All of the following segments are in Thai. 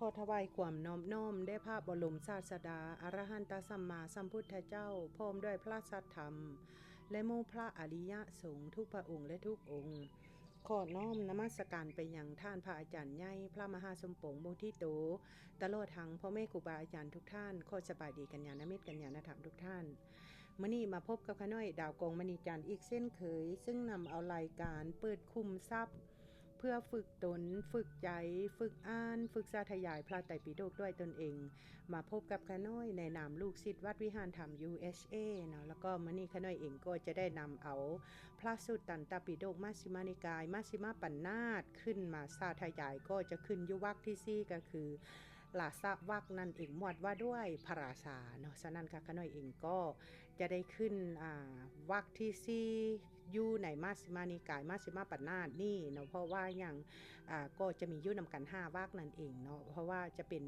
อถวายความน้อมน้อมแด่พระบรมศาสดาอรหันตสัมมาสัมพุทธเจ้าพร้อมด้วยพระสัทธรรมและหมู่พระอริยสงฆ์ทุกพระองค์และทุกองค์ขอน้อมนมัสการไปยังท่านพระอาจารย์ใหญ่พระมหาสมปองโมทิโตตลอดทั้งพ่อแม่ครูบาอาจารย์ทุกท่านขอสบายดีกันญาณมิตรกันญาณธรรมทุกท่านมื้อนี้มาพบกับข้าน้อยดาวกองมณีจันทร์อีกเส้นเคยซึ่งนำเอารายการเปิดคุมทรัพย์เพื่อฝึกตนฝึกใจฝึกอ่านฝึกสาธยายพระไตรปิฎกด้วยตนเองมาพบกับข้าน้อยในนามลูกศิษย์วัดวิหารธรรม USA เนาะแล้วก็มื้อนี้ข้าน้อยเองก็จะได้นำเอาพระสุตตันตปิฎกมัชฌิมานิกายมัชฌิมาปัญนาตขึ้นมาสาธยายก็จะขึ้นอยู่วรรคที่4ก็คือลาสะวรรคนั่นเองหมวดว่าด้วยพระราชาเนาะฉะนั้นค่ะข้าน้อยเองก็จะได้ขึ้นวรรคที่4อยู่ในมัชฌิมานิกายมัชฌิมาปัญนาตนี่เนาะเพราะว่าอย่างก็จะมีอยู่นำกัน5วรรคนั่นเองเนาะเพราะว่าจะเป็น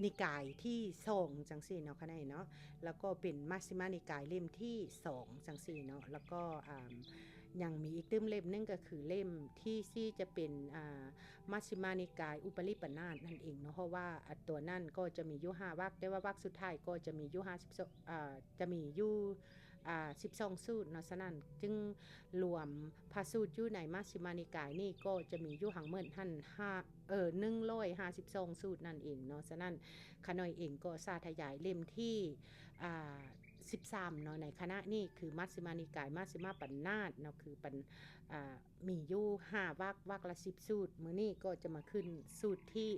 นิกายที่2จังซี่เนาะค่ะได้เนาะแล้วก็เป็นมัชฌิมานิกายเล่มที่2จังซี่เนาะแล้วก็ยังมีอีกเล่มนึงก็คือเล่มที่4จะเป็นมัชฌิมานิกายอุปริปันธาสนั่นเองเนาะเพราะว่าตัวนั่นก็จะมีอยู่5วรรคแต่ว่าวรรคสุดท้ายก็จะมีอยู่52จะมีอยู่12สูตรเนาะฉะนั้นจึงรวมพระสูตรอยู่ในมัชฌิมานิกายนี่ก็จะมีอยู่ทั้งหมด152สูตรนั่นเองเนาะฉะนั้นข้าน้อยเองก็สาธยายเล่มที่13เนาะในคณะนี้คือมัชฌิมานิกายมัชฌิมาปัญนาตเนาะคือมีอยู่5วรรคละ10สูตรมื้อนี้ก็จะมาขึ้นสูตรที่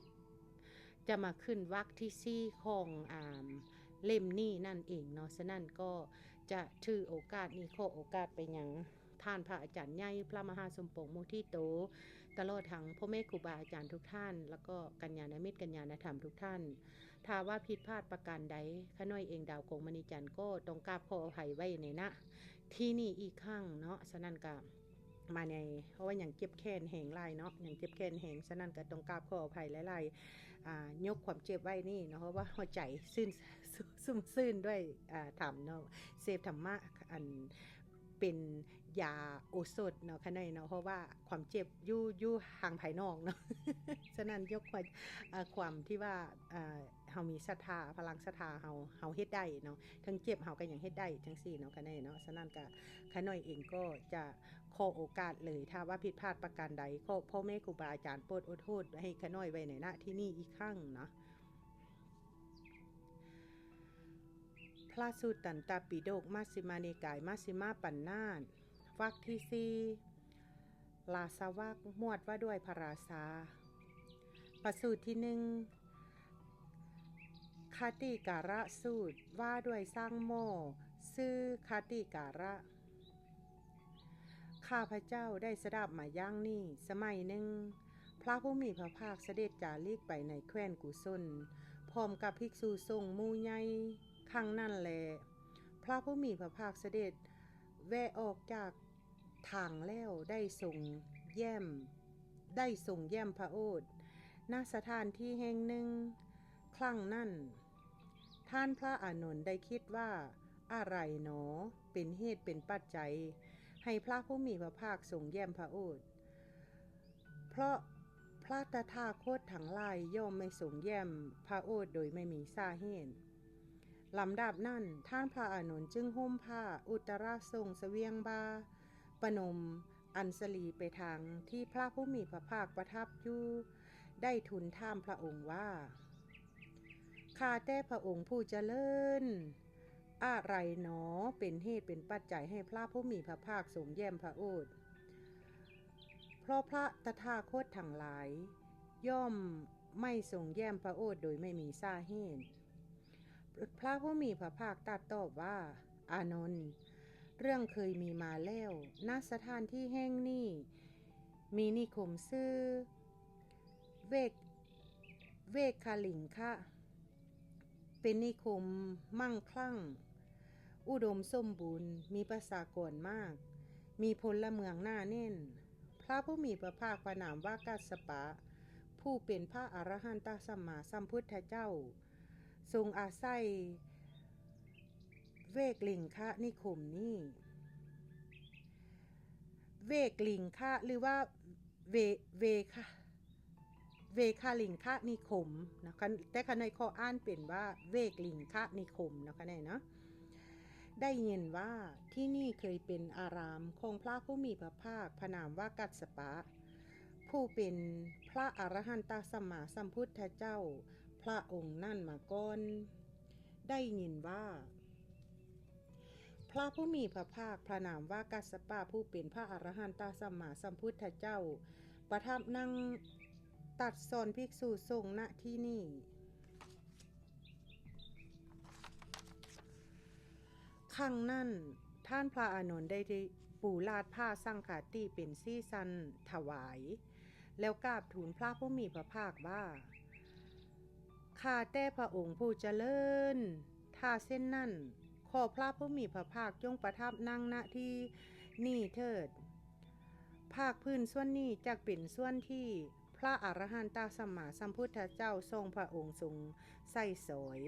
จะมาขึ้นวรรคที่4ของเล่มนี้นั่นเองเนาะฉะนั้นก็จะถือโอกาสนี้ขอโอกาสไปยังท่านพระอาจารย์ใหญ่พระมหาสมปองโมทิโตตลอดทั้งพ่อแม่ครูบาอาจารย์ทุกท่านแล้วก็กัลยาณมิตรกัลยาณธรรมทุกท่านถ้าว่าผิดพลาดประการใดข้าน้อยเองดาวกงมณีจันทร์ก็ต้องกราบขออภัยไว้ในนะที่นี่อีกครั้งเนาะฉะนั้นก็มาในเพราะว่าอย่างเจ็บแค้นแหงไล่เนาะอย่างเจ็บแค้นแหงฉะนั้นก็ต้องกราบขออภัยหลายๆยกความเจ็บไว้นี่เนาะเพราะว่าหัวใจซื่นด้วยธรรมเนาะเสพธรรมะอันเป็นยาโอสถเนาะค่ะเนาะเพราะว่าความเจ็บอยู่ห่างภายนอกเนาะ ฉะนั้นยกความที่ว่าเฮามีศรัทธาพลังศรัทธาเฮาเฮ็ดได้เนาะทั้งเจ็บเฮาก็ยังเฮ็ดได้จังซี่เนาะค่ะเนาะฉะนั้นก็ข้าน้อยเองก็จะขอโอกาสเลยถ้าว่าผิดพลาดประการใดขอพ่อแม่ครูบาอาจารย์โปรดอดโทษให้ข้าน้อยไว้ในณที่นี้อีกครั้งเนาะพระสุตตันตปิฎกมัชฌิมานิกายมัชฌิมาปัญนาตวรรคที่4ลาสวรรคหมวดว่าด้วยพระราชาพระสูตรที่1คติการะสูตรว่าด้วยสร้างโม่ชื่อคติการะข้าพเจ้าได้สดับมาอย่างนี้สมัยหนึ่งพระผู้มีพระภาคเสด็จจาริกไปในแคว้นกุศลพร้อมกับภิกษุสงฆ์หมู่ใหญ่ครั้งนั้นแลพระผู้มีพระภาคเสด็จแวะออกจากทางแล้วได้ทรงเยี่ยมพระโอษฐ์ณสถานที่แห่งหนึ่งครั้งนั้นท่านพระอานนท์ได้คิดว่าอะไรหนอเป็นเหตุเป็นปัจจัยให้พระผู้มีพระภาคทรงเยี่ยมพระโอษฐ์เพราะพระตถาคตทั้งหลายย่อมไม่ทรงเยี่ยมพระโอษฐ์โดยไม่มีสาเหตุลำดับนั้นท่านพระอานนท์จึงห่มผ้าอุตตรทรงเสวียงบาประนมอัญชลีไปทางที่พระผู้มีพระภาคประทับอยู่ได้ทูลถามพระองค์ว่าข้าแต่พระองค์ผู้เจริญอะไรหนอเป็นเหตุเป็นปัจจัยให้พระผู้มีพระภาคทรงเยี่ยมพระโอษฐ์เพราะพระตถาคตทั้งหลายย่อมไม่ทรงเยี่ยมพระโอษฐ์โดยไม่มีสาเหตุพระผู้มีพระภาคตรัสตอบว่าอานนท์เรื่องเคยมีมาแล้วณสถานที่แห่งนี้มีนิคมชื่อเวกคลิงคะเป็นนิคมมั่งคั่งอุดมสมบูรณ์มีประชากรมากมีพลเมืองหน้าแน่นพระผู้มีพระภาคพระนามว่ากัสสปะผู้เป็นพระอรหันตสัมมาสัมพุทธเจ้าทรงอาศัยเวกลิงคะนิคมนี้เวกลิงคะหรือว่าเว เวคาลิงคะนิคมนะคะแต่คันในข้ออ่านเป็นว่าเวกลิงคะนิคมนะคะเนี่ยเนาะได้ยินว่าที่นี่เคยเป็นอารามของพระผู้มีพระภาคพระนามว่ากัสสปะผู้เป็นพระอรหันตสัมมาสัมพุทธเจ้าพระองค์นั่นมาก่อนได้ยินว่าพระผู้มีพระภาคพระนามว่ากัสสปะผู้เป็นพระอรหันตสัมมาสัมพุทธเจ้าประทับนั่งตัดสอนภิกษุสงฆ์ณที่นี่ครั้งนั้นท่านพระอานนท์ได้ปูลาดผ้าสังฆาติเป็นซี่ซันถวายแล้วกราบทูลพระผู้มีพระภาคว่าข้าแต่พระองค์ผู้เจริญถ้าเส้นนั้นขอพระผู้มีพระภาคจงประทับนั่งณที่นี่เถิดภาคพื้นส่วนนี้จักเป็นส่วนที่พระอรหันตสัมมาสัมพุทธเจ้าทรงพระองค์ทรงใส่สอย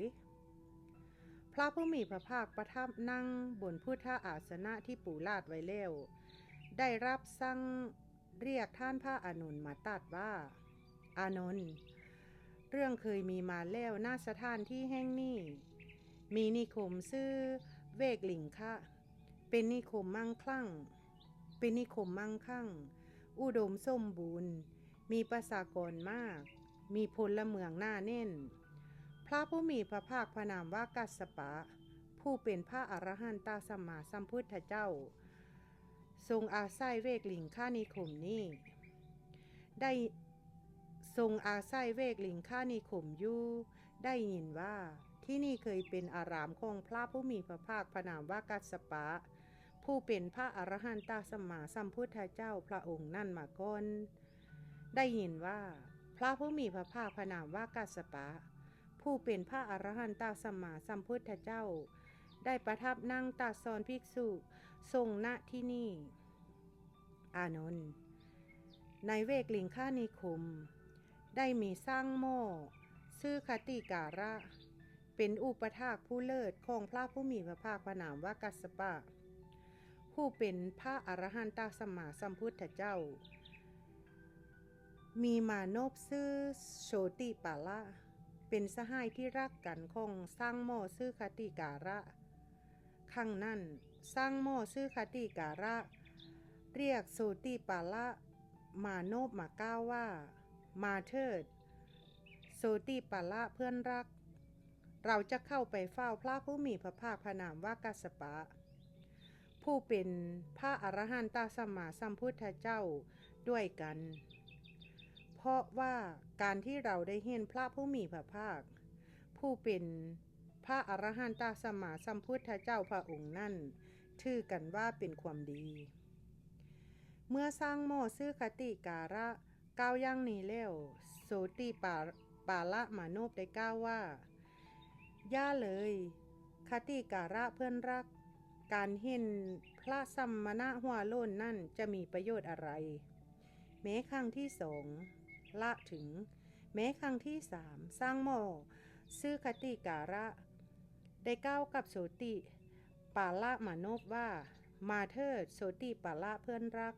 พระผู้มีพระภาคประทับนั่งบนพุทธอาสนะที่ปูลาดไว้แล้วได้รับสั่งเรียกท่านพระอานนท์มาตรัสว่าอานนท์เรื่องเคยมีมาแล้วณสถานที่แห่งนี้มีนิคมชื่อเวกลิงคะเป็นนิคมมั่งคั่งอุดมสมบูรณ์มีประชากรมากมีพลเมืองหน้าแน่นพระผู้มีพระภาคพระนามว่ากัสสปะผู้เป็นพระอรหันตสัมมาสัมพุทธเจ้าทรงอาศัยเวกลิงคะนิคมนี้ได้ทรงอาศัยเวกลิงคะนิคมอยู่ได้ยินว่าที่นี่เคยเป็นอารามของพระผู้มีพระภาคพระนามว่ากัสสปะผู้เป็นพระอรหันตสัมมาสัมพุทธเจ้าพระองค์นั่นมาก่อนได้ยินว่าพระผู้มีพระภาคพระนามว่ากัสสปะผู้เป็นพระอรหันตสัมมาสัมพุทธเจ้าได้ประทับนั่งตรัสสอนภิกษุสงฆ์ณที่นี่อานนท์ในเวกลิงคะนิคมได้มีสร้างหม้อชื่อคติการะเป็นอุปถากผู้เลิศของพระผู้มีพระภาคพระนามว่ากัสสปะผู้เป็นพระอรหันตสัมมาสัมพุทธเจ้ามีมานพชื่อโชติปาละเป็นสหายที่รักกันของสร้างหม้อชื่อคติการะครั้งนั้นสร้างหม้อชื่อคติการะเรียกโชติปาละมานพมาก้าวว่ามาเถิดโชติปาละเพื่อนรักเราจะเข้าไปเฝ้าพระผู้มีพระภาคพระนามว่ากัสสปะผู้เป็นพระอรหันตสัมมาสัมพุทธเจ้าด้วยกันเพราะว่าการที่เราได้เห็นพระผู้มีพระภาคผู้เป็นพระอรหันตสัมมาสัมพุทธเจ้าพระองค์นั้นถือกันว่าเป็นความดีเมื่อสร้างหม้อชื่อคติการะก้าวย่างนี้แล้วโสติปาละมานพได้กล่าวว่าย่าเลยคติการะเพื่อนรักการเห็นพระสัมมณะหัวโล้นนั่นจะมีประโยชน์อะไรแม้ครั้งที่สองละถึงแม้ครั้งที่สามสร้างหม้อชื่อคติการะได้กล่าวกับโสติปาละมานพว่ามาเถิดโสติปาละเพื่อนรัก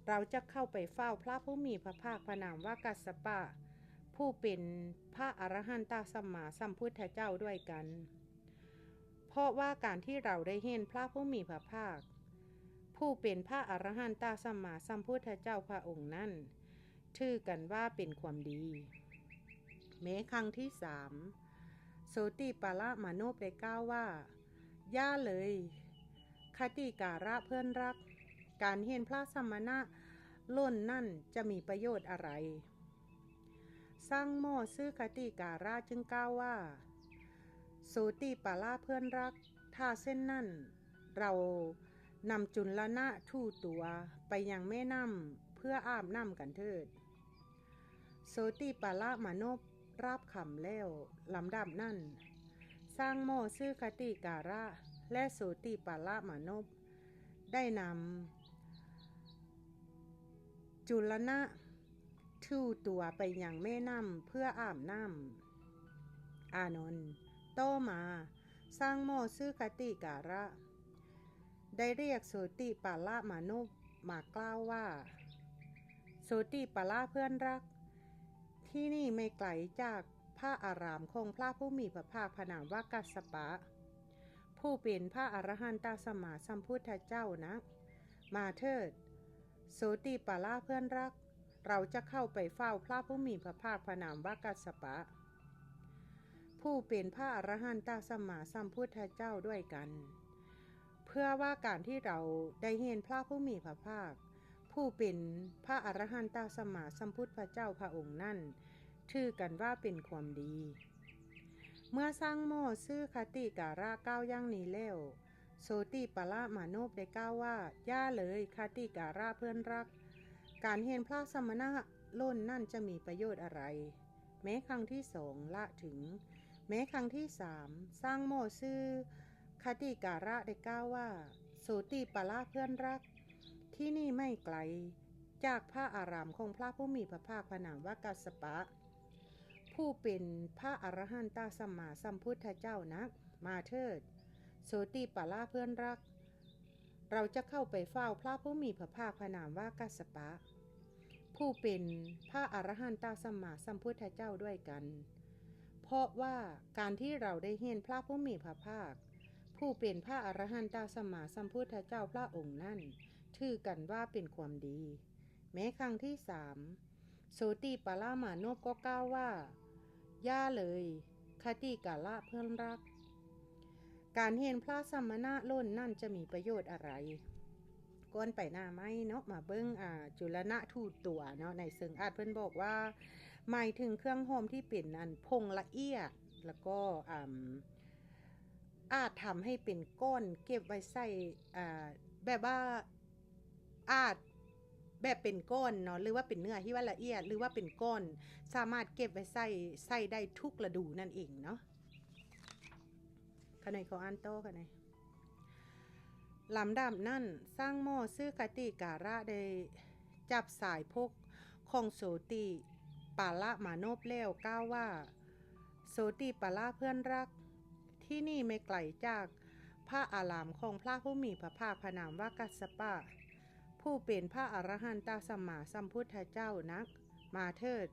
เราจะเข้าไปเฝ้าพระผู้มีพระภาคพระนามว่ากัสสปะผู้เป็นพระอรหันตสัมมาสัมพุทธเจ้าด้วยกันเพราะว่าการที่เราได้เห็นพระผู้มีพระภาคผู้เป็นพระอรหันตสัมมาสัมพุทธเจ้าพระองค์นั้นถือกันว่าเป็นความดีแม้ครั้งที่สามโสติปาละมานพได้กล่าวว่าย่าเลยคติการะเพื่อนรักการเห็นพระสัมมณะล้นนั่นจะมีประโยชน์อะไรสร้างหม้อชื่อคติการะจึงกล่าวว่าโสติปาละเพื่อนรักถ้าเส้นนั่นเรานำจุลนะทู่ตัวไปยังแม่น้ำเพื่ออาบน้ำกันเถิดโสติปาละมานพรับคำแล้วลำดับนั่นสร้างหม้อชื่อคติการะและโสติปาละมานพได้นำจุลนะทู่ตัวไปยังแม่น้ำเพื่ออาบน้ำอานนท์ต่อมาสร้างหม้อชื่อคติการะได้เรียกโสติปาละมานพมากล่าวว่าโสติปาละเพื่อนรัก ที่นี่ไม่ไกลจากพระอารามของพระผู้มีพระภาคพระนามว่ากัสสปะผู้เป็นพระอรหันตสัมมาสัมพุทธเจ้านะมาเถิดโสติปาละเพื่อนรักเราจะเข้าไปเฝ้าพระผู้มีพระภาคพระนามว่ากัสสปะผู้เป็นพระอรหันตสัมมาสัมพุทธเจ้าด้วยกันเพื่อว่าการที่เราได้เห็นพระผู้มีพระภาคผู้เป็นพระอรหันตสัมมาสัมพุทธเจ้าพระองค์นั้นถือกันว่าเป็นความดีเมื่อสร้างโมซื้อคติการะก้าวย่างนี้แล้วโสติปาละมานพได้กล่าวว่าย่าเลยคติการะเพื่อนรักการเห็นพระสมณะล้นนั่นจะมีประโยชน์อะไรแม้ครั้งที่สองละถึงแม้ครั้งที่สามสร้างโมซื้อคติการะได้กล่าวว่าโสติปาละเพื่อนรักที่นี่ไม่ไกลจากพระอารามของพระผู้มีพระภาคพระนามว่ากัสสปะผู้เป็นพระอรหันตสัมมาสัมพุทธเจ้านักมาเถิดโสติปาละเพื่อนรักเราจะเข้าไปเฝ้าพระผู้มีพระภาคพระนามว่ากัสสปะผู้เป็นพระอรหันตสัมมาสัมพุทธเจ้าด้วยกันเพราะว่าการที่เราได้เห็นพระผู้มีพระภาคผู้เป็นพระอรหันตสัมมาสัมพุทธเจ้าพระองค์นั้นถือกันว่าเป็นความดีแม้ครั้งที่สามโสติปาละมานพก็กล่าวว่าย่าเลยคติกาละเพื่อนรักการเห็นพระสมณะล้นนั่นจะมีประโยชน์อะไรก่อนไปหน้าไม้เนาะมาเบิ้งจุลนะทูตตัวเนาะในเซิงอาจเพิ่นบอกว่าหมายถึงเครื่องหอมที่เป็นอันพงละเอียดแล้วก็อาจทำให้เป็นก้อนเก็บไว้ใส่แบบว่าอาจแบบเป็นก้อนเนาะหรือว่าเป็นเนื้อที่ว่าละเอียดหรือว่าเป็นก้อนสามารถเก็บไว้ใส่ได้ทุกฤดูนั่นเองเนาะขณะขออ่านโต้กันเลยลำดับนั่นสร้างหม้อซื้อคติการะได้จับสายพกของโสติปาละมานพแล้วกล่าวว่าโสติปาละเพื่อนรักที่นี่ไม่ไกลจากพระอารามของพระผู้มีพระภาคพระนามว่ากัสสปะผู้เป็นพระอรหันตสัมมาสัมพุทธเจ้านักมาเถิด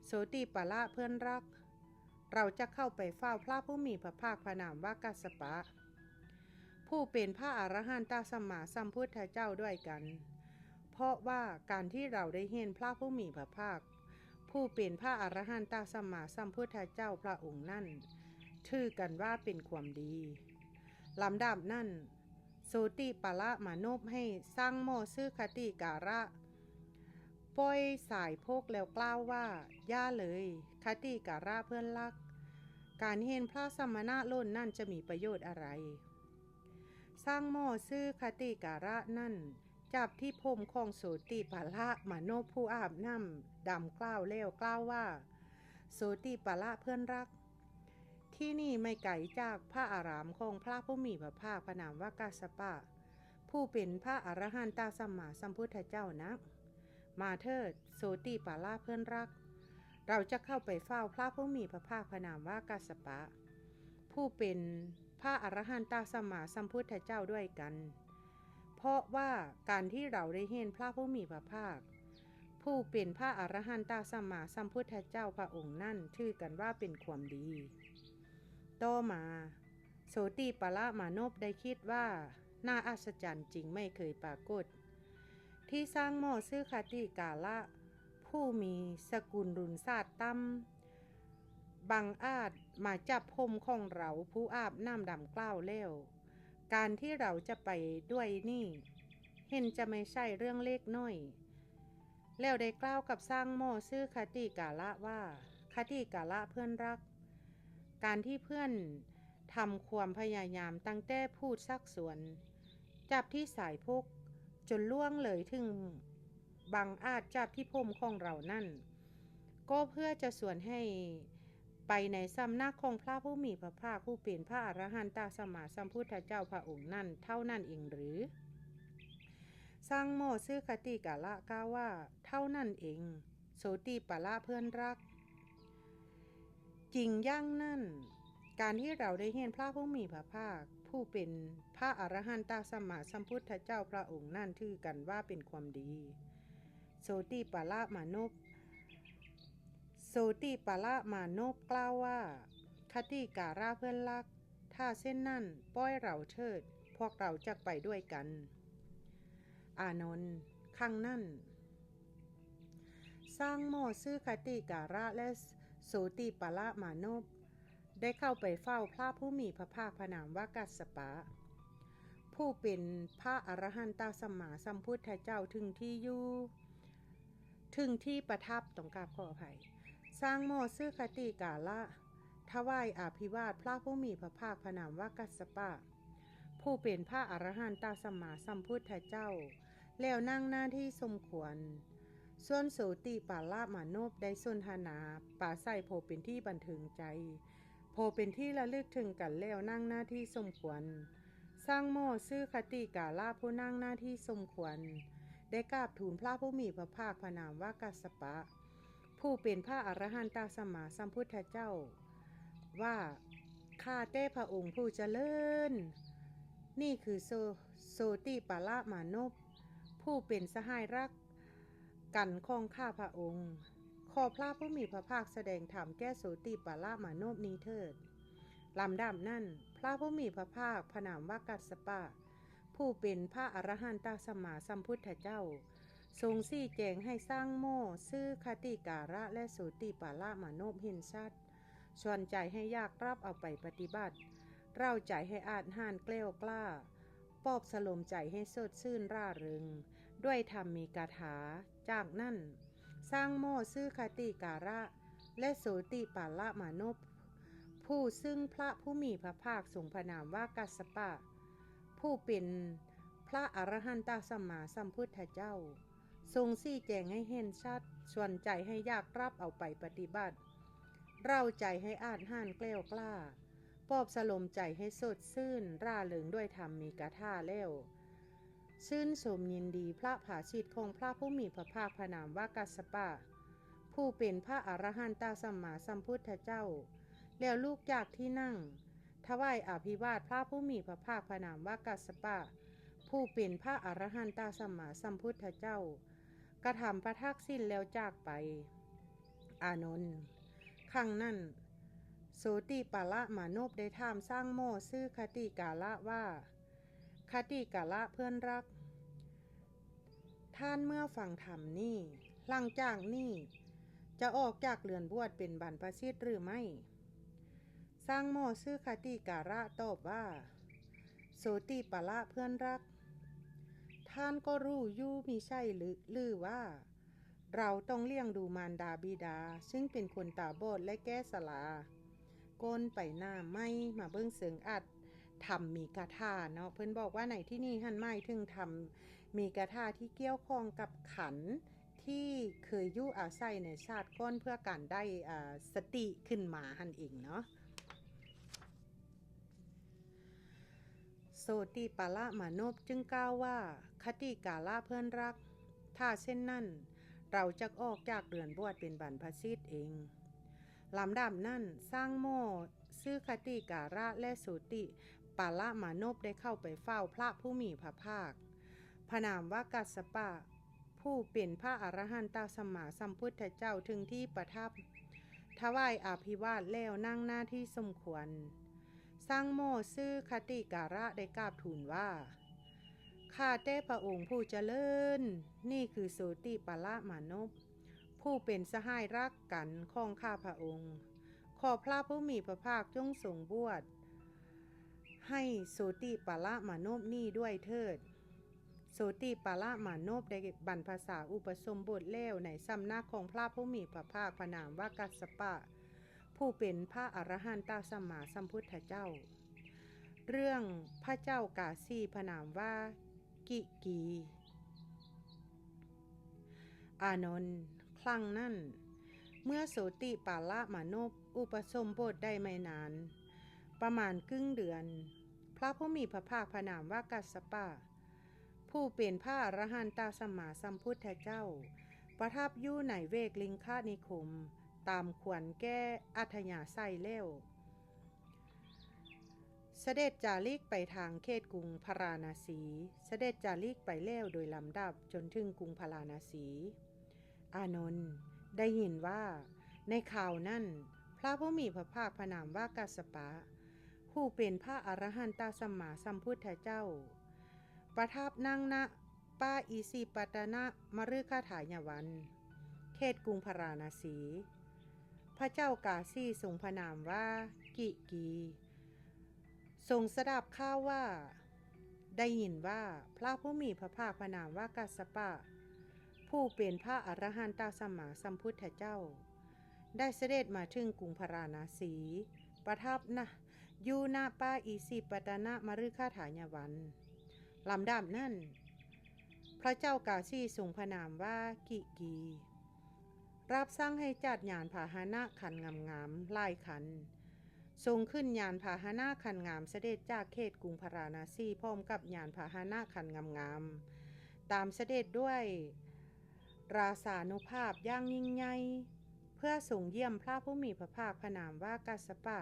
โสติปาละเพื่อนรักเราจะเข้าไปเฝ้าพระผู้มีพระภาคพระนามว่ากัสสปะผู้เป็นพระอรหันตสัมมาสัมพุทธเจ้าด้วยกันเพราะว่าการที่เราได้เห็นพระผู้มีพระภาคผู้เป็นพระอรหันตสัมมาสัมพุทธเจ้าพระองค์นั้นถือกันว่าเป็นความดีลำดับนั้นโสติปาละมานพให้สร้างโมซื้อคติการะปล่อยสายพกแล้วกล่าวว่าย่าเลยคติการะเพื่อนรักการเห็นพระสมณะล้นนั่นจะมีประโยชน์อะไรสร้างโมซื้อคติการะนั่นจับที่พรมของโสติปาละมานพผู้อาบน้ำดำกล่าวแล้วกล่าวว่าโสติปาละเพื่อนรักที่นี่ไม่ไกลจากพระอารามของพระผู้มีพระภาคพระนามว่ากัสสปะผู้เป็นพระอรหันตสัมมาสัมพุทธเจ้านักมาเถิดโสติปาละเพื่อนรักเราจะเข้าไปเฝ้าพระผู้มีพระภาคพระนามว่ากัสสปะผู้เป็นพระอรหันตสัมมาสัมพุทธเจ้าด้วยกันเพราะว่าการที่เราได้เห็นพระผู้มีพระภาคผู้เป็นพระอรหันตสัมมาสัมพุทธเจ้าพระองค์นั่นถือกันว่าเป็นความดีต่อมาโสติปาละมานพได้คิดว่าน่าอัศจรรย์จริงไม่เคยปรากฏที่สร้างหม้อซื้อคติกาละผู้มีสกุลรุนศาสตร์ตั้มบังอาจมาจับพรมของเราผู้อาบน้ำดำกล้าวแล้วการที่เราจะไปด้วยนี่เห็นจะไม่ใช่เรื่องเล็กน้อยแล้วได้กล่าวกับสร้างหม้อซื้อคติกาละว่าคติกาละเพื่อนรักการที่เพื่อนทำความพยายามตั้งแต่พูดซักสวนจับที่สายพกจนล่วงเลยถึงบังอาจจับที่พรมของเรานั่นก็เพื่อจะสวนให้ไปในสำนักของพระผู้มีพระภาคผู้เป็นพระอรหันตสัมมาสัมพุทธเจ้าพระองค์นั่นเท่านั้นเองหรือสร้างโมซื้อคติกาละกล่าวว่าเท่านั้นเองโสติปาละเพื่อนรักจริงอย่างนั่นการที่เราได้เห็นพระผู้มีพระภาคผู้เป็นพระอรหันตสัมมาสัมพุทธเจ้าพระองค์นั่นถือกันว่าเป็นความดีโสติปาละมานพ โสติปละมานพกล่าวว่าคติการะเพื่อนรักถ้าเส้นนั่นป้อยเราเถิดพวกเราจะไปด้วยกันอานนท์ครั้งนั้นสร้างหม้อซื้อคติการะและโสติปละมานพได้เข้าไปเฝ้าพระผู้มีพระภาคพระนามว่ากัสสปะผู้เป็นพระอรหันตสัมมาสัมพุทธเจ้าถึงที่อยู่ถึงที่ประทับต้องกราบขออภัยสร้างหม้อซื้อคติกาละถวายอภิวาทพระผู้มีพระภาคพระนามว่ากัสสปะผู้เป็นพระอรหันตสัมมาสัมพุทธเจ้าแล้วนั่งหน้าที่สมควรส่วนโสติปาละมานพได้สนทนาป่าใส่โพเป็นที่บันเทิงใจโพเป็นที่ระลึกถึงกันแล้วนั่งหน้าที่สมควรสร้างหม้อซื้อคติกาละผู้นั่งหน้าที่สมควรได้กราบทูลพระผู้มีพระภาคพระนามว่ากัสสปะผู้เป็นพระอรหันตสัมมาสัมพุทธเจ้าว่าข้าแต่พระองค์ผู้เจริญนี่คือโสติปาละมานพผู้เป็นสหายรักกันของข้าพระองค์ขอพระผู้มีพระภาคแสดงธรรมแก่โสติปาละมานพนี้เถิดลำดับนั้นพระผู้มีพระภาคพระนามว่ากัสสปะผู้เป็นพระอรหันตสัมมาสัมพุทธเจ้าทรงชี้แจงให้สร้างโม่ซื้อคติการะและโสติปาละมานพเห็นชัดชวนใจให้ยากรับเอาไปปฏิบัติเร้าใจให้อาจหานเกลี้ยวกล้าปอบสลมใจให้สดชื่นร่าเริงด้วยธรรมมีคาถาจากนั้นสร้างโม่ซื้อคติการะและโสติปาละมานพผู้ซึ่งพระผู้มีพระภาคทรงพระนามว่ากัสสปะผู้เป็นพระอรหันตสัมมาสัมพุทธเจ้าทรงชี้แจงให้เห็นชัดชวนใจให้อยากรับเอาไปปฏิบัติเร้าใจให้อาจห่านเกลี้ยวกล้าปอบสลมใจให้สดชื่นร่าเริงด้วยธรรมมีกถาแล้วชื่นชมยินดีพระภาสิทธิ์ของพระผู้มีพระภาคพระนามว่ากัสสปะผู้เป็นพระอรหันตสัมมาสัมพุทธเจ้าแล้วลูกจากที่นั่งถวายอภิวาทพระผู้มีพระภาคพระนามว่ากัสสปะผู้เป็นพระอรหันตสัมมาสัมพุทธเจ้ากระทำประทักษิณแล้วจากไปอานนท์ครั้งนั้นโสติปาละมานพได้ถามสร้างโม่ซื้อคติกาละว่าคติกาละเพื่อนรักท่านเมื่อฟังธรรมนี่หลังจากนี้จะออกจากเรือนบวชเป็นบรรพชิตหรือไม่สร้างโม่ซื้อคติการะตอบว่าโสติปาละเพื่อนรักท่านก็รู้อยู่มิใช่หรือว่าเราต้องเลี้ยงดูมารดาบิดาซึ่งเป็นคนตาบอดและแก้สลาก้นไปหน้าไม่มาเบิ้งเสียงอัดทำมีกระทาเนาะเพิ่นบอกว่าไหนที่นี่หันไม่ถึงทำมีกระทาที่เกี่ยวข้องกับขันที่เคยอยู่อาศัยในชาติก้นเพื่อการได้สติขึ้นมาหันเองเนาะโสติปาละมานพจึงกล่าวว่าคติกาละเพื่อนรักถ้าเช่นนั้นเราจะออกจากเรือนบวชเป็นบรรพชิตเองลำดับนั้นสร้างโม่ซื้อคติการะและโสติปาละมานพได้เข้าไปเฝ้าพระผู้มีพระภาคพระนามว่ากัสสปะผู้เป็นพระอรหันตสัมมาสัมพุทธเจ้าถึงที่ประทับถวายอภิวาทแล้วนั่งหน้าที่สมควรสร้างโม่ซื้อคติการะได้กราบทูลว่าข้าแต่พระองค์ผู้เจริญนี่คือโสติปาละมานพผู้เป็นสหายรักกันของข้าพระองค์ขอพระผู้มีพระภาคจงทรงบวชให้โสติปาละมานพนี้ด้วยเถิดโสติปาละมานพได้บรรพชาอุปสมบทแล้วในสำนักของพระผู้มีพระภาคพระนามว่ากัสสปะผู้เป็นพระอรหันตสัมมาสัมพุทธเจ้าเรื่องพระเจ้ากาสีพระนามว่ากิกีอานนท์ครั้งนั้นเมื่อโสติปาละมานพอุปสมบทได้ไม่นานประมาณครึ่งเดือนพระผู้มีพระภาคพระนามว่ากัสสปะผู้เป็นพระอรหันตสัมมาสัมพุทธเจ้าประทับอยู่ในเวกลิงคนิคมตามควรแก้อัธยาศัยแล้วเสด็จจาริกไปทางเขตกรุงพาราณสีเสด็จจาริกไปแล้วโดยลำดับจนถึงกรุงพาราณสีอานนท์ได้ยินว่า ในข่าวนั้นพระผู้มีพระภาคพระนามว่ากัสสปะผู้เป็นพระอรหันตสัมมาสัมพุทธเจ้าประทับนั่งณป้าอิสิปตนะมฤคทายวันเขตกรุงพาราณสีพระเจ้ากาสีทรงพระนามว่ากิกีทรงสดับข่าวว่าได้ยินว่าพระผู้มีพระภาคพระนามว่ากัสสปะผู้เป็นพระอรหันตสัมมาสัมพุทธเจ้าได้เสด็จมาถึงกรุงพาราณสีประทับนะอยู่ณป้าอิสิปตนะมฤคทายวันลำดับนั้นพระเจ้ากาสีทรงพระนามว่ากิกีรับสั่งให้จัดยานพาหนะคันงามๆหลายคันทรงขึ้นยานพาหนะคันงามเสด็จจากเขตกรุงพาราณสีพร้อมกับยานพาหนะคันงามๆตามเสด็จด้วยราสานุภาพอย่างยิ่งใหญ่เพื่อส่งเยี่ยมพระผู้มีพระภาคพระนามว่ากัสสปะ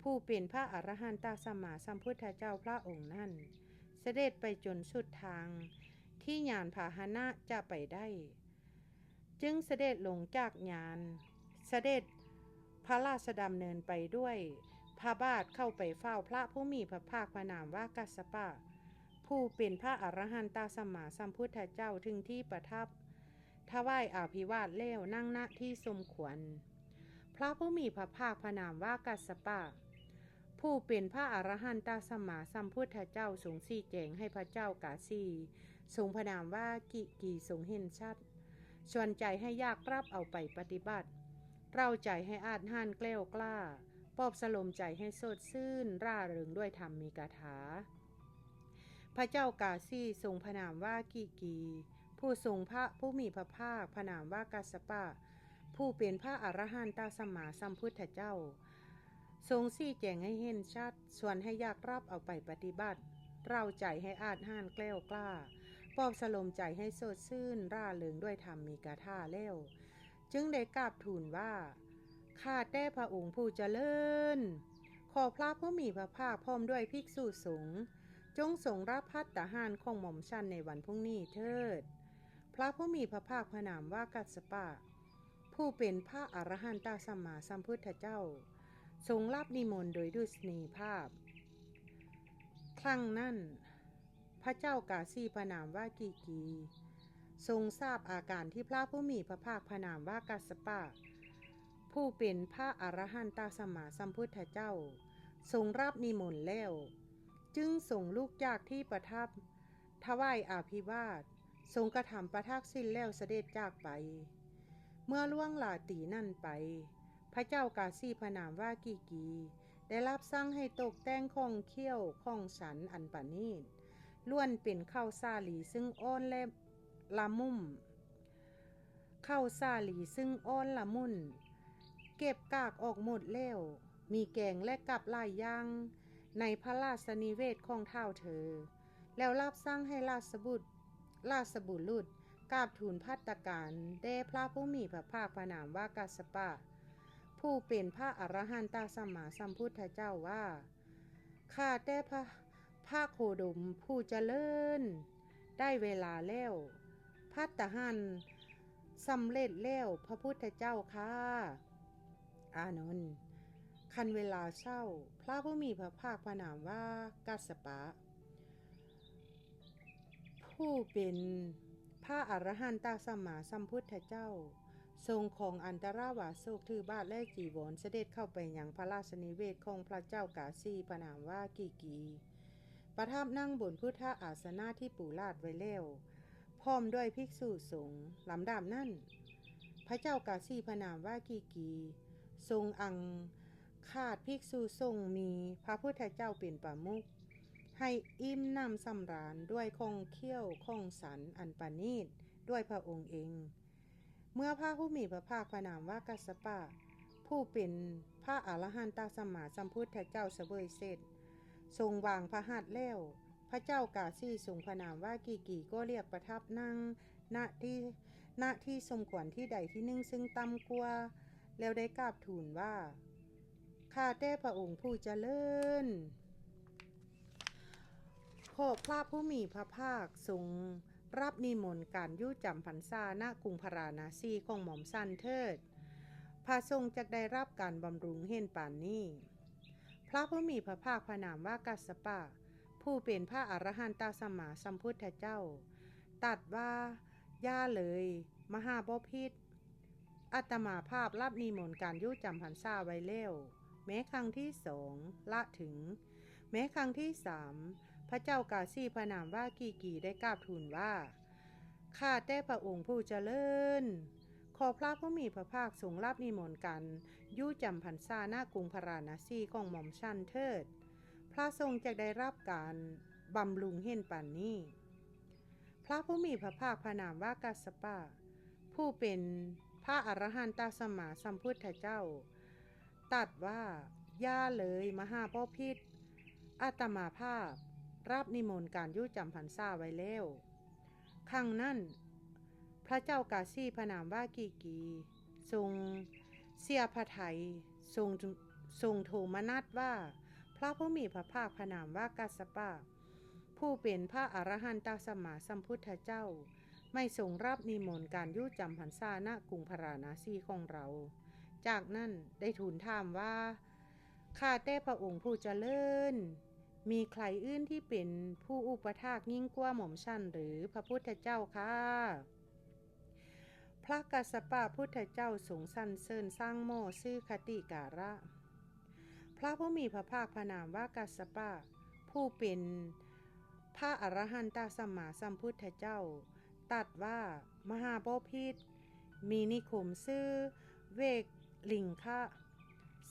ผู้เป็นพระอรหันตสัมมาสัมพุทธเจ้าพระองค์นั้นเสด็จไปจนสุดทางที่ยานพาหนะจะไปได้จึงเสด็จลงจากยานเสด็จพระราชดำเนินไปด้วยพระบาทเข้าไปเฝ้าพระผู้มีพระภาคพระนามว่ากัสสปะผู้เป็นพระอรหันตสัมมาสัมพุทธเจ้าถึงที่ประทับถวายอาภิวาทแล้วนั่งณที่สมควรพระผู้มีพระภาคพระนามว่ากัสสปะผู้เป็นพระอรหันตสัมมาสัมพุทธเจ้าทรงชี้แจงให้พระเจ้ากาสีทรงพระนามว่ากิกีทรงเห็นชัดชวนใจให้ยากรับเอาไปปฏิบัติเราใจให้อาจห้านแกล้วกล้าปลอบสลมใจให้สดชื่นร่าเริงด้วยธรรมมีคาถาพระเจ้ากาสีทรงพระนามว่ากิกีผู้ทรงพระผู้มีพระภาคพระนามว่ากัสสปะผู้เป็นพระอรหันตสัมมาสัมพุทธเจ้าทรงชี้แจงให้เห็นชัดส่วนให้อยากรับเอาไปปฏิบัติเราใจให้อาจห้านแกล้วกล้าปลอบสลมใจให้สดชื่นร่าเริงด้วยธรรมมีคาถาแล้วจึงได้กราบทูลว่าข้าแต่พระองค์ผู้เจริญขอพระผู้มีพระภาคพร้อมด้วยภิกษุสงฆ์จงทรงรับภัตตาหารของหม่อมฉันในวันพรุ่งนี้เถิดพระผู้มีพระภาคพระนามว่ากัสสปะผู้เป็นพระอรหันตสัมมาสัมพุทธเจ้าทรงรับนิมนต์โดยดุษณีภาพครั้งนั้นพระเจ้ากาสีพระนามว่ากิกีทรงทราบอาการที่พระผู้มีพระภาคพระนามว่ากัสสปะผู้เป็นพระอรหันตสัมมาสัมพุทธเจ้าทรงรับนิมนต์แล้วจึงส่งลูกจากที่ประทับถวายอาภิวาททรงกระทำประทักษิณแล้วเสด็จจากไปเมื่อล่วงลาตีนั่นไปพระเจ้ากาสีพระนามว่ากิกีได้รับสั่งให้ตกแต่งของเขี้ยวของฉันอันประณีตล้วนเป็นข้าวสาลีซึ่งอ้อนและละมุ่มข้าวสาลีซึ่งอ้อนละมุนเก็บกากออกหมดแล้วมีแกงและกับหลายอย่างในพระราชนิเวศของเท้าเธอแล้วรับสั่งให้ราชบุตรกราบทูลภัตตาการแด่พระผู้มีพระภาคพระนามว่ากัสสปะผู้เป็นพระอรหันตสัมมาสัมพุทธเจ้าว่าข้าแต่พระโคดมผู้เจริญได้เวลาแล้วภัตตาหารสำเร็จแล้วพระพุทธเจ้าค่ะอานนท์คันเวลาเช้าพระผู้มีพระภาคพระนามว่ากัสสปะผู้เป็นพระอรหันตสัมมาสัมพุทธเจ้าทรงของอันตราวาสกถือบาทและจีวรเสด็จเข้าไปยังพระราชนิเวศของพระเจ้ากาสีพระนามว่ากิกีประทับนั่งบนพุทธอาสนะที่ปูลาดไว้แล้วพร้อมด้วยภิกษุสงฆ์ลำดับนั้นพระเจ้ากาสีพระนามว่ากิกีทรงอังคาดภิกษุสงฆ์มีพระพุทธเจ้าเป็นประมุขให้อิ่มน้ำสำราญด้วยของเคี้ยวของสันอันประณีตด้วยพระองค์เองเมื่อพระผู้มีพระภาคพระนามว่ากัสสปะผู้เป็นพระอรหันตสัมมาสัมพุทธเจ้าเสวยเสร็จทรงวางพระหัตถ์แล้วพระเจ้ากาสีทรงพระนามว่ากิกีก็เรียกประทับนั่งณที่สมควรที่ใดที่หนึ่งซึ่งต่ำกว่าแล้วได้กราบทูลว่าข้าแต่พระองค์ผู้เจริญขอพระผู้มีพระภาคทรงรับนิมนต์การอยู่จำพรรษาณกรุงพาราณสีของหม่อมฉันเถิดพ ระทรงจักได้รับการบำรุงเห็นปานนี้พระผู้มีพระภาคพระนามว่ากัสสปะผู้เป็นพระอรหันตสัมมาสัมพุทธเจ้าตรัสว่าย่าเลยมหาบพิตรอาตมาภาพรับนิมนต์การยุจำพรรษาไว้แล้วแม้ครั้งที่2ละถึงแม้ครั้งที่3พระเจ้ากาสีพระนามว่ากีได้กราบทูลว่าข้าแต่พระองค์ผู้เจริญขอพระผู้มีพระภาคทรงรับนิมนต์กันยุจำพรรษาหน้ากรุงพาราณสีของหม่อมชันเถิดพระทรงจะได้รับการบำรุงเห็นปานนี้พระผู้มีพระภาคพระนามว่ากัสสปะผู้เป็นพระอรหันตสัมมาสัมพุทธเจ้าตรัสว่าย่าเลยมหาบพิตรอาตมาภาพรับนิมนต์การยุจำพรรษาไว้แล้วครั้งนั้นพระเจ้ากาสีพระนามว่ากีทรงเสียพระทัยทรงโทมนัสว่าพระผู้มีพระภาคพระนามว่ากัสสปะผู้เป็นพระอรหันตสัมมาสัมพุทธเจ้าไม่ทรงรับนิมนต์การยุจำพรรษาณกรุงพาราณสีของเราจากนั้นได้ทูลถามว่าข้าแต่พระองค์ผู้เจริญมีใครอื่นที่เป็นผู้อุปถากยิ่งกว่าหม่อมชันหรือพระพุทธเจ้าคะพระกัสสปะพุทธเจ้าทรงสรรเสริญสร้างโมซื่อคติการะพระผู้มีพระภาคพระนามว่ากัสสปะผู้เป็นพระอรหันตสัมมาสัมพุทธเจ้าตรัสว่ามหาบพิตรมีนิคมซื่อเวกลิงคะ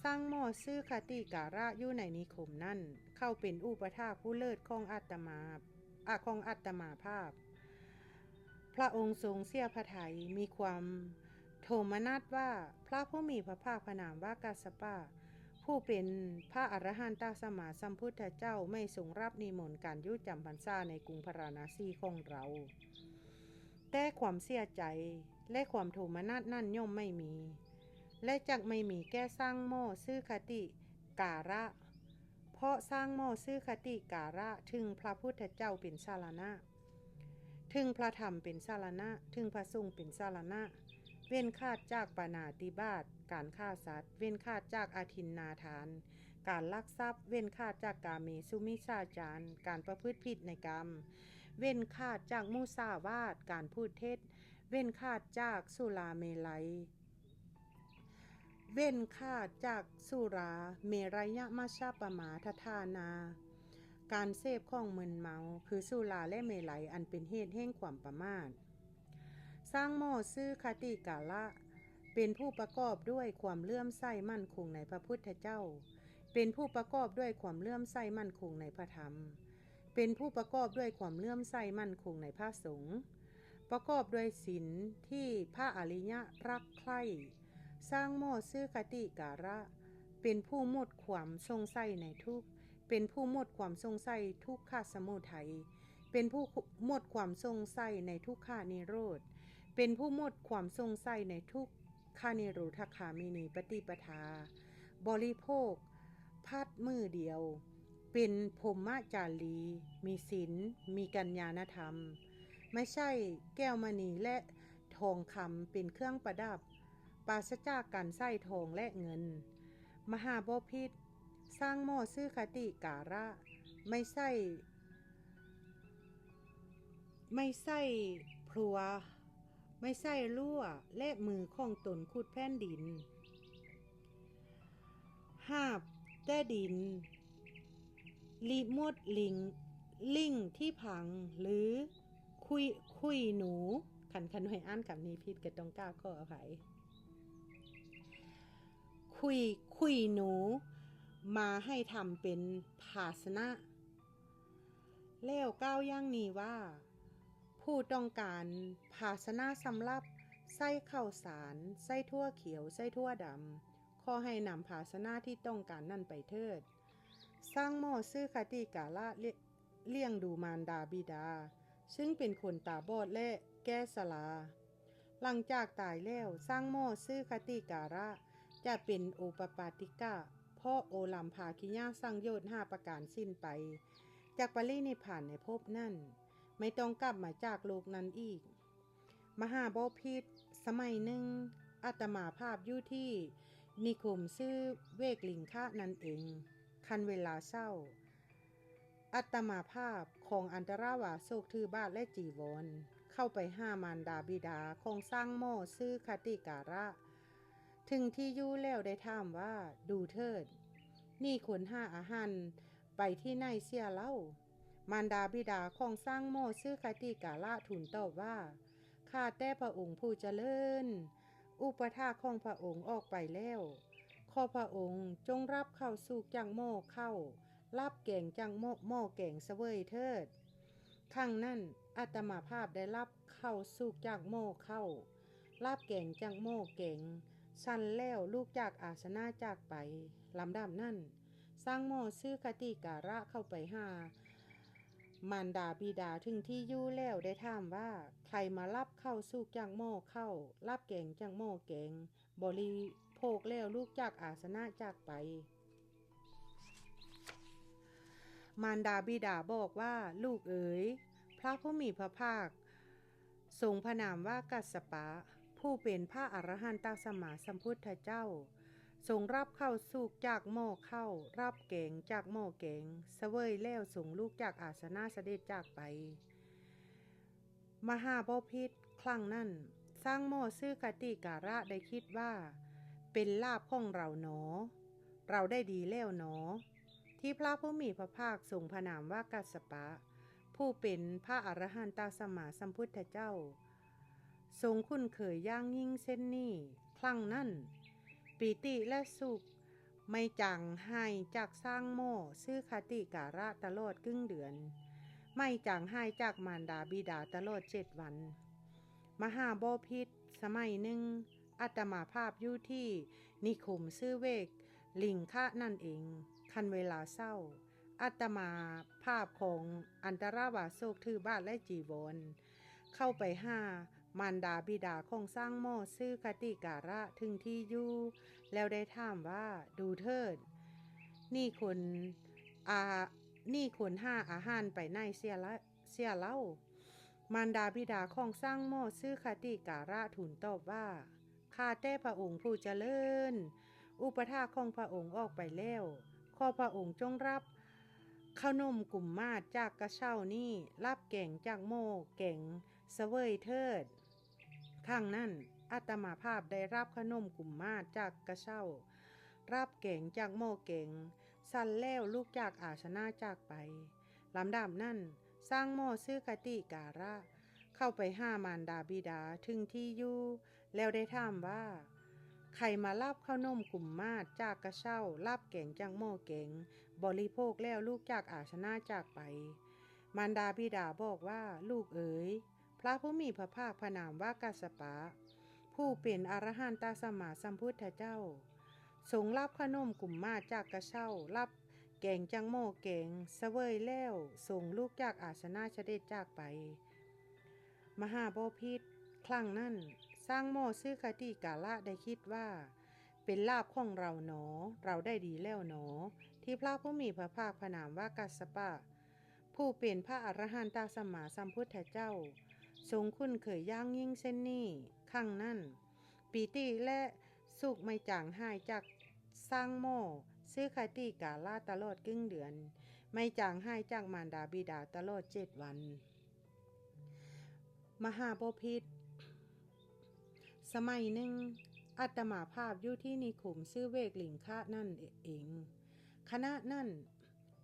สร้างโมซื่อคติการะอยู่ในนิคมนั้นเข้าเป็นอุปถากผู้เลิศของอาตมาภาพพระองค์ทรงเสียพระทัยมีความโทมนัสว่าพระผู้มีพระภาคพระนามว่ากัสสปะผู้เป็นพระอรหันตสัมมาสัมพุทธเจ้าไม่ทรงรับนิมนต์การยุจำพรรษาในกรุงพาราณสีของเราแต่ความเสียใจและความโทมนัสนั่นย่อมไม่มีและจักไม่มีแก่สร้างโมซื่อคติการะเพราะสร้างโมซื่อคติการะถึงพระพุทธเจ้าเป็นสารณะถึงพระธรรมเป็นสารณะถึงพระสงฆ์เป็นสารณะเว้นขาดจากปาณาติบาตการฆ่าสัตว์เว้นขาดจากอาทินนาทานการลักทรัพย์เว้นขาดจากกาเมสุมิจฉาจารการประพฤติผิดในกรรมเว้นขาดจากมุสาวาทการพูดเท็จเว้นขาดจากสุราเมลัยเว้นขาดจากสุราเมรัยมัชฌปมาทฐานาการเสพของมึนเมาคือสุราและเมลัยอันเป็นเหตุแห่งความประมาทสร้างโมซื่อคติกาละเป็นผู้ประกอบด้วยความเลื่อมใสมั่นคงในพระพุทธเจ้าเป็นผู้ประกอบด้วยความเลื่อมใสมั่นคงในพระธรรมเป็นผู้ประกอบด้วยความเลื่อมใสมั่นคงในพระสงฆ์ประกอบด้วยศีลที่พระอริยะรักใคร่สร้างโมซื่อคติการะเป็นผู้หมดความสงสัยในทุกข์เป็นผู้หมดความสงสัยทุกขสมุทัยเป็นผู้หมดความสงสัยในทุกขานิโรธเป็นผู้หมดความสงสัยในทุกขานิโรธคามินีปฏิปทาบริโภคพัดมือเดียวเป็นพรหมจารีมีศีลมีกัญญาณธรรมไม่ใช่แก้วมณีและทองคำเป็นเครื่องประดับปราศจากการใส่ทองและเงินมหาบพิตรสร้างโมซื่อคติการะไม่ใช่พลัวไม่ใช่ลั่วและมือของตนขุดแผ่นดินหาบแต่ดินลิมดลิงที่พังหรือคุยหนูขันหน่วยอ่านคำนี้ผิดก็ต้องกล้าขออภัยคุยหนูมาให้ทำเป็นภาชนะแล้วก้าวย่างนี้ว่าผู้ต้องการภาชนะสำหรับใส่ข้าวสารใส่ทั่วเขียวใส่ทั่วดำขอให้นำภาชนะที่ต้องการนั่นไปเถิดสร้างโมซื่อคติกาละเลี้ยงดูมารดาบิดาซึ่งเป็นคนตาบอดและแก้สลาหลังจากตายแล้วสร้างโมซื่อคติการะจะเป็นโอปปาติกะพ่อโอลัมภาคิยาสังโยชน์5ประการสิ้นไปจากปรินิพพานในภพนั่นไม่ต้องกลับมาจากโลกนั้นอีกมหาบพิตรสมัยหนึ่ง อาตมาภาพอยู่ที่นิคมซื้อเวกลิงค่านั่นเองคันเวลาเศร้าอาตมาภาพของอันตราวาโศกถือบาทและจีวรเข้าไปห้ามารดาบิดาของสร้างหม้อซื้อคติการะถึงที่ยู่แล้วได้ถามว่าดูเถิดนี่ควรห้าอาหารไปที่ไหนเสียเล่ามารดาบิดาของสร้างหม้อซื้อคติการะทูลตอบว่าข้าแต่พระองค์ผู้เจริญอุปถาของพระองค์ออกไปแล้วขอพระองค์จงรับเข้าสู่จังหม้อเข้ารับแกงจังหม้อแกงเสวยเถิดครั้งนั้นอาตมาภาพได้รับเข้าสู่จังหม้อเข้ารับแกงจังหม้อแกงสั่นแล้วลูกจากอาสนะจากไปลำดับนั้นสร้างหม้อซื้อคติการะเข้าไปหามารดาบิดาถึงที่อยู่แล้วได้ถามว่าใครมารับเข้าสู่จังหม้อเข้ารับแกงจังหม้อแกงบริโภคแล้วลูกจากอาสนะจากไปมารดาบิดาบอกว่าลูกเอ๋ยพระผู้มีพระภาคทรงพระนามว่ากัสสปะผู้เป็นพระอรหันตสัมมาสัมพุทธเจ้าทรงรับเข้าสุกจากหม้อเข้ารับแกงจากหม้อแกงเสวยแล้วส่งลูกจากอาสนะเสด็จจากไปมหาบพิตรครั้งนั้นสร้างหม้อซื้อกติการะได้คิดว่าเป็นลาภของเราหนอเราได้ดีแล้วหนอที่พระผู้มีพระภาคทรงพระนามว่ากัสสปะผู้เป็นพระอรหันตสัมมาสัมพุทธเจ้าทรงคุ้นเคยอย่างยิ่งเส้นนี้ครั้งนั้นปีติและสุขไม่จางหายจากสร้างหม้อซื้อคติการะตลอดครึ่งเดือนไม่จางหายจากมารดาบิดาตลอด7 วันมหาบพิตรสมัยหนึ่งอาตมาภาพอยู่ที่นิคมซื้อเวกลิงค่านั่นเองคันเวลาเศร้าอาตมาภาพของอันตราวาโศกถือบาทและจีวรเข้าไปห้ามารดาบิดาของสร้างหม้อซื้อคติการะถึงที่อยู่แล้วได้ถามว่าดูเถิดนี่คนนี่คนห้าอาหารไปในเสียเล่ามารดาบิดาของสร้างหม้อซื้อคติการะทูลตอบว่าข้าแต่พระองค์ผู้เจริญอุปถาของพระองค์ออกไปแล้วขอพระองค์จงรับขนมกุมมาศจากกระเช้านี่รับแกงจากหม้อแกงเสวยเถิดครั้งนั้นอาตมาภาพได้รับขนมกุมมาศจากกระเช้ารับแกงจากหม้อแกงสั่นแล้วลูกจากอาสนะจากไปลำดับนั้นสร้างหม้อซื้อกติการะเข้าไปห้ามารดาบิดาถึงที่อยู่แล้วได้ถามว่าใครมารับข้าวนมกุมมาศจากกระเช้ารับแกงจากหม้อแกงบริโภคแล้วลูกจากอาสนะจากไปมารดาบิดาบอกว่าลูกเอ๋ยพระผู้มีพระภาคพระนามว่ากัสสปะผู้เป็นอรหันตสัมมาสัมพุทธเจ้าทรงรับขนมกุมมาศจากกระเช้ารับแกงจังหม้อแกงเสวยแล้วส่งลูกจากอาสนะเสด็จจากไปมหาบพิตรครั้งนั้นสร้างหม้อซื้อคติกาละได้คิดว่าเป็นลาภของเราหนอเราได้ดีแล้วหนอที่พระผู้มีพระภาคพระนามว่ากัสสปะผู้เป็นพระอรหันตสัมมาสัมพุทธเจ้าทรงคุ้นเคยอย่างยิ่งเส้นนี้ครั้งนั้นปีติและสุขไม่จางหายจากสร้างหม้อซื้อคติกาละตลอดครึ่งเดือนไม่จางหายจากมารดาบิดาตลอด7 วันมหาบพิตรสมัยหนึ่งอาตมาภาพอยู่ที่นิคมซื้อเวกลิงค่านั่นเองคณะนั่น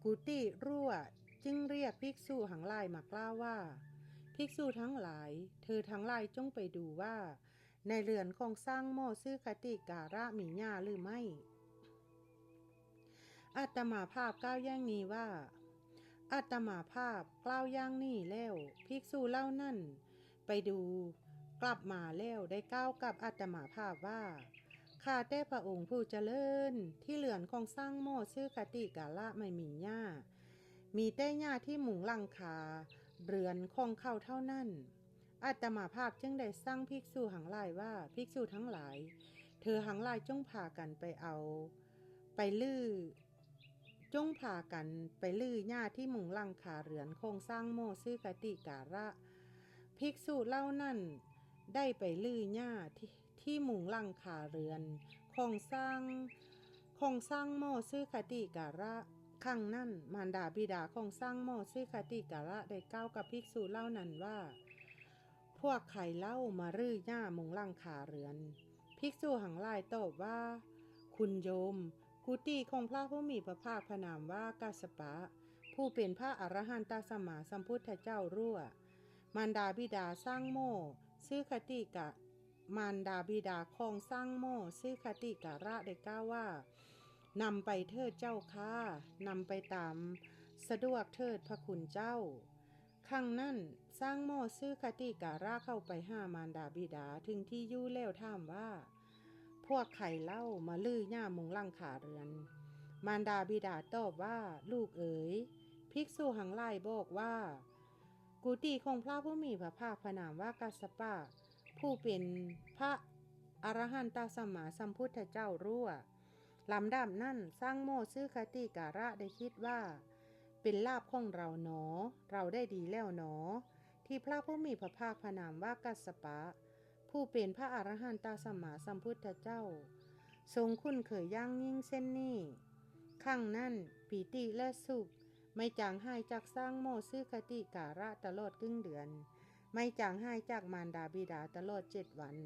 กุฏิรั่วจึงเรียกภิกษุทั้งหลายมากล่าวว่าภิกษุทั้งหลายเธอทั้งหลายจงไปดูว่าในเรือนของสร้างหม้อซื้อคติการะมีหญ้าหรือไม่อาตมาภาพกล่าวอย่างนี้ว่าอาตมาภาพกล่าวอย่างนี้แล้วภิกษุเล่านั่นไปดูกลับมาแล้วได้กล่าวกับอาตมาภาพว่าข้าแต่พระองค์ผู้เจริญที่เรือนของสร้างหม้อซื้อคติกาละไม่มีหญ้ามีแต่หญ้าที่มุงหลังคาเรือนของเขาเท่านั้นอาตมาภาพจึงได้สั่งภิกษุทั้งหลายว่าภิกษุทั้งหลายเธอทั้งหลายจงพากันไปเอาไปลื้อจงพากันไปลื้อหญ้าที่มุงหลังคาเรือนของสร้างหม้อซื้อคติการะภิกษุเล่านั่นได้ไปลื้อหญ้าท ที่มุงหลังคาเรือนของสร้างโมซื้อคติการะครั้งนั้นมารดาบิดาของสร้างโมซื้อคติการะได้กล่าวกับภิกษุเล่านั้นว่าพวกใครเล่ามารื้อหญ้ามุงหลังคาเรือนภิกษุหังหลายตอบว่าคุณโยมกุฏิของพระผู้มีพระภาคพระนามว่ากัสสปะผู้เป็นพระอรหันตสัมมาสัมพุทธเจ้ารั่วมารดาบิดาสร้างโมซื้อคติกะมารดาบิดาของสร้างโมซื้อคติการะได้กล่าวว่านำไปเถิดเจ้าค่ะนำไปตามสะดวกเถิดพระคุณเจ้าครั้งนั้นสร้างโมซื้อคติการะเข้าไปหามารดาบิดาถึงที่อยู่แล้วถามว่าพวกใครเล่ามาลื้อหญ้ามุงหลังคาเรือนมารดาบิดาตอบว่าลูกเอ๋ยภิกษุหังหลายบอกว่ากุฏิของพระผู้มีพระภาคพระนามว่ากัสสปะผู้เป็นพระอรหันตสัมมาสัมพุทธเจ้ารั่วลำดับนั้นสร้างโมซื้อคติการะได้คิดว่าเป็นลาภของเราหนอเราได้ดีแล้วหนอที่พระผู้มีพระภาคพระนามว่ากัสสปะผู้เป็นพระอรหันตสัมมาสัมพุทธเจ้าทรงคุ้นเคยอย่างยิ่งเส้นนี้ครั้งนั้นปีติและสุขไม่จางหายจากสร้างโมซื้อคติการะตลอดครึ่งเดือนไม่จางหายจากมารดาบิดาตลอด7 วัน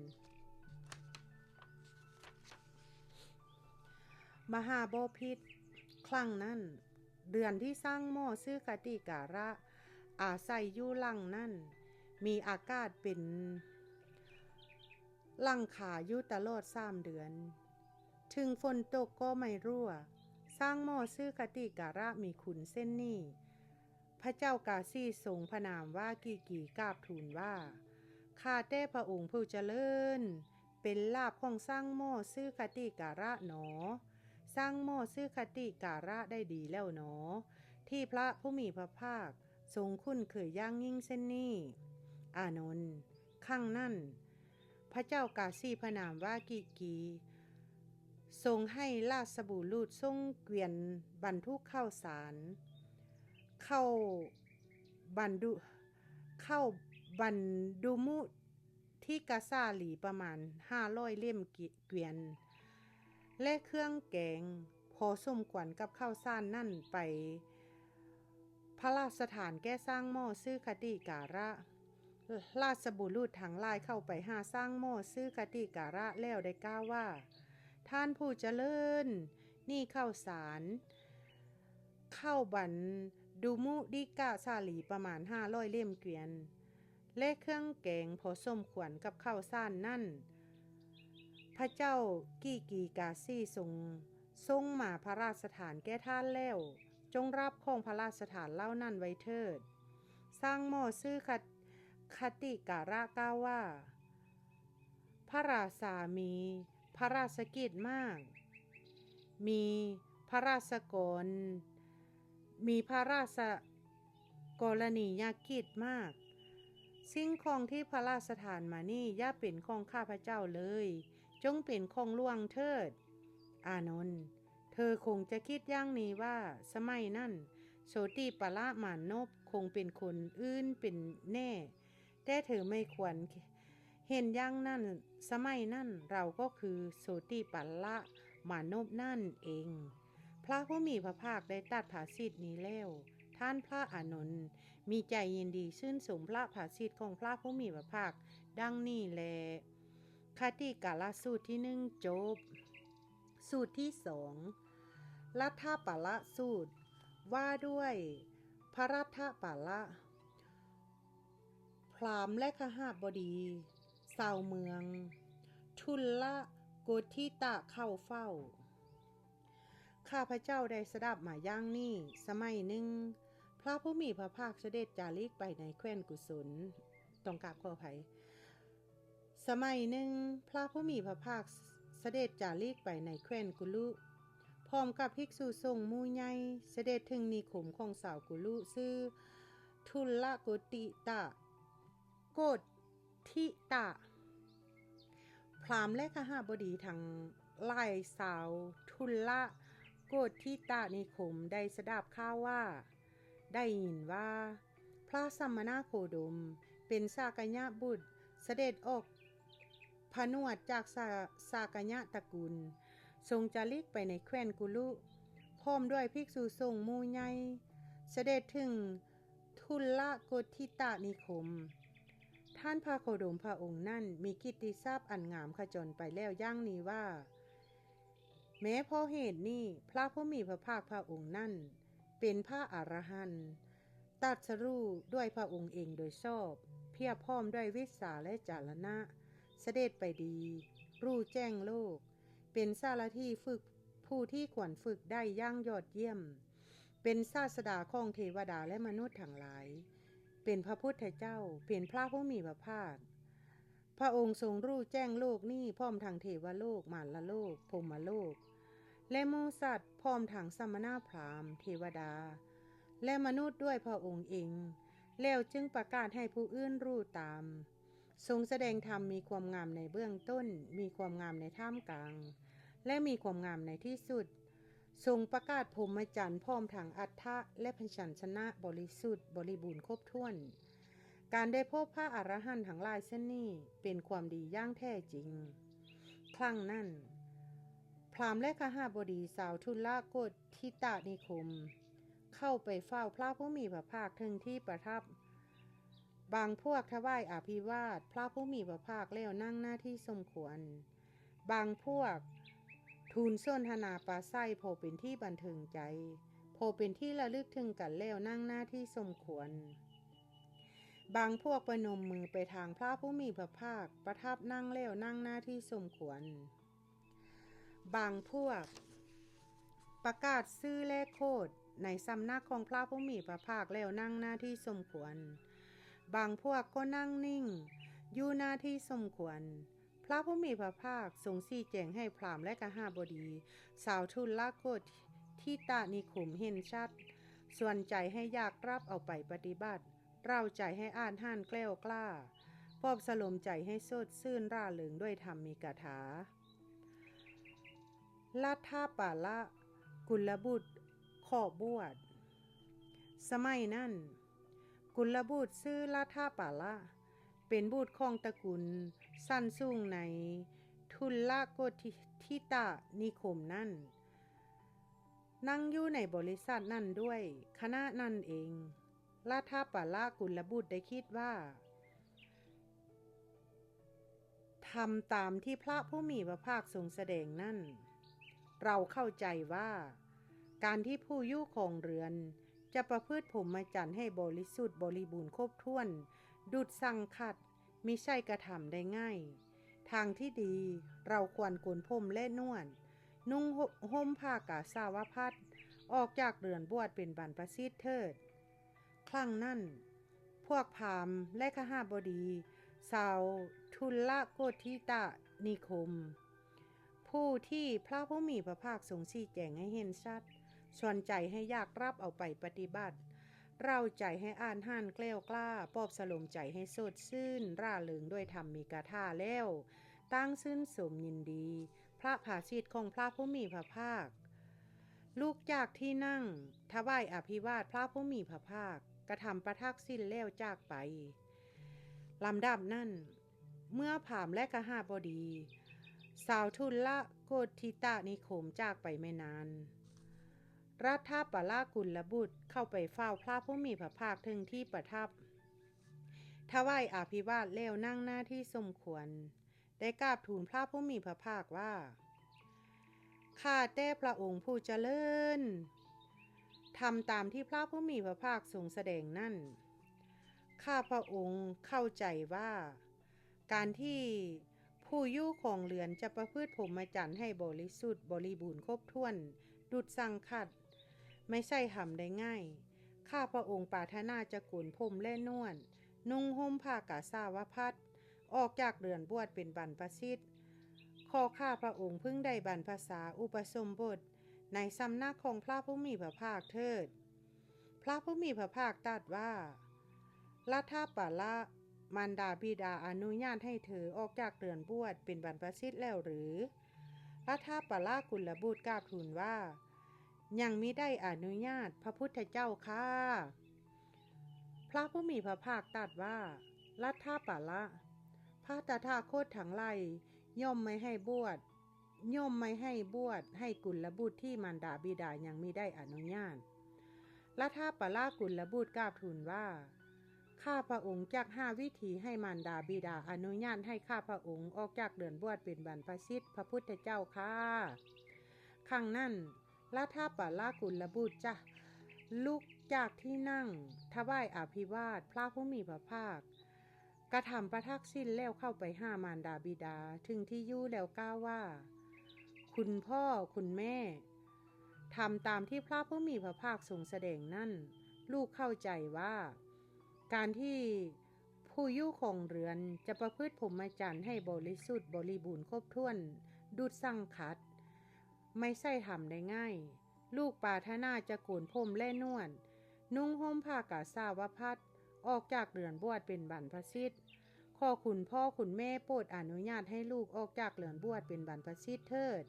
มหาบพิตรครั้งนั้นเดือนที่สร้างโมซื้อคติการะอาศัยอยู่หลังนั้นมีอากาศเป็นหลังคาอยู่ตลอด3 เดือนถึงฝนตกก็ไม่รั่วสร้างโมซื้อคติการะมีขุนเส้นนี้พระเจ้ากาสีทรงพระนามว่ากีกราบทูลว่าข้าแต่พระองค์ผู้เจริญเป็นลาภของสร้างโมซื้อคติการะหนอสร้างโมซื้อคติการะได้ดีแล้วหนอที่พระผู้มีพระภาคทรงคุ้นเคยอย่างยิ่งเส้นนี้อานนท์ครั้งนั้นพระเจ้ากาสีพระนามว่ากีทรงให้ราชบุรุษทรงเกวียนบรรทุกข้าวสารเข้าบรรดุมุที่กาซาหลีประมาณ500 เล่มเกวียนและเครื่องแกงพอสมควรกับข้าวสารนั่นไปพระราชทานแก่สร้างโมซื้อคติการะราชบุรุษทั้งหลายเข้าไปหาสร้างโมซื้อคติการะแล้วได้กล่าวว่าท่านผู้เจริญนี่ข้าวสารข้าวบันดูมุดิกะซาลีประมาณ500 เล่มเกวียนและเครื่องแกงพอสมควรกับข้าวสารนั่นพระเจ้ากีกาสีทรงมาพระราชทานแก่ท่านแล้วจงรับของพระราชทานเล่านั่นไว้เถิดสร้างโมซื้อคติการะกล่าวว่าพระราชามีพระราชกิจมากมีพระราชกรณียกิจมากสิ่งของที่พระราชทานมานี่อย่าเป็นของข้าพเจ้าเลยจงเป็นของหลวงเถิดอานนท์เธอคงจะคิดอย่างนี้ว่าสมัยนั้นโสติปละมานพคงเป็นคนอื่นเป็นแน่แต่เธอไม่ควรเห็นอย่างนั้นสมัยนั้นเราก็คือโสติปละมานพนั่นเองพระผู้มีพระภาคได้ตรัสภาษิตนี้แล้วท่านพระอานนท์มีใจยินดีชื่นชมพระภาษิตของพระผู้มีพระภาคดังนี้แลคติกาลสูตรที่1จบสูตรที่2รัฐปาละสูตรว่าด้วยพระรัฐปาละพราหมณ์และขหบดีชาวเมืองทุลละโกธิตะเข้าเฝ้าข้าพเจ้าได้สดับมาอย่างนี้สมัยหนึ่งพระผู้มีพระภาคเสด็จจาริกไปในแคว้นกุศลต้องกราบขออภัยสมัยหนึ่งพระผู้มีพระภาคเสด็จจาริกไปในแคว้นกุลุพร้อมกับภิกษุสงฆ์หมู่ใหญ่เสด็จถึงนิคมของสาวกุลุชื่อทุลละโกธิตะพราหมณ์และขหบดีทั้งหลายสาวทุลละโกธิตะนิคมได้สดับข่าวว่าได้ยินว่าพระสัมมานาโคดมเป็นสากยะบุตรเสด็จออก ผนวดจากสากยะตระกูลทรงจาริกไปในแคว้นกุลุพร้อมด้วยภิกษุสงฆ์หมู่ใหญ่เสด็จถึงทุลลโกทิตานิคมท่านพระโคดมพระองค์นั้นมีกิตติศัพท์อันงามขจรไปแล้วอย่างนี้ว่าแม้เพราะเหตุนี้พระผู้มีพระภาคพระองค์นั้นเป็นพระอรหันต์ตรัสรู้ด้วยพระองค์เองโดยชอบเพียบพร้อมด้วยวิสาและจารณะเสด็จไปดีรู้แจ้งโลกเป็นสารที่ฝึกผู้ที่ควรฝึกได้อย่างยอดเยี่ยมเป็นศาสดาของเทวดาและมนุษย์ทั้งหลายเป็นพระพุทธเจ้าเป็นพระผู้มีพระภาคพระองค์ทรงรู้แจ้งโลกนี้พร้อมทางเทวโลกมารโลกพรหมโลกและหมู่สัตว์พร้อมทางสมณพราหมณ์เทวดาและมนุษย์ด้วยพระองค์เองแล้วจึงประกาศให้ผู้อื่นรู้ตามทรงแสดงธรรมมีความงามในเบื้องต้นมีความงามในท่ามกลางและมีความงามในที่สุดทรงประกาศพรหมจรรย์พร้อมทางอัฏฐะและพยัญชนะบริสุทธิ์บริบูรณ์ครบถ้วนการได้พบพระอรหันต์ทั้งหลายเช่นนี้เป็นความดีอย่างแท้จริงครั้งนั้นพราหมณ์และคหบดีสาวทุลโกทิตานิคมเข้าไปเฝ้าพระผู้มีพระภาคถึงที่ประทับบางพวกถวายอภิวาทพระผู้มีพระภาคแล้วนั่งหน้าที่สมควรบางพวกทูลสนทนาปราศัยพอเป็นที่บันเทิงใจพอเป็นที่ระลึกถึงกันแล้วนั่งหน้าที่สมควรบางพวกประนมมือไปทางพระผู้มีพระภาคประทับนั่งแล้วนั่งหน้าที่สมควรบางพวกประกาศชื่อและโคดในสำนักของพระผู้มีพระภาคแล้วนั่งหน้าที่สมควรบางพวกก็นั่งนิ่งอยู่หน้าที่สมควรพระผู้มีพระภาคทรงชี้แจงให้พราหมณ์และกหบดีสาวทุลโกทิตานิคมเห็นชัดส่วนใจให้อยากรับเอาไปปฏิบัติเร้าใจให้อ่านห่านแกล้วกล้าปลอบสลมใจให้สดชื่นร่าเริงด้วยธรรมมีกถาลัทธาปาละกุลบุตรขอบวชสมัยนั้นกุลบุตรชื่อลัทธาปาละเป็นบุตรของตระกูลสั้นสูงในทุลลโกทิตานิคมนั้นนั่งอยู่ในบริษัทนั่นด้วยคณะนั่นเองลัทธาปาละกุลบุตรได้คิดว่าทำตามที่พระผู้มีพระภาคทรงแสดงนั่นเราเข้าใจว่าการที่ผู้อยู่ของเรือนจะประพฤติพรหมจรรย์ให้บริสุทธิ์บริบูรณ์ครบถ้วนดุจสังขัดมิใช่กระทำได้ง่ายทางที่ดีเราควรโกนผมและนวดนุ่งห่มผ้ากาสาวพัดออกจากเรือนบวชเป็นบรรพชิตเถิดครั้งนั้นพวกพราหมณ์และคหบดีสาวทุลโกทิตานิคมผู้ที่พระผู้มีพระภาคทรงชี้แจงให้เห็นชัดชวนใจให้อยากรับเอาไปปฏิบัติเราใจให้อ่านห่านแกล้วกล้าปลอบสลมใจให้สดชื่นร่าเริงด้วยธรรมมีกถาแล้วตั้งชื่นสมยินดีพระภาสิทธิ์ของพระผู้มีพระภาคลูกจากที่นั่งถวายอภิวาทพระผู้มีพระภาคกระทำประทักษิณแล้วจากไปลำดับนั้นเมื่อพราหมณ์และกหบดีสาวทุลโกทิตานิคมจากไปไม่นานรัฐปาลกุลบุตรเข้าไปเฝ้าพระผู้มีพระภาคถึงที่ประทับถวายอภิวาทแล้วนั่งหน้าที่สมควรได้กราบทูลพระผู้มีพระภาคว่าข้าแต่พระองค์ผู้เจริญทำตามที่พระผู้มีพระภาคทรงแสดงนั่นข้าพระองค์เข้าใจว่าการที่ผู้อยู่ของเรือนจะประพฤติพรหมจรรย์ให้บริสุทธิ์บริบูรณ์ครบถ้วนดุจสังขัดไม่ใช่ทำได้ง่ายข้าพระองค์ปรารถนาจะโกนผมและนวดนุ่งห่มผ้ากาสาวพัดออกจากเรือนบวชเป็นบรรพชิตขอข้าพระองค์เพิ่งได้บรรพชาอุปสมบทในสำนักของพระผู้มีพระภาคเถิดพระผู้มีพระภาคตรัสว่าลัทธปาละมารดาบิดาอนุญาตให้เธอออกจากเรือนบวชเป็นบรรพชิตแล้วหรือลัทธปาละกุลบุตรกราบทูลว่ายังมิได้อนุญาตพระพุทธเจ้าค่ะพระผู้มีพระภาคตรัสว่าลัทธปาละพ ระตถาคตทั้งหลายย่อมไม่ให้บวชให้กุลบุตรที่มารดาบิดายังมิได้อนุญาตรัฐปรากุลบุตรกราบทูลว่าข้าพระองค์จักหาวิธีให้มารดาบิดาอนุญาตให้ข้าพระองค์ออกจากเรือนบวชเป็นบรรพชิตพระพุทธเจ้าค่ะครั้งนั้นรัฐปรากุลบุตรจะลุกจากที่นั่งถวายอภิวาทพระผู้มีพระภาคกระทำประทักษิณแล้วเข้าไปหามารดาบิดาถึงที่อยู่แล้วกล่าวว่าคุณพ่อคุณแม่ทำตามที่พระผู้มีพระภาคทรงแสดงนั่นลูกเข้าใจว่าการที่ผู้อยู่ของเรือนจะประพฤติพรหมจรรย์ให้บริสุทธิ์บริบูรณ์ครบถ้วนดุจสั่งขัดไม่ใช่ทำได้ง่ายลูกปรารถนาจะโกนผมและนวดนุ่งห่มผ้ากาสาวพัสออกจากเรือนบวชเป็นบรรพชิตขอคุณพ่อคุณแม่โปรดอนุญาตให้ลูกออกจากเรือนบวชเป็นบรรพชิตเถิด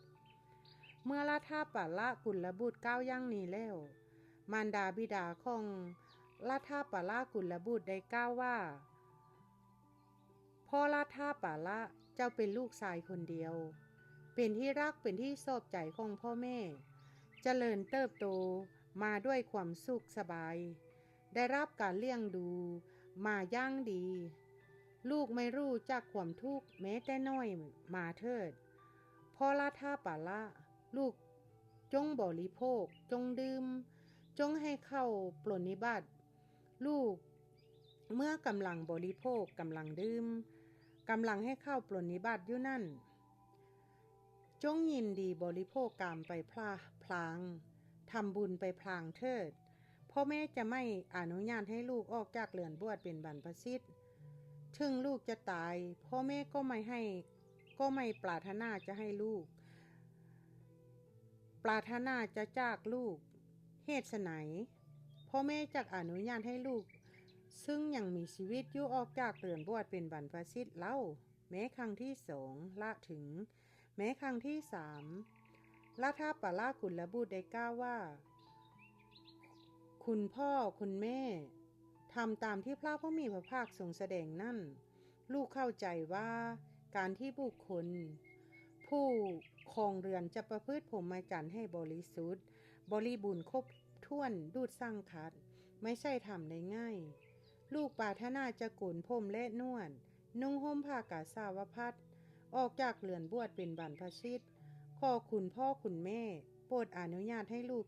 เมื่อรัฐปรากุลบุตรก้าวย่างนี้แล้วมารดาบิดาของรัฐปรากุลบุตรได้กล่าวว่าพ่อรัฐปราเจ้าเป็นลูกชายคนเดียวเป็นที่รักเป็นที่ชอบใจของพ่อแม่เจริญเติบโตมาด้วยความสุขสบายได้รับการเลี้ยงดูมาย่างดีลูกไม่รู้จักความทุกข์แม้แต่น้อยมาเถิดพ่อรัฐปราลูกจงบริโภคจงดื่มจงให้เข้าปรนนิบัติลูกเมื่อกำลังบริโภคกำลังดื่มกำลังให้เข้าปรนนิบัติอยู่นั่นจงยินดีบริโภคกามไปพลางทำบุญไปพลางเถิดพ่อแม่จะไม่อนุญาตให้ลูกออกจากเรือนบวชเป็นบรรพชิตถึงลูกจะตายพ่อแม่ก็ไม่ปรารถนาจะให้ลูกปรารถนาจะจากลูกเหตุไฉนพ่อแม่จักอนุญาตให้ลูกซึ่งยังมีชีวิตอยู่ออกจากเรือนบวชเป็นบรรพชิตเล่าแม้ครั้งที่2ละถึงแม้ครั้งที่3รัฐปรากุลบุตรได้กล่าวว่าคุณพ่อคุณแม่ทำตามที่พระผู้มีพระภาคทรงแสดงนั่นลูกเข้าใจว่าการที่บุคคลผู้ครองเรือนจะประพฤติพรหมจรรย์ให้บริสุทธิ์บริบูรณ์ครบถ้วนดุจสั่งขัดไม่ใช่ทำได้ง่ายลูกปรารถนาจะโกนผมและนวดนุ่งห่มผ้ากาสาวพัสออกจากเรือนบวชเป็นบรรพชิตขอคุณพ่อคุณแม่โปรดอนุญาตให้ลู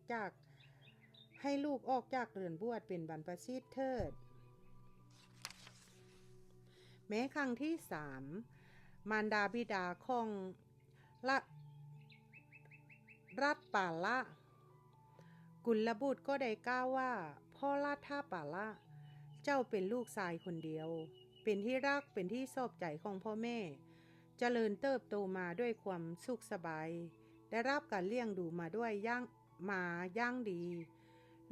กออกจากเรือนบวชเป็นบรรพชิตเถิดแม้ครั้งที่3มารดาบิดาของรัฐปรากุลบุตรก็ได้กล่าวว่าพ่อรัฐปราเจ้าเป็นลูกชายคนเดียวเป็นที่รักเป็นที่ชอบใจของพ่อแม่เจริญเติบโตมาด้วยความสุขสบายได้รับการเลี้ยงดูมาด้วยย่างดี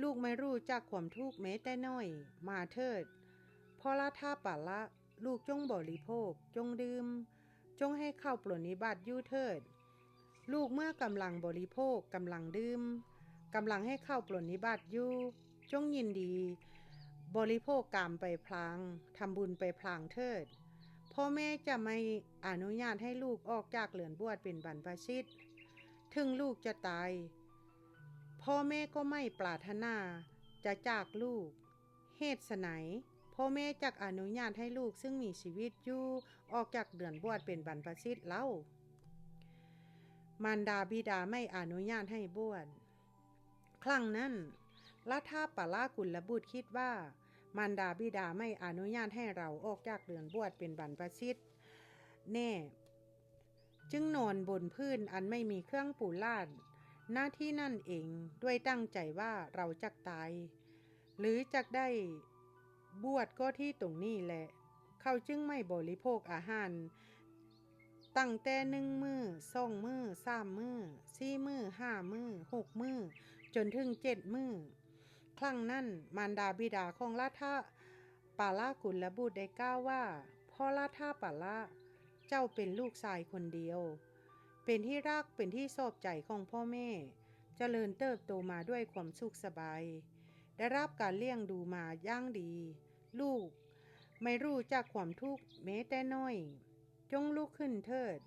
ลูกไม่รู้จักความทุกข์แม้แต่น้อยมาเถิดพ่อรัฐปราลูกจงบริโภคจงดื่มจงให้เข้าปรนนิบัติอยู่เถิดลูกเมื่อกำลังบริโภคกำลังดื่มกำลังให้เข้าปรนนิบัติอยู่จงยินดีบริโภคกามไปพลางทำบุญไปพลางเถิดพ่อแม่จะไม่อนุญาตให้ลูกออกจากเรือนบวชเป็นบรรพชิตถึงลูกจะตายพ่อแม่ก็ไม่ปรารถนาจะจากลูกเหตุไฉนพ่อแม่จักอนุญาตให้ลูกซึ่งมีชีวิตอยู่ออกจากเรือนบวชเป็นบรรพชิตเล่ามารดาบิดาไม่อนุญาตให้บวชครั้งนั้นรัฐปรากุลบุตรคิดว่ามารดาบิดาไม่อนุญาตให้เราออกจากเรือนบวชเป็นบรรพชิตแน่จึงนอนบนพื้นอันไม่มีเครื่องปูลาดหน้าที่นั่นเองด้วยตั้งใจว่าเราจักตายหรือจักได้บวชก็ที่ตรงนี้แหละเขาจึงไม่บริโภคอาหารตั้งแต่1 มื้อ2 มื้อ3 มื้อ4 มื้อ5 มื้อ6 มื้อจนถึง7 มื้อครั้งนั้นมารดาบิดาของรัฐปรากุลบุตรได้กล่าวว่าพ่อรัฐปราเจ้าเป็นลูกชายคนเดียวเป็นที่รักเป็นที่ชอบใจของพ่อแม่เจริญเติบโตมาด้วยความสุขสบายได้รับการเลี้ยงดูมาย่างดีลูกไม่รู้จักความทุกข์แม้แต่น้อย จงลุกขึ้นเถิด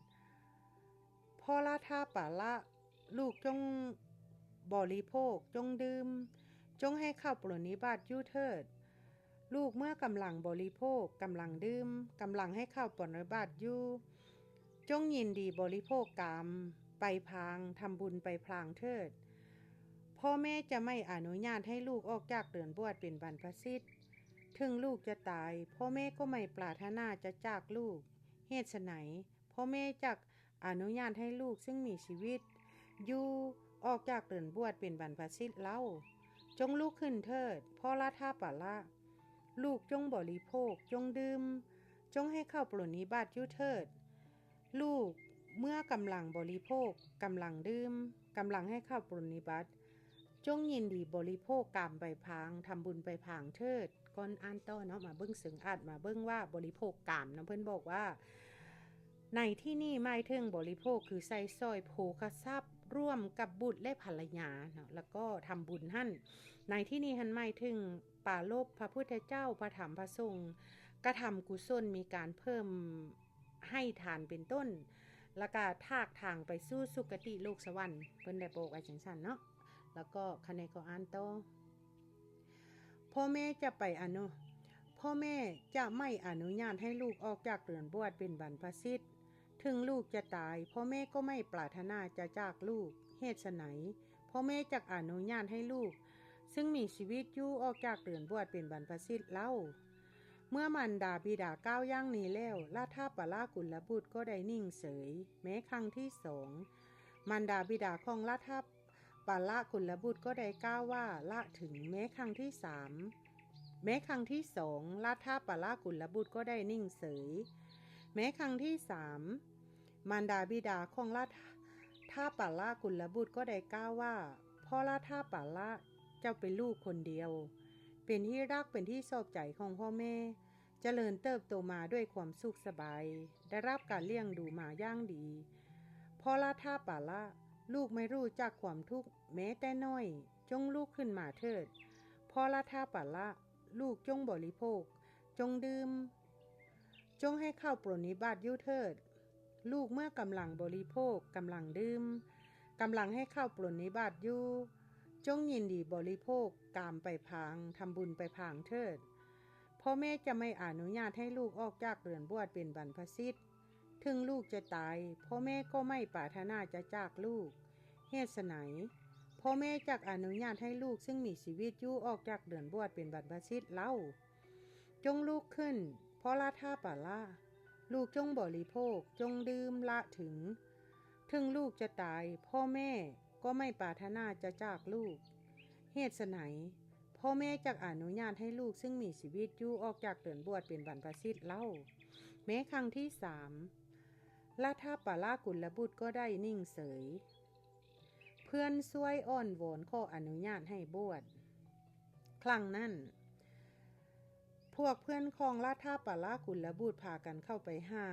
พ่อละท่าป่าละลูกจงบริโภคจงดื่มจงให้ข้าวปรนนิบัติอยู่เถิดลูกเมื่อกำลังบริโภคกำลังดื่มกำลังให้ข้าวปรนนิบัติอยู่จงยินดีบริโภคกรรมไปพลางทำบุญไปพลางเถิดพ่อแม่จะไม่อนุญาตให้ลูกออกจากเรือนบวชเป็นบรรพชิตถึงลูกจะตายพ่อแม่ก็ไม่ปรารถนาจะจากลูกเหตุไฉนพ่อแม่จักอนุญาตให้ลูกซึ่งมีชีวิตอยู่ออกจากเรือนบวชเป็นบรรพชิตเล่าจงลุกขึ้นเถิดพ่อละท่าป่าละลูกจงบริโภคจงดื่มจงให้ข้าวปรนนิบัติอยู่เถิดลูกเมื่อกำลังบริโภคกำลังดื่มกำลังให้ข้าวปรนนิบัติจงยินดีบริโภคกรรมไปพางทำบุญไปพางเถิดก่อนอ่านต่อเนาะมาเบิ้งสึงอาจมาเบิ้งว่าบริโภคกรรมนะเพิ่นบอกว่าในที่นี่หมายถึงบริโภคคือใส่ซอยโภคทรัพย์ร่วมกับบุตรและภรรยาเนาะแล้วก็ทำบุญหั่นในที่นี้หันหมายถึงปราลบพระพุทธเจ้าพระธรรมพระสงฆ์กระทำกุศลมีการเพิ่มให้ทานเป็นต้นแล้วก็ทากทางไปสู่สุคติโลกสวรรค์เพิ่นได้บอกไว้จังซั่นเนาะแล้วก็คะแนนก็อ่านต่อพ่อแม่จะไม่อนุญาตให้ลูกออกจากเรือนบวชเป็นบรรพชิตถึงลูกจะตายพ่อแม่ก็ไม่ปรารถนาจะจากลูกเหตุไฉนพ่อแม่จักอนุญาตให้ลูกซึ่งมีชีวิตอยู่ออกจากเรือนบวชเป็นบรรพชิตเล่าเมื่อมารดาบิดาก้าวย่างนี้แล้วราธาปลากุลบุตรก็ได้นิ่งเฉยแม้ครั้งที่สองมารดาบิดาของราธาปลากุลบุตรก็ได้กล่าวว่าละถึงแม้ครั้งที่สองราธาปลากุลบุตรก็ได้นิ่งเฉยแม้ครั้งที่สามมารดาบิดาของราธาปลากุลบุตรก็ได้กล่าวว่าพ่อราธาปลาเจ้าเป็นลูกคนเดียวเป็นที่รักเป็นที่ชอบใจของพ่อแม่เจริญเติบโตมาด้วยความสุขสบายได้รับการเลี้ยงดูมาอย่างดีพ่อราธาปลาลูกไม่รู้จักความทุกข์แม้แต่น้อยจงลุกขึ้นมาเถิดพ่อราธาปลาลูกจงบริโภคจงดื่มจงให้ข้าวปรนนิบัติอยู่เถิดลูกเมื่อกำลังบริโภคกำลังดื่มกำลังให้ข้าวปรนนิบัติอยู่จงยินดีบริโภคกามไปพางทำบุญไปพางเถิดพ่อแม่จะไม่อนุญาตให้ลูกออกจากเรือนบวชเป็นบรรพชิตถึงลูกจะตายพ่อแม่ก็ไม่ปรารถนาจะจากลูกเหตุไฉนพ่อแม่จักอนุญาตให้ลูกซึ่งมีชีวิตอยู่ออกจากเรือนบวชเป็นบรรพชิตเล่าจงลุกขึ้นพ่อราธาปลาลูกจงบริโภคจงดื่มละถึงลูกจะตายพ่อแม่ก็ไม่ปรารถนาจะจากลูกเหตุไฉนพ่อแม่จักอนุญาตให้ลูกซึ่งมีชีวิตอยู่ออกจากเรือนบวชเป็นบรรพชิตเล่าแม้ครั้งที่สามราธาปลากุลบุตรก็ได้นิ่งเฉยเพื่อนช่วยอ้อนวอนขออนุญาตให้บวชครั้งนั้นพวกเพื่อนของราธาปลากุลบุตรพากันเข้าไปหา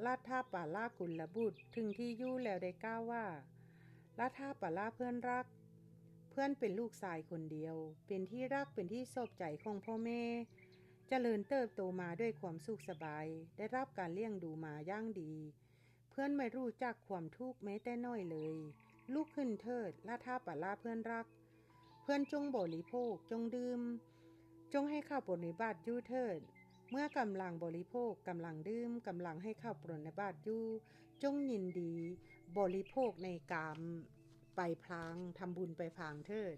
ราธาปลากุลบุตรถึงที่อยู่แล้วได้กล่าวว่าราธาปลาเพื่อนรักเพื่อนเป็นลูกชายคนเดียวเป็นที่รักเป็นที่ชอบใจของพ่อแม่เจริญเติบโตมาด้วยความสุขสบายได้รับการเลี้ยงดูมาอย่างดีเพื่อนไม่รู้จักความทุกข์แม้แต่น้อยเลยลุกขึ้นเถิดราธาปลาเพื่อนรักเพื่อนจงบริโภคจงดื่มจงให้ข้าวปรนนิบัติอยู่เถิดเมื่อกำลังบริโภคกำลังดื่มกำลังให้ข้าวปรนนิบัติอยู่จงยินดีบริโภคในกามไปพลางทำบุญไปพลางเถิด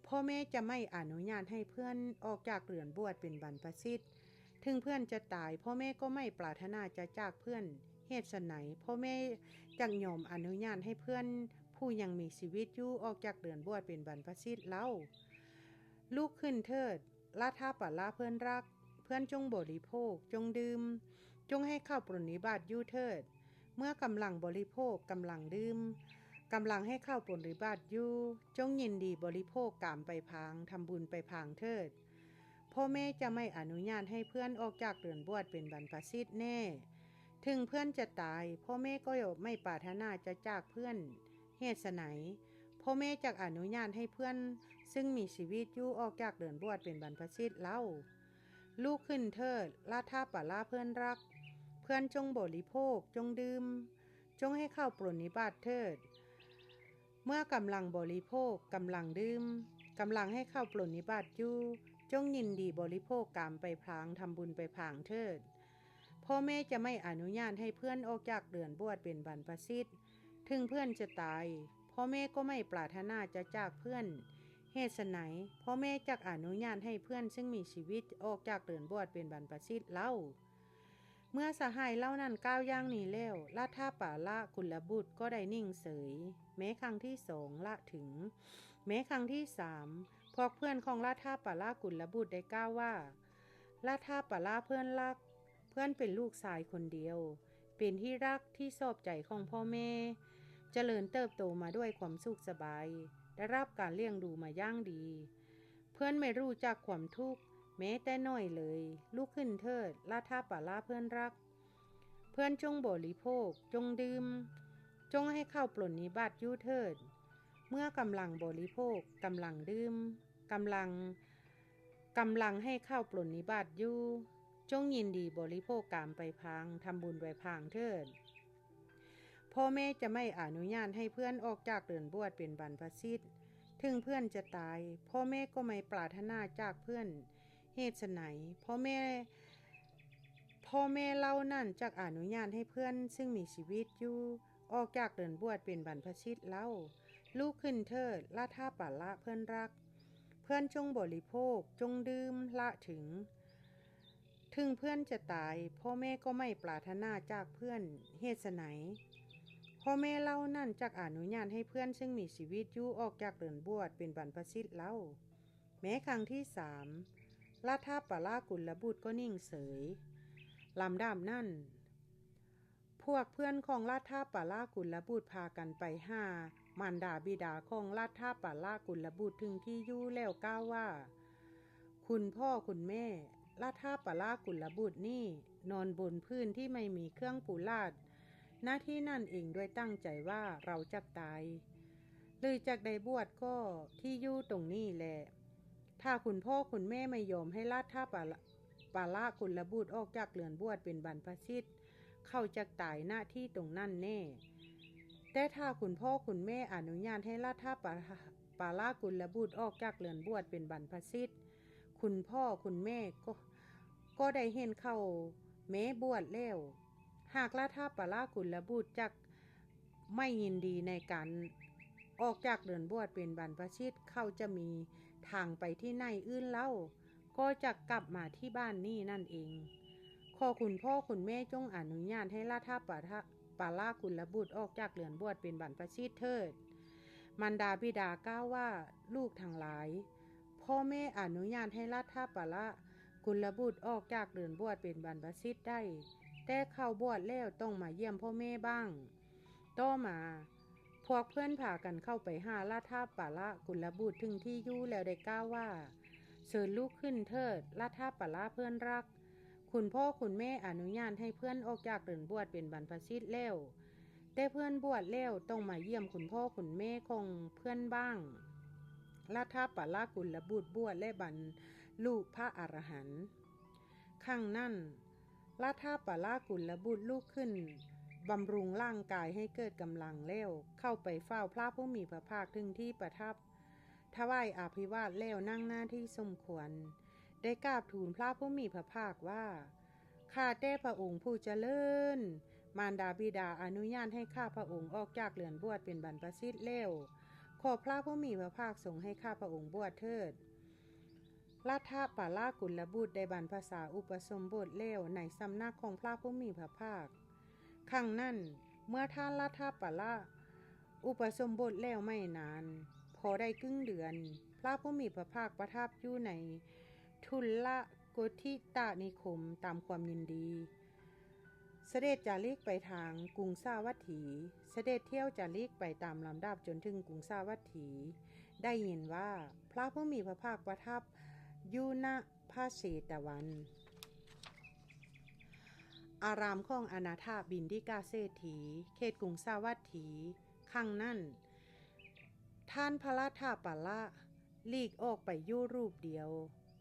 พ่อแม่จะไม่อนุญาตให้เพื่อนออกจากเรือนบวชเป็นบรรพชิตถึงเพื่อนจะตายพ่อแม่ก็ไม่ปรารถนาจะจากเพื่อนเหตุไฉนพ่อแม่จักยอมอนุญาตให้เพื่อนผู้ยังมีชีวิตอยู่ออกจากเรือนบวชเป็นบรรพชิตเล่าลุกขึ้นเถิดราธาปลาเพื่อนรักเพื่อนจงบริโภคจงดื่มจงให้ข้าวปรนนิบัติอยู่เถิดเมื่อกำลังบริโภคกำลังดื่มกำลังให้ข้าวปรนนิบัติอยู่จงยินดีบริโภคกามไปพางทำบุญไปพางเถิดพ่อแม่จะไม่อนุญาตให้เพื่อนออกจากเรือนบวชเป็นบรรพชิตแน่ถึงเพื่อนจะตายพ่อแม่ก็ไม่ปรารถนาจะจากเพื่อนเหตุไฉนพ่อแม่จักอนุญาตให้เพื่อนซึ่งมีชีวิตอยู่ออกจากเรือนบวชเป็นบรรพชิตเล่าลูกขึ้นเถิดราธาปลาเพื่อนรักเ พื่อนจงบริโภคจงดื่มจงให้เข้าปรนนิบัติเถิดเมื่อกำลังบริโภคกำลังดื่มกำลังให้เข้าปรนนิบัติอยู่จงยินดีบริโภคกามไปพลางทำบุญไปพลางเถิดพ่อแม่จะไม่อนุญาตให้เพื่อนออกจากเรือนบวชเป็นบรรพชิตถึงเพื่อนจะตายพ่อแม่ก็ไม่ปรารถนาจะจากเพื่อนเหตุไฉนพ่อแม่จักอนุญาตให้เพื่อนซึ่งมีชีวิตออกจากเรือนบวชเป็นบรรพชิตเล่าเมื่อสหายเล่านั้นก้าวย่างนี้แล้วราธาปาละกุลบุตรก็ได้นิ่งเสยแม้ครั้งที่สองละถึงแม้ครั้งที่สามพวกเพื่อนของราธาปาละกุลบุตรได้กล่าวว่าราธาปาละเพื่อนรักเพื่อนเป็นลูกชายคนเดียวเป็นที่รักที่ชอบใจของพ่อแม่เจริญเติบโตมาด้วยความสุขสบายได้รับการเลี้ยงดูมาอย่างดีเพื่อนไม่รู้จักความทุกข์แม้แต่น้อยเลยลุกขึ้นเถิดราธาปาละเพื่อนรักเพื่อนจงบริโภคจงดื่มจงให้เข้าปรนนิบัติอยู่เถิดเมื่อกำลังบริโภคกำลังดื่มกำลังให้เข้าปรนนิบัติอยู่จงยินดีบริโภคกามไปพางทำบุญไปพางเถิดพ่อแม่จะไม่อนุญาตให้เพื่อนออกจากเรือนบวชเป็นบรรพชิตถึงเพื่อนจะตายพ่อแม่ก็ไม่ปรารถนาจากเพื่อนเหตุไฉนพ่อแม่เล่านั่นจักอนุญาตให้เพื่อนซึ่งมีชีวิตอยู่ออกจากเรือนบวชเป็นบรรพชิตเล่าลูกขึ้นเถิดราธาปาละเพื่อนรักเพื่อนจงบริโภคจงดื่มละถึงเพื่อนจะตายพ่อแม่ก็ไม่ปรารถนาจากเพื่อนเหตุไฉนพ่อแม่เล่านั่นจักอนุญาตให้เพื่อนซึ่งมีชีวิตอยู่ออกจากเรือนบวชเป็นบรรพชิตเล่าแม้ครั้งที่สามราธาปาละกุลบุตรก็นิ่งเสยลำดับนั่นพวกเพื่อนของราธาปาละกุลบุตรพากันไปหามารดาบิดาของราธาปาละกุลบุตรถึงที่อยู่แล้วกล่าวว่าคุณพ่อคุณแม่ราธาปาละกุลบุตรนี่นอนบนพื้นที่ไม่มีเครื่องปูลาดหน้าที่นั่นเองด้วยตั้งใจว่าเราจะตายเลยจากได้บวชก็ที่อยู่ตรงนี้แหละถ้าคุณพ่อคุณแม่ไม่ยอมให้ราธาปาละกุลบุตรออกจากเรือนบวชเป็นบรรพชิตเขาจะตายหน้าที่ตรงนั้นแน่แต่ถ้าคุณพ่อคุณแม่อนุญาตให้ราธาปาละกุลบุตรออกจากเรือนบวชเป็นบรรพชิตคุณพ่อคุณแม่ก็ได้เห็นเขาแม้บวชแล้วหากราธาปาละกุลบุตรจักไม่ยินดีในการออกจากเรือนบวชเป็นบรรพชิตเขาจะมีทางไปที่ไหนอื่นเล่าก็จะกลับมาที่บ้านนี่นั่นเองขอคุณพ่อคุณแม่จงอนุญาตให้ราธาปาละกุลบุตรออกจากเรือนบวชเป็นบรรพชิตเถิดมารดาบิดากล่าวว่าลูกทั้งหลายพ่อแม่อนุญาตให้ราธาปาละกุลบุตรออกจากเรือนบวชเป็นบรรพชิตได้แต่เขาบวชแล้วต้องมาเยี่ยมพ่อแม่บ้างต่อมาพวกเพื่อนพากันเข้าไปหาราธาปาละกุลบุตรถึงที่อยู่แล้วได้กล่าวว่าเชิญลูกขึ้นเถิดราธาปาละเพื่อนรักคุณพ่อคุณแม่อนุญาตให้เพื่อนออกจากเรือนบวชเป็นบรรพชิตแล้วแต่เพื่อนบวชแล้วต้องมาเยี่ยมคุณพ่อคุณแม่ของเพื่อนบ้างราธาปาละกุลบุตรบวชและบรรลุพระอรหันต์ครั้งนั้นราธาปาละกุลบุตรลุกขึ้นบำรุงร่างกายให้เกิดกำลังแล้วเข้าไปเฝ้าพระผู้มีพระภาคถึงที่ประทับถวายอภิวาทแล้วนั่งหน้าที่สมควรได้กราบทูลพระผู้มีพระภาคว่าข้าแต่พระองค์ผู้เจริญมารดาบิดาอนุญาตให้ข้าพระองค์ออกจากเรือนบวชเป็นบรรพชิตแล้วขอพระผู้มีพระภาคทรงให้ข้าพระองค์บวชเถิดราธาปาละกุลบุตรได้บรรพชาอุปสมบทแล้วในสำนักของพระผู้มีพระภาคครั้งนั้นเมื่อท่านราธาปาละอุปสมบทแล้วไม่นานพอได้ครึ่งเดือนพระผู้มีพระภาคประทับอยู่ในทุลโกธิตานิคมตามความยินดีเสด็จจาริกไปทางกรุงสาวัตถีเสด็จเที่ยวจาริกไปตามลำดับจนถึงกรุงสาวัตถีได้ยินว่าพระผู้มีพระภาคประทับอยู่ณพระเชตวันอารามของอนาถบิณฑิกาเศรษฐีเขตกรุงสาวัตถีครั้งนั้นท่านพระราธาปาละหลีกออกไปอยู่รูปเดียว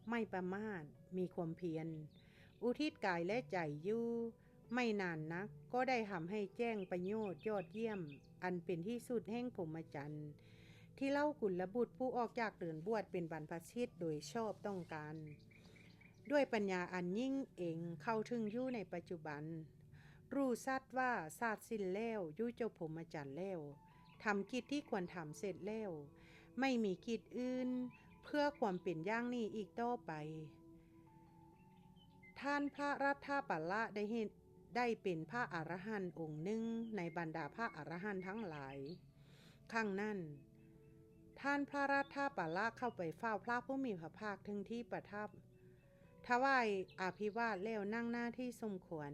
ไม่ประมาทมีความเพียรอุทิศกายและใจอยู่ ไม่นานนักก็ได้ทำให้แจ้งประโยชน์ยอดเยี่ยมอันเป็นที่สุดแห่งพรหมจรรย์ที่เล่ากุลบุตรผู้ออกจากเรือนบวชเป็นบรรพชิตโดยชอบต้องการด้วยปัญญาอันยิ่งเองเข้าถึงอยู่ในปัจจุบันรู้ชัดว่าศาสตร์สิ้นแล้วอยู่จบพรหมจรรย์แล้วทำกิจที่ควรทำเสร็จแล้วไม่มีกิจอื่นเพื่อความเป็นอย่างนี้อีกต่อไปท่านพระรัตถปัลละได้เป็นพระอรหันต์องค์หนึ่งในบรรดาพระอรหันต์ทั้งหลายครั้งนั้นท่านพระรัตถปัลละเข้าไปเฝ้าพระผู้มีพระภาคถึงที่ประทับถวายอภิวาทแล้วนั่งหน้าที่สมควร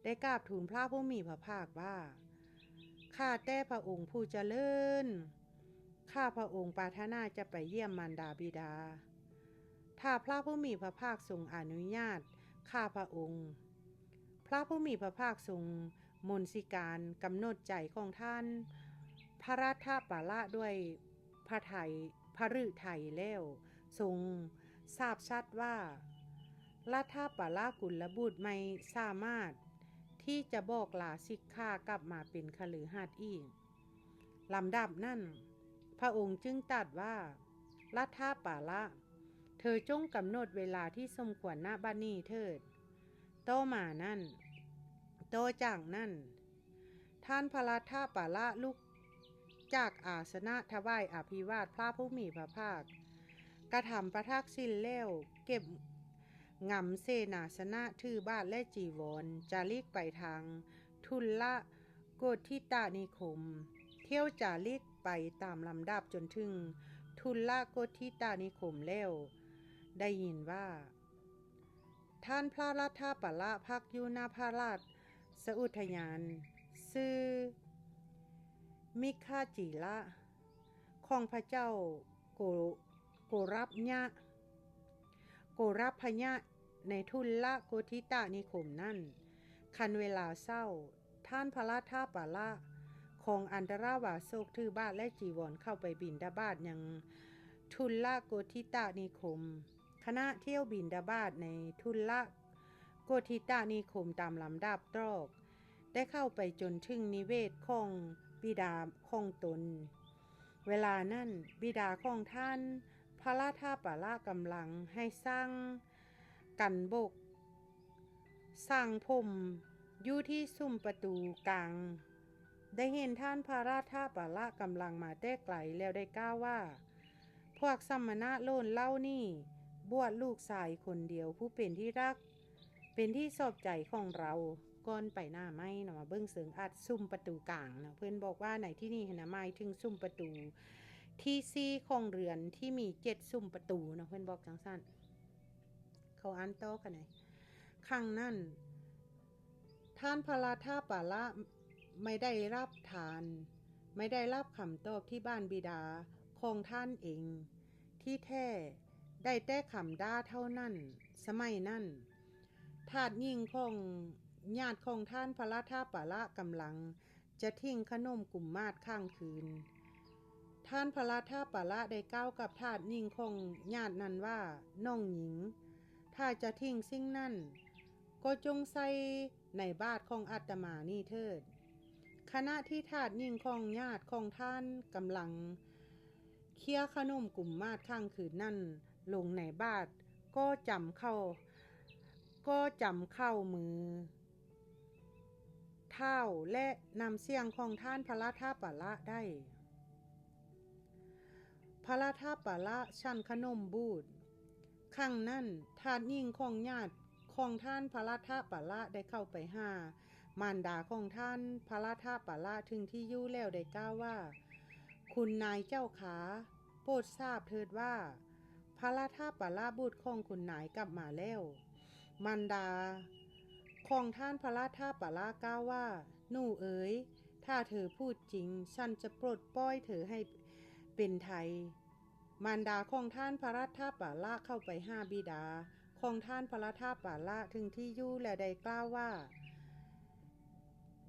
ได้กราบทูลพระผู้มีพระภาคว่าข้าแต่พระองค์ผู้เจริญข้าพระองค์ปรารถนาจะไปเยี่ยมมารดาบิดาถ้าพระผู้มีพระภาคทรงอนุญาตข้าพระองค์พระผู้มีพระภาคทรงมนสิการกำหนดใจของท่านพระรัตถปัลละด้วยพระฤทัยแล้วทรงทราบชัดว่ารัตถปัลละกุลบุตรไม่สามารถที่จะบอกลาสิกขากลับมาเป็นคฤหัสถ์อีกลำดับนั้นพระองค์จึงตรัสว่ารัตถปัลละเธอจงกำหนดเวลาที่สมควรณบัดนี้เถิดต่อจากนั้นท่านพระรัตถปัลละลุกจากอาสนะถวายอภิวาทพระผู้มีพระภาคกระทำประทักษิณแล้วเก็บงำเสนาสนะถือบาทและจีวรจาริกไปทางทุลโกทิตานิคมเที่ยวจาริกไปตามลำดับจนถึงทุลโกทิตานิคมแล้วได้ยินว่าท่านพระรัตถปัลละพักอยู่ณพระราชอุทยานชื่อมิคาจิละของพระเจ้าโกรัพยะในทุลโกทิตานิคมนั่นคันเวลาเศร้าท่านพระรัตถปัลละของอันตราวาสกถือบาทและจีวรเข้าไปบิณฑบาตยังทุลโกทิตานิคมคณะเที่ยวบิณฑบาตในทุลโกทิตานิคมตามลำดับตรอกได้เข้าไปจนถึงนิเวศของบิดาของตนเวลานั้นบิดาของท่านพระรัตถปัลละกำลังให้สร้างกันบกสร้างพรมอยู่ที่ซุ้มประตูกลางได้เห็นท่านพระรัตถปัลละกำลังมาแต่ไกลแล้วได้กล่าวว่าพวกสมณะโลนเล่านี่บวชลูกชายคนเดียวผู้เป็นที่รักเป็นที่ชอบใจของเราก่อนไปหน้าไม้นะมาเบิ้งเสิงอัดซุ้มประตูกลางนะเพื่อนบอกว่าในที่นี่นะหมายถึงซุ้มประตูที่ซี่ของเรือนที่มี7ซุ้มประตูนะเพื่อนบอกจังสั้นเขาอ่านต่อกันไหนครั้งนั้นท่านพระรัตถปัลละไม่ได้รับคำตอบที่บ้านบิดาของท่านเองที่แท้ได้แต่คำด่าเท่านั้นสมัยนั้นทาสหญิงของญาติของท่านพระรัตถปัลละกำลังจะทิ้งขนมกุมมาศข้างคืนท่านพระรัตถปัลละได้กล่าวกับทาสหญิงของญาตินั้นว่าน้องหญิงถ้าจะทิ้งสิ่งนั้นก็จงใส่ในบาตรของอาตมานี่เถิดขณะที่ทาสหญิงของญาติของท่านกำลังเคี่ยขนมกุมมาศข้างคืนนั่นลงในบาตรก็จำเข้ามือเท้าและนำเสียงของท่านพระรัตถปัลละได้พระรัตถปัลละฉันขนมบูดครั้งนั้นทาสหญิงของญาติของท่านพระรัตถปัลละได้เข้าไปหามารดาของท่านพระรัตถปัลละถึงที่อยู่แล้วได้กล่าวว่าคุณนายเจ้าขาโปรดทราบเถิดว่าพระรัตถปัลละบุตรของคุณนายกลับมาแล้วมารดาของท่านพระรัตถปัลละกล่าวว่าหนูเอ๋ยถ้าเธอพูดจริงฉันจะปลดปล่อยเธอให้เป็นไทยมารดาของท่านพระรัตถปัลละเข้าไปหาบิดาของท่านพระรัตถปัลละถึงที่อยู่และได้กล่าวว่า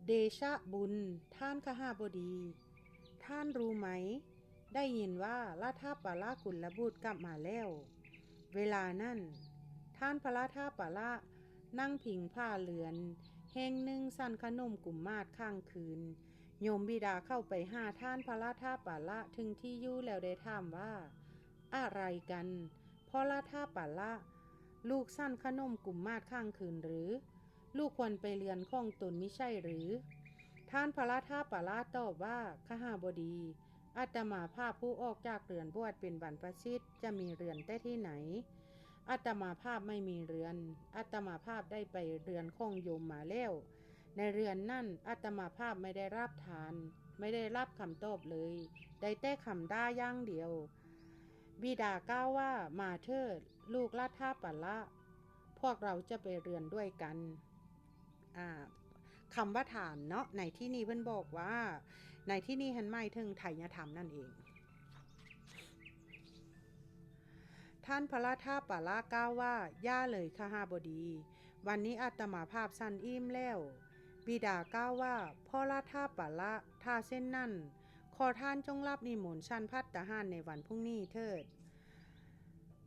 เดชะบุญท่านขหบดีท่านรู้ไหมได้ยินว่ารัตถปัลละกุลบุตรกลับมาแล้วเวลานั้นท่านพระรัตถปัลละนั่งพิงผ้าเรือน แห่งหนึ่งสั่นขนมกุมมาศข้างคืนโยมบิดาเข้าไปหาท่านพระราธาปาละถึงที่อยู่แล้วได้ถามว่าอะไรกันพ่อราธาปาละลูกสั่นขนมกุมมาศข้างคืนหรือลูกควรไปเรียนของตนมิใช่หรือท่านพระราธาปาละตอบว่าขหาบดีอาตมาภาพผู้ออกจากเรือนบวชเป็นบรรพชิตจะมีเรือนได้ที่ไหนอาตมาภาพไม่มีเรือนอาตมาภาพได้ไปเรือนของโยมมาแล้วในเรือนนั่นอาตมาภาพไม่ได้รับทานไม่ได้รับคำตอบเลยได้แต่คำด่าอย่างเดียวบิดากล่าวว่ามาเถิดลูกราธาปาละพวกเราจะไปเรือนด้วยกันคำว่าถามเนาะในที่นี้เพิ่นบอกว่าในที่นี้หันหมายถึงไถยธรรมนั่นเองท่านพระราธาปาละกล่าวว่าย่าเลยขหาบดีวันนี้อาตมาภาพสั้นอิ่มแล้วบิดากล่าวว่าพ่อราธาปาละถ้าเส้นนั่นขอท่านจงรับนิมนต์ชั้นภัตตาหารในวันพรุ่งนี้เถิด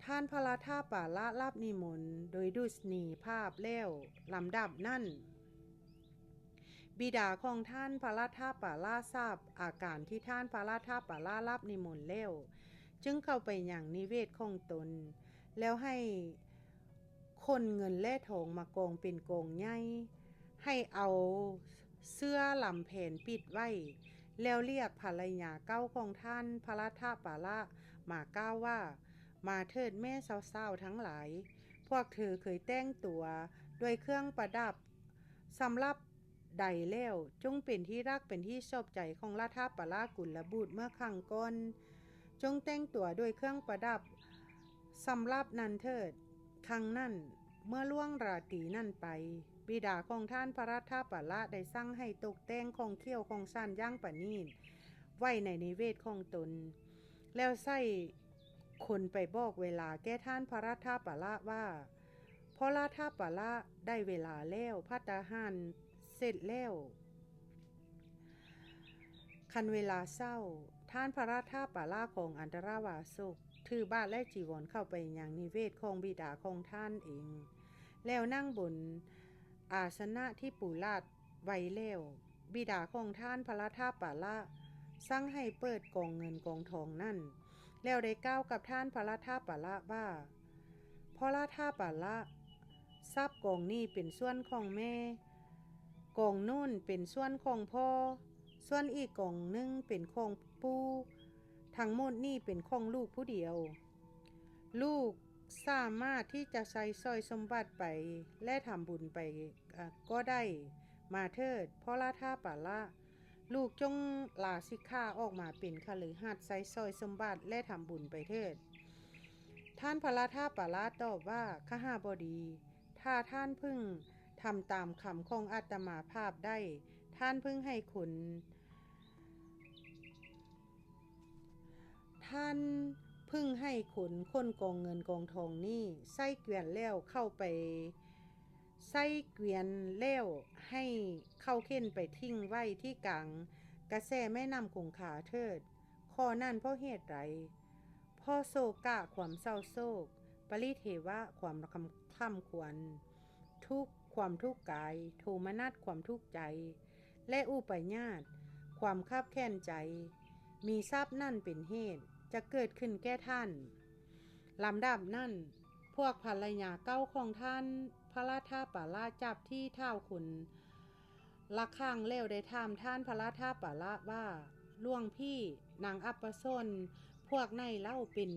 ท่านพระราธาปาละรับนิมนต์โดยดุษณีภาพแล้วลำดับนั่นบิดาของท่านพระราธาปาละทราบอาการที่ท่านพระราธาปาละรับนิมนต์แล้วจึงเข้าไปอย่างนิเวศของตนแล้วให้คนเงินและทองมากองเป็นกองใหญ่ให้เอาเสื้อลำแผ่นปิดไว้แล้วเรียกภรรยาเก้าของท่านพระราธาปาละมาก้าวว่ามาเถิดแม่สาวๆทั้งหลายพวกเธอเคยแต่งตัวด้วยเครื่องประดับสำหรับใดแล้วจงเป็นที่รักเป็นที่ชอบใจของราธาปาละกุลบุตรเมื่อครั้งก่อนจงแต่งตัวด้วยเครื่องประดับสำหรับนั้นเถิดครั้งนั้นเมื่อล่วงราตรีนั่นไปบิดาของท่านพระราธาปาละได้สั่งให้ตกแต่งของเขี้ยวของสั้นย่างประณีตไว้ในนิเวศของตนแล้วใส่คนไปบอกเวลาแก่ท่านพระราธาปาละว่าพระราธาปาละได้เวลาแล้วภัตตาหารเสร็จแล้วคันเวลาเศร้าท่านพระราธาปาละของอันตรวาสกถือบาทและจีวรเข้าไปยังนิเวศของบิดาของท่านเองแล้วนั่งบนอาสนะที่ปูลาดไว้แล้วบิดาของท่านพระราธาปาละสั่งให้เปิดกองเงินกองทองนั่นแล้วได้กล่าวกับท่านพระราธาปาละว่าพระราธาปาละทรัพย์กองนี้เป็นส่วนของแม่กองนู่นเป็นส่วนของพ่อส่วนอีกกองหนึ่งเป็นของปู่ทั้งหมดนี่เป็นของลูกผู้เดียวลูกสามารถที่จะใช้สร้อยสมบัติไปและทำบุญไปก็ได้มาเถิดเพราะราธาปาละลูกจงลาสิกขาออกมาเป็นคฤหัสถ์ใช้สร้อยสมบัติและทำบุญไปเถิดท่านพระราธาปาละตอบว่าขหบดีถ้าท่านพึ่งทำตามคำของอาตมาภาพได้ท่านพึ่งให้คุณท่านพึ่งให้คนกองเงินกองทองนี่ไส้เกวียนแล้วเข้าไปไส้เกวียนแล้วให้เข้าเข็นไปทิ้งไว้ที่กลางกระแสแม่น้ำคงคาเถิดข้อนั่นเพราะเหตุไรพ่อโศกะความเศร้าโศกปริเทวะความคร่ำควรทุกความทุกข์กายโทมนัสความทุกข์ใจและอุปญาตความคับแค้นใจมีทรัพย์นั่นเป็นเหตุจะเกิดขึ้นแก่ท่านลำดับนั่นพวกภรรยาเก้าของท่านพระราธาปาละจับที่เท้าขุนละข้างเล้วได้ถามท่านพระราธาปาละว่าล่วงพี่นางอัปสนพวกในเล่าเป็น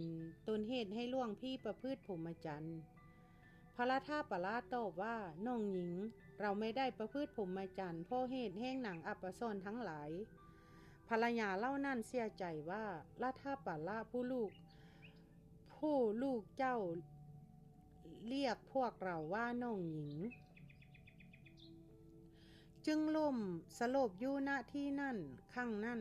ต้นเหตุให้ล่วงพี่ประพฤติพรหมจรรย์พระราธาปาละตอบว่าน้องหญิงเราไม่ได้ประพฤติพรหมจรรย์เพราะเหตุแห่งนางอัปสนทั้งหลายภรรยาเล่านั่นเสียใจว่าราธาปาละผู้ลูกเจ้าเรียกพวกเราว่าน้องหญิงจึงล่มสลบอยู่ณที่นั่นข้างนั่น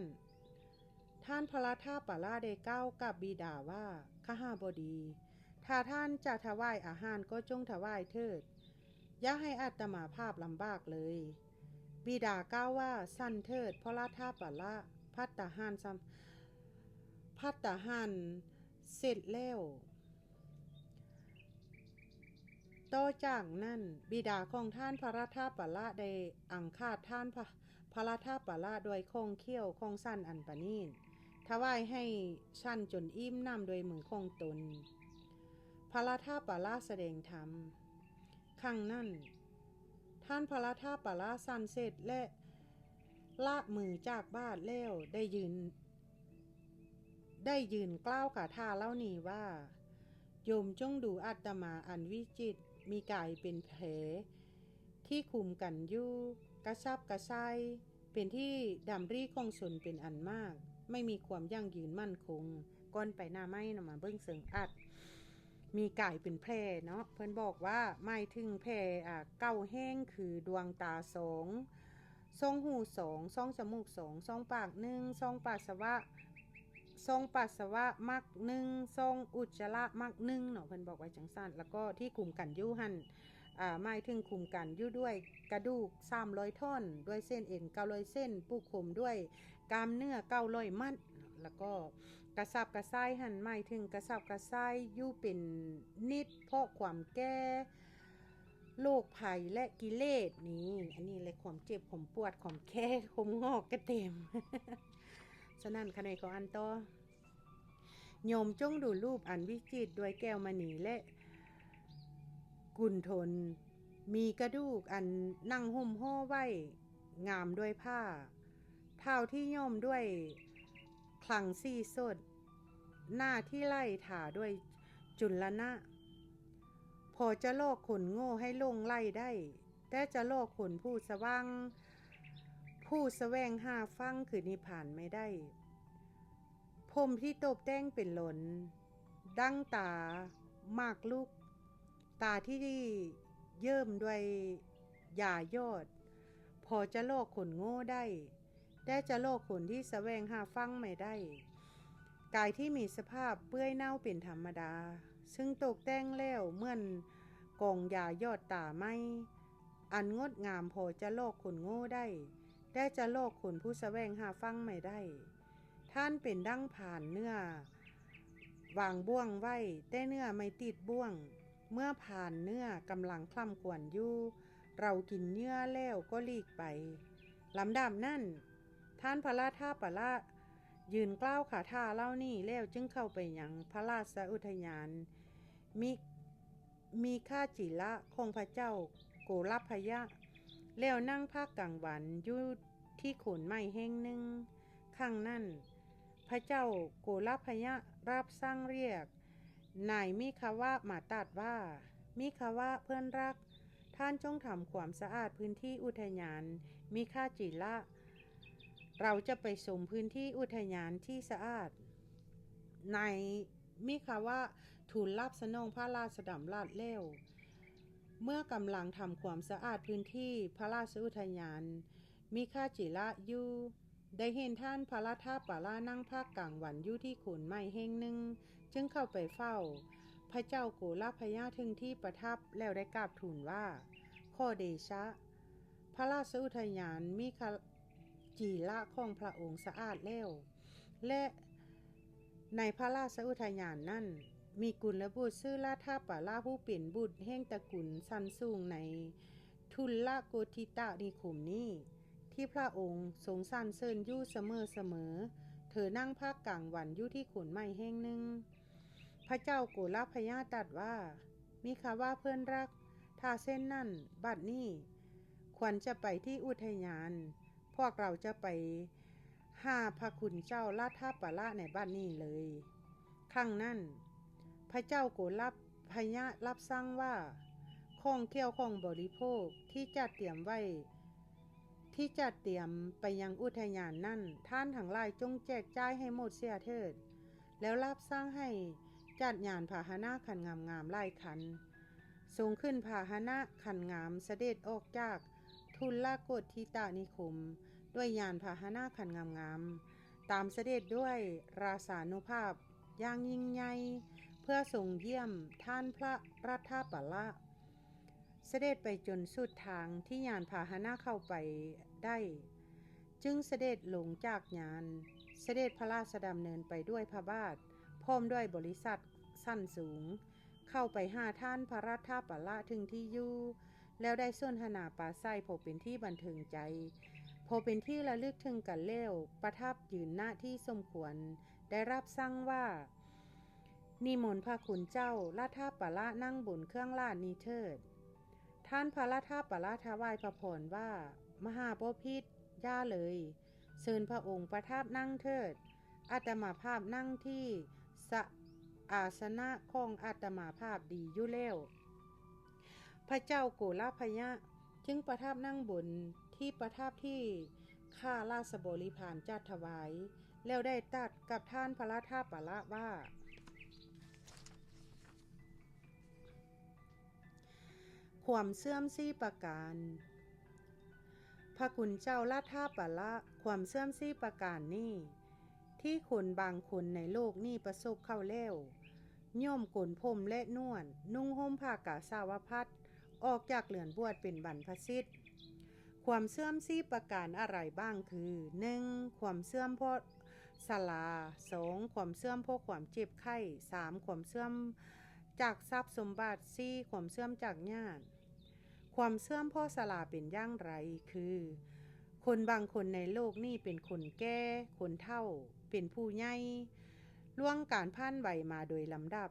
ท่านพระราธาปาละได้กล่าวกับบิดาว่าขหบดีถ้าท่านจะถวายอาหารก็จงถวายเถิดอย่าให้อาตมาภาพลำบากเลยบิดากล่าวว่าสั้นเถิดพระราธาปาละภัตตาหารเสร็จแล้ว ต่อจากนั้นบิดาของท่านพระราชาปละได้อังคาดท่านพระราชาปละโดยคงเขี้ยวคงสั้นอันปานีตถวายให้ชั้นจนอิ่มน้ำโดยมือคงตนพระราชาปละแสดงธรรมครั้งนั้นท่านพระราชาปละสั้นเสร็จและละมือจากบาทแล้วได้ยืนกล้าวคาถาเล่านี้ว่าโยมจงดูอาตมาอันวิจิตรมีกายเป็นแผลที่คุมกันอยู่กระชับกระส่ายเป็นที่ดำรีของสนเป็นอันมากไม่มีความยั่งยืนมั่นคงก่อนไปหน้าไม้นะมาเบิ่งเสิงอัดมีกายเป็นแผลเนาะเพิ่นบอกว่าหมายถึงแผลเก้าแห้งคือดวงตาสองทรงหูสองทรงจมูกสองทรงปากหนึ่งทรงปัสสาวะมักหนึ่งทรงอุจจาระมักหนึ่งเนาะเพิ่นบอกไว้จังซั่นแล้วก็ที่คุมกันอยู่หั่นหมายถึงคุมกันอยู่ด้วยกระดูก300ท่อนด้วยเส้นเอ็น900เส้นปูคุมด้วยกล้ามเนื้อ900มัดแล้วก็กระสับกระส่ายหั่นหมายถึงกระสับกระส่ายอยู่เป็นนิดเพราะความแก่โรคภัยและกิเลสนี่อันนี้เลยความเจ็บความปวดความแก่ความงอกกระเต็ม ฉะนั้นขณะของอันต่อโยมจงดูรูปอันวิจิตรด้วยแก้วมณีและกุนทนมีกระดูกอันนั่งห่มห่อไว้งามด้วยผ้าเท้าที่ย่อมด้วยคลังซี่สดหน้าที่ไล่ถาด้วยจุลนะพอจะโลกขนโง่ให้ลงไล่ได้แต่จะโลกขนผู้สว่างผู้แสวงหาฟังคือนิพพานไม่ได้ผมที่ตบแต่งเป็นหล่นดั้งตามากลูกตาที่เยิ่มด้วยยายอดพอจะโลกขนโง่ได้แต่จะโลกขนที่แสวงหาฟังไม่ได้กายที่มีสภาพเปื้อยเน่าเป็นธรรมดาซึ่งตกแต่งแล้วเหมือนกองยายอดตาไม่อันงดงามพอจะโลกขนโง่ได้แต่จะโลกขนผู้แสวงหาฟังไม่ได้ท่านเป็นดั้งผ่านเนื้อวางบ่วงไว้แต่เนื้อไม่ติดบ่วงเมื่อผ่านเนื้อกำลังคล่ำขวัญอยู่เรากินเนื้อแล้วก็ลีกไปลำดับนั่นท่านพระราชาปละยืนกล้าวคาถาเล่านี่แล้วจึงเข้าไปยังพระราชอุทยานมีข้าจิละของพระเจ้าโกรพยะแล้วนั่งภาคกลางวันอยู่ที่โคนไม้แห่งหนึ่งข้างนั้นพระเจ้าโกรพยะรับสั่งเรียกนายมิคาวะมาตัดว่ามิคาวะเพื่อนรักท่านจงทำความสะอาดพื้นที่อุทยานมิคาจิละเราจะไปชมพื้นที่อุทยานที่สะอาดนายมิคาวะทูลรับสนองพระราชดำรัสแล้วเมื่อกำลังทำความสะอาดพื้นที่พระราชอุทยานมิคาจิละอยู่ได้เห็นท่านพระราชาปละนั่งภาคกลางวันอยู่ที่โคนไม้แห่งหนึ่งจึงเข้าไปเฝ้าพระเจ้าโกรพยะถึงที่ประทับแล้วได้กราบทูลว่าข้อเดชะพระราชอุทยานมิคาจิละของพระองค์สะอาดแล้วและในพระราชอุทยานนั้นมีกุลบุตรชื่อราธาปละผู้เป็นบุตรแห่งตระกูลสันสูงในทุลลโกธิตะนิคมนี้ที่พระองค์ทรงสรรเสริญอยู่เสมอเธอนั่งภาคกลางวันอยู่ที่โคนไม้แห่งหนึ่งพระเจ้าโกรพยะตรัสว่ามิคาวะเพื่อนรักถ้าเส้นนั่นบัดนี้ควรจะไปที่อุทยานพวกเราจะไปหาพระคุณเจ้าราธาปละในบ้านนี้เลยครั้งนั้นพระเจ้าโกรพยะรับสั่งว่าของเที่ยวของบริโภคที่จัดเตรียมไว้ที่จัดเตรียมไปยังอุทยานนั่นท่านทั้งหลายจงแจกจ่ายให้หมดเสียเถิดแล้วรับสั่งให้จัดยานพาหนะคันงามๆหลายคันส่งขึ้นพาหนะคันงามเสด็จออกจากทุลโกธิตานิคมด้วยยานพาหนะคันงามๆตามเสด็จด้วยราชานุภาพอย่างยิ่งใหญ่เพื่อทรงเยี่ยมท่านพระราชาปละเสด็จไปจนสุดทางที่ยานพาหนะเข้าไปได้จึงเสด็จลงจากยานเสด็จพระราชดำเนินไปด้วยพระบาทพร้อมด้วยบริษัทสั้นสูง เข้าไปหาท่านพระราชาปละถึงที่อยู่แล้วได้สนทนาปราศัยพอเป็นที่บันเทิงใจพอเป็นที่ระลึกถึงกันแล้วประทับยืนหน้าที่สมควรได้รับสั่งว่านิมนต์พระคุณเจ้าราชาปละนั่งบนเครื่องราชนี้เถิดท่านพระราชาปละถวายพระพรว่ามหาบพิตรย่าเลยเชิญพระองค์ประทับนั่งเถิดอาตมาภาพนั่งที่อาสนะของอาตมาภาพดีอยู่แล้วพระเจ้าโกลาพยะจึงประทับนั่งบนที่ประทับที่ข้าราชบริพารจัดถวายแล้วได้ตรัสกับท่านพระราชาปละว่าความเสื่อมสี่ประการพระคุณเจ้าราชาปละความเสื่อมสี่ประการนี้ที่คนบางคนในโลกนี้ประสบเข้าแล้วย่อมโกนผมและนวลนุ่งห่มผ้ากาสาวพัดออกจากเหลือนบวชเป็นบรรพชิตความเสื่อมสี่ประการอะไรบ้างคือ 1. ความเสื่อมเพราะสลา 2. ความเสื่อมเพราะความเจ็บไข้ 3. ความเสื่อมจากทรัพย์สมบัติ 4. ความเสื่อมจากญาติความเสื่อมเพราะสลาเป็นอย่างไรคือคนบางคนในโลกนี้เป็นคนแก่คนเฒ่าเป็นผู้ใหญ่ล่วงการผ่านวัยมาโดยลำดับ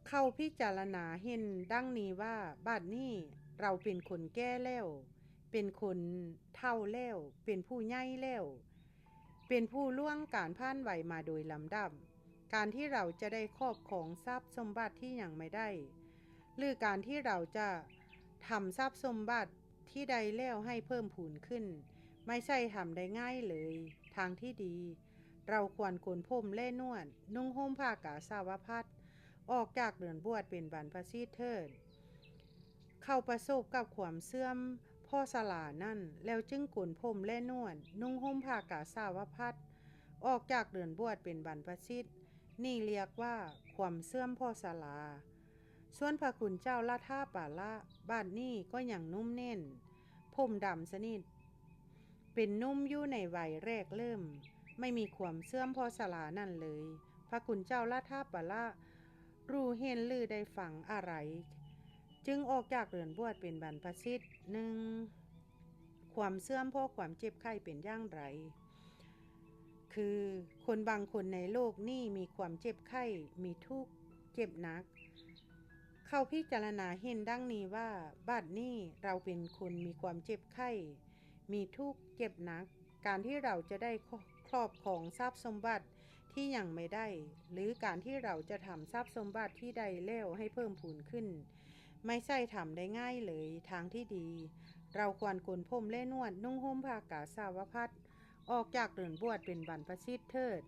เข้าพิจารณาเห็นดังนี้ว่าบัดนี้เราเป็นคนแก่แล้วเป็นคนเฒ่าแล้วเป็นผู้ใหญ่แล้วเป็นผู้ล่วงการผ่านวัยมาโดยลำดับการที่เราจะได้ครอบครองทรัพย์สมบัติที่ยังไม่ได้หรือการที่เราจะทำทรัพย์สมบัติที่ใดแล้วให้เพิ่มพูนขึ้นไม่ใช่ทำได้ง่ายเลยทางที่ดีเราควรโกนผมและนวดนุ่งห่มผ้ากาสาวพัดออกจากเรือนบวชเป็นบรรพชิตเถิดเข้าประสบกับความเสื่อมพ่อสลานั่นแล้วจึงโกนผมและนวดนุ่งห่มผ้ากาสาวพัดออกจากเรือนบวชเป็นบรรพชิตนี่เรียกว่าความเสื่อมพ่อสลาส่วนพระคุณเจ้าราชาปละบ้านนี้ก็อย่างนุ่มแน่นผมดำสนิทเป็นนุ่มอยู่ในวัยแรกเริ่มไม่มีความเสื่อมพ่อสลานั่นเลยพระคุณเจ้าราชาปละรู้เห็นหรือได้ฟังอะไรจึงออกจากเรือนบวชเป็นบรรพชิต 1. ความเสื่อมเพราะความเจ็บไข้เป็นอย่างไรคือคนบางคนในโลกนี้มีความเจ็บไข้มีทุกข์เจ็บหนักเข้าพิจารณาเห็นดังนี้ว่าบัดนี้เราเป็นคนมีความเจ็บไข้มีทุกข์เจ็บหนักการที่เราจะได้ครอบครองทรัพย์สมบัติที่ยังไม่ได้หรือการที่เราจะทำทรัพย์สมบัติที่ใดแล้วให้เพิ่มพูนขึ้นไม่ใช่ทำได้ง่ายเลยทางที่ดีเราควรโกนผมและนวดนุ่งห่มผ้ากาสาวพัดออกจากเรือนบวชเป็นบรรพชิตเถิด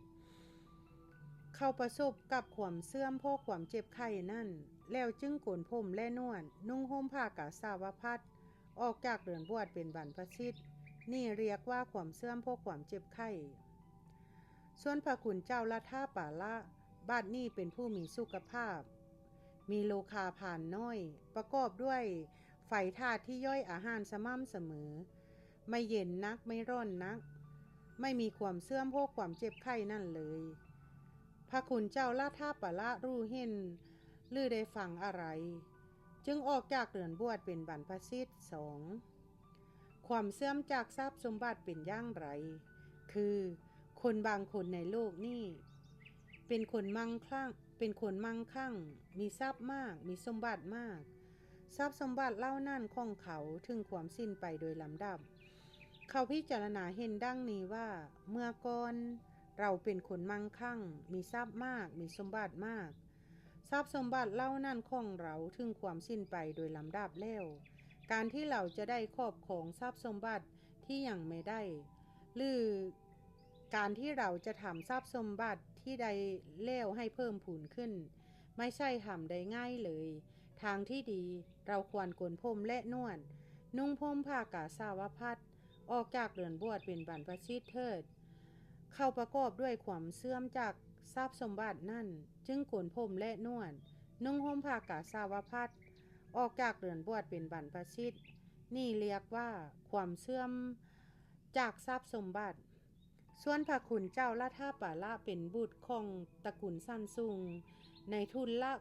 เข้าประสบกับความเสื่อมเพราะความเจ็บไข้นั่นแล้วจึงโกนผมและนวดนุ่งห่มผ้ากาสาวพัดออกจากเรือนบวชเป็นบรรพชิตนี่เรียกว่าความเสื่อมเพราะความเจ็บไข้ส่วนพระคุณเจ้าราชาปละบัดนี้เป็นผู้มีสุขภาพมีโลคาผ่านน้อยประกอบด้วยไฟธาตุที่ย่อยอาหารสม่ำเสมอไม่เย็นนักไม่ร้อนนักไม่มีความเสื่อมเพราะความเจ็บไข้นั่นเลยพระคุณเจ้าราชาปละรู้เห็นหรือได้ฟังอะไรจึงออกจากเรือนบวชเป็นบรรพชิต 2. ความเสื่อมจากทรัพย์สมบัติเป็นอย่างไรคือคนบางคนในโลกนี้เป็นคนมั่งคั่งมีทรัพย์มากมีสมบัติมากทรัพย์สมบัติเล่านั่นของเขาถึงความสิ้นไปโดยลำดับเขาพิจารณาเห็นดังนี้ว่าเมื่อก่อนเราเป็นคนมั่งคั่งมีทรัพย์มากมีสมบัติมากทรัพย์สมบัติเล่านั่นของเราถึงความสิ้นไปโดยลำดับแล้วการที่เราจะได้ครอบครองทรัพย์สมบัติที่ยังไม่ได้หรือการที่เราจะทำทรัพย์สมบัติที่ใดแล้วให้เพิ่มพูนขึ้นไม่ใช่ทำได้ง่ายเลยทางที่ดีเราควรโกนผมและนวดนุ่งผมผ้ากาสาวพัดออกจากเรือนบวชเป็นบรรพชิตเถิดเข้าประกอบด้วยความเสื่อมจากทรัพย์สมบัตินั่นจึงโกนผมและนวดนุ่งห่มผ้ากาสาวพัดออกจากเรือนบวชเป็นบรรพชิตนี่เรียกว่าความเสื่อมจากทรัพย์สมบัติส่วนพระคุณเจ้าราชาปละเป็นบุตรของตระกูลสั้นซุง ในทุนละ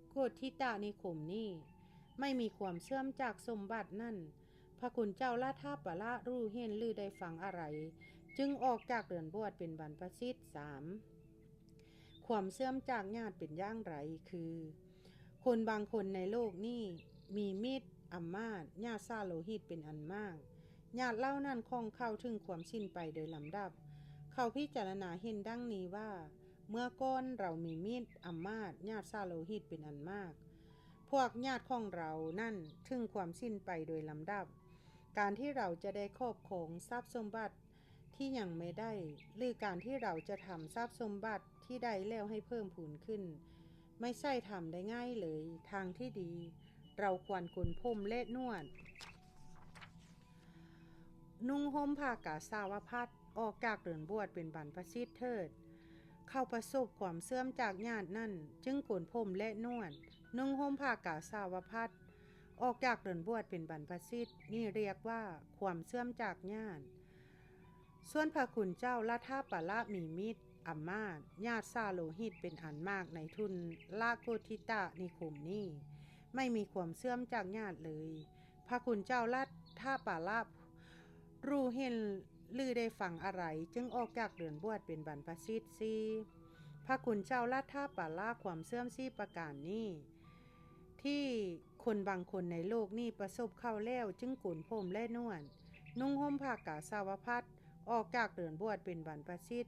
โกทิตานิคมนี้ไม่มีความเชื่อมจากสมบัตินั่นพระคุณเจ้าละท่าปะละรู้เห็นหรือได้ฟังอะไรจึงออกจากเรือนบวชเป็นบรรพชิต 3. ความเชื่อมจากญาติเป็นอย่างไรคือคนบางคนในโลกนี้มีมิตรอำมาตย์ญาติซาโลหิตเป็นอันมากญาติเล่านั่นคงเข้าถึงความสิ้นไปโดยลำดับเขาพิจารณาเห็นดังนี้ว่าเมื่อก่อนเรามีมิตรอำมาตย์ญาติซาโลหิตเป็นอันมากพวกญาติของเรานั่นถึงความสิ้นไปโดยลำดับการที่เราจะได้ครอบครองทรัพย์สมบัติที่ยังไม่ได้หรือการที่เราจะทำทรัพย์สมบัติที่ได้แล้วให้เพิ่มพูนขึ้นไม่ใช่ทำได้ง่ายเลยทางที่ดีเราควรกุนพรมและนวดนุ่งห่มผ้ากาสาวพัดออกจากเรือนบวชเป็นบรรพชิตเถิดเข้าประสบความเสื่อมจากญาตินั่นจึงกุนพรมและนวดนุ่งห่มผ้ากาสาวพัดออกจากเรือนบวชเป็นบรรพชิตนี่เรียกว่าความเสื่อมจากญาติส่วนพระคุณเจ้าละท่าปะละมีมิตรอำมาตย์ญาติซาโลหิตเป็นอันมากในทุนละโกทิตานิคมนี้ไม่มีความเสื่อมจากญาติเลยพระคุณเจ้าละท่าปะละรู้เห็นหรือได้ฟังอะไรจึงออกจากเรือนบวชเป็นบรรพชิต 4. พระคุณเจ้าละท่าปะละความเสื่อม4ประการนี้ที่คนบางคนในโลกนี้ประสบเข้าแล้วจึงกุนพรมและนวดนุ่งห่มผ้ากาสาวพัดออกจากเรือนบวชเป็นบรรพชิต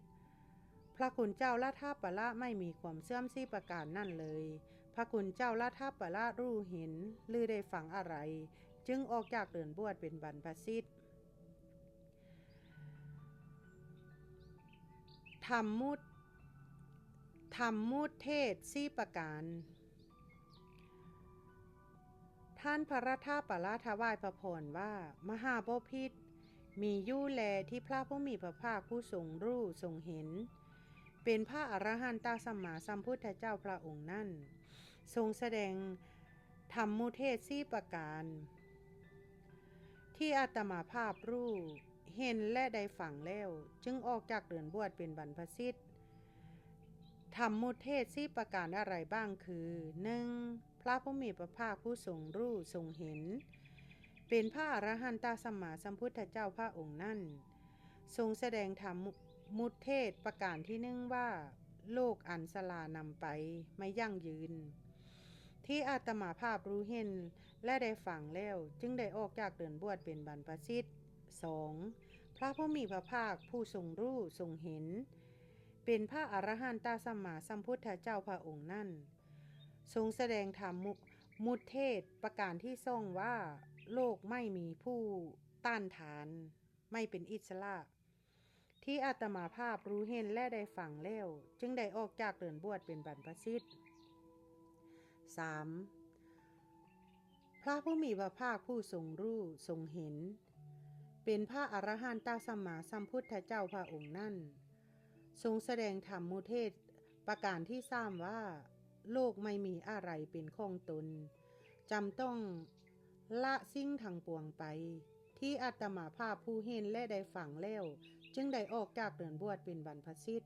พระคุณเจ้าละท่าปะละไม่มีความเสื่อม4ประการนั่นเลยพระคุณเจ้าละท่าปะละรู้เห็นหรือได้ฟังอะไรจึงออกจากเรือนบวชเป็นบรรพชิตธรรมมุตเทศ4ประการท่านพระราชาปะละถวายพระพรว่ามหาบพิตรมียู่แลที่พระผู้มีพระภาคผู้ทรงรู้ทรงเห็นเป็นพระอรหันตสัมมาสัมพุทธเจ้าพระองค์นั้นทรงแสดงธรรมมุเทศ4ประการที่อาตมาภาพรู้เห็นและได้ฟังแล้วจึงออกจากเรือนบวชเป็นบรรพชิตธรรมมุเทศ4ประการอะไรบ้างคือ 1. พระผู้มีพระภาคผู้ทรงรู้ทรงเห็นเป็นพระอรหันตสัมมาสัมพุทธเจ้าพระองค์นั้นทรงแสดงธรรมมุเทศประการที่1ว่าโลกอันสลานำไปไม่ยั่งยืนที่อาตมาภาพรู้เห็นและได้ฟังแล้วจึงได้ออกจากเรือนบวชเป็นบรรพชิต 2. พระผู้มีพระภาคผู้ทรงรู้ทรงเห็นเป็นพระอรหันตสัมมาสัมพุทธเจ้าพระองค์นั้นทรงแสดงธรรมมุเทศประการที่2ว่าโลกไม่มีผู้ต้านทานไม่เป็นอิสระที่อาตมาภาพรู้เห็นและได้ฟังแล้วจึงได้ออกจากเรือนบวชเป็นบรรพชิต 3. พระผู้มีพระภาคผู้ทรงรู้ทรงเห็นเป็นพระอรหันตสัมมาสัมพุทธเจ้าพระองค์นั้นทรงแสดงธรรมมุเทศประการที่3ว่าโลกไม่มีอะไรเป็นของตนจำต้องละสิ่งทั้งปวงไปที่อาตมาภาพผู้เห็นและได้ฟังแล้วจึงได้ออกจากเรือนบวชเป็นบรรพชิต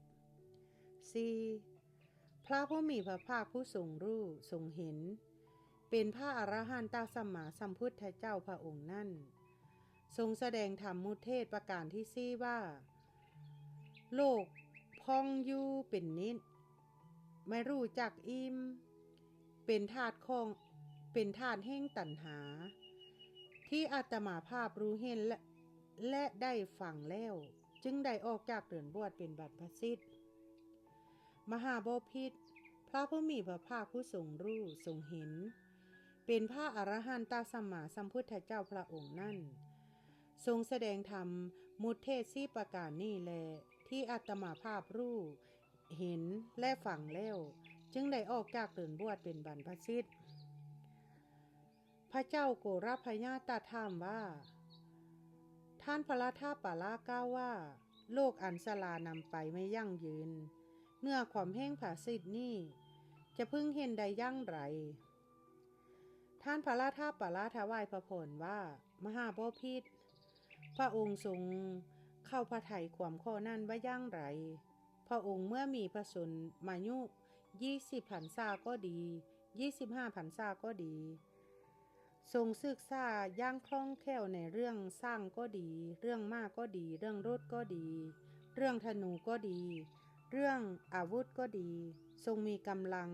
4. พระผู้มีพระภาคผู้ทรงรู้ทรงเห็นเป็นพระอรหันตสัมมาสัมพุทธเจ้าพระองค์นั้นทรงแสดงธรรมมุเทศประการที่4ว่าโลกพองอยู่เป็นนิจไม่รู้จักอิ่มเป็นธาตุแห่งตัณหาที่อาตมาภาพรู้เห็นและได้ฟังแล้วจึงได้ออกจากเรือนบวชเป็นบรรพชิตมหาบพิตรพระผู้มีพระภาคผู้ทรงรู้ทรงเห็นเป็นพระอรหันตสัมมาสัมพุทธเจ้าพระองค์นั้นทรงแสดงธรรมมุเทศ4ประการนี้แลที่อาตมาภาพรู้เห็นและฟังแล้วจึงได้ออกจากเรือนบวชเป็นบรรพชิตพระเจ้าโกรพญาตรัสถามว่าท่านพระราชาปะละกล่าวว่าโลกอันสลานำไปไม่ยั่งยืนเนื้อความแห้งผาสิทธิ์นี่จะพึงเห็นได้ยั่งไรท่านพระราชาปะละถวายพระพรว่ามหาบพิตรพระองค์ทรงเข้าพระทัยความข้อนั้นว่ายั่งไรพระองค์เมื่อมีพระชนมายุ 20พรรษาก็ดี25พรรษาก็ดีทรงศึกษาย่างคล่องแคล่วในเรื่องสร้างก็ดีเรื่องม้าก็ดีเรื่องรถก็ดีเรื่องธนูก็ดีเรื่องอาวุธก็ดีทรงมีกำลัง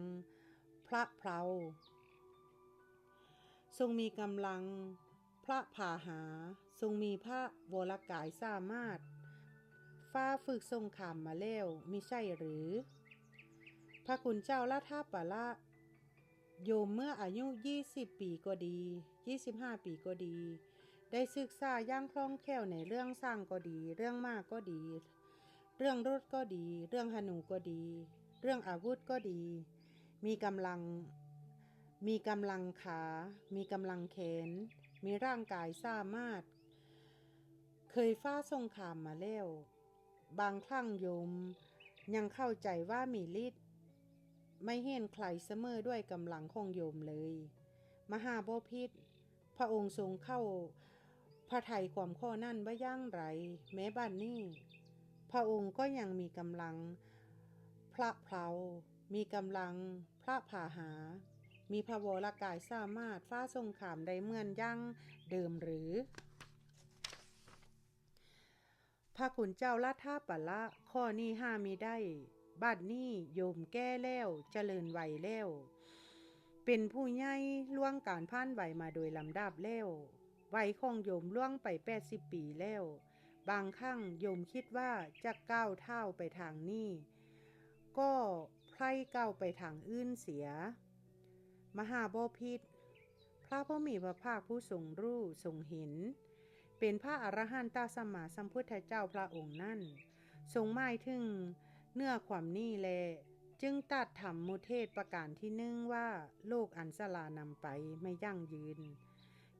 พระเพลาทรงมีกำลังพระพาหาทรงมีพระวรกายสามารถฟ้าฝึกสงครามมาแล้วมิใช่หรือพระคุณเจ้าละท่าปะละโยมเมื่ออายุ20ปีก็ดี25ปีก็ดีได้ศึกษาย่างคล่องแคล่วในเรื่องสร้างก็ดีเรื่องมากก็ดีเรื่องรถก็ดีเรื่องธนูก็ดีเรื่องอาวุธก็ดีมีกำลังขามีกำลังแขนมีร่างกายสามารถเคยฟ้าสงครามมาแล้วบางครั้งโยมยังเข้าใจว่ามีฤทธิ์ไม่เห็นใครเสมอด้วยกำลังของโยมเลยมหาบพิตรพระองค์ทรงเข้าพระทัยความข้อนั้นว่าอย่างไรแม้บัดนี้พระองค์ก็ยังมีกำลังพระเพลามีกำลังพระพาหามีพระวรกายสามารถฟ้าสงครามได้เหมือนอย่างเดิมหรือพระคุณเจ้าละท่าปะละข้อนี้ห้ามีได้บัดนี้โยมแก้แล้วเจริญวัยแล้วเป็นผู้ใหญ่ล่วงการผ่านวัยมาโดยลำดับแล้ววัยของโยมล่วงไป80ปีแล้วบางครั้งโยมคิดว่าจะก้าวเท้าไปทางนี้ก็ไพร่ก้าวไปทางอื่นเสียมหาบพิตรพระผู้มีพระภาคผู้ทรงรู้ทรงเห็นเป็นพระอรหันตสัมมาสัมพุทธเจ้าพระองค์นั้นทรงหมายถึงเนื้อความนี้แลจึงตัดธรรมมุเทศประการที่หนึ่งว่าโลกอันสลานำไปไม่ยั่งยืน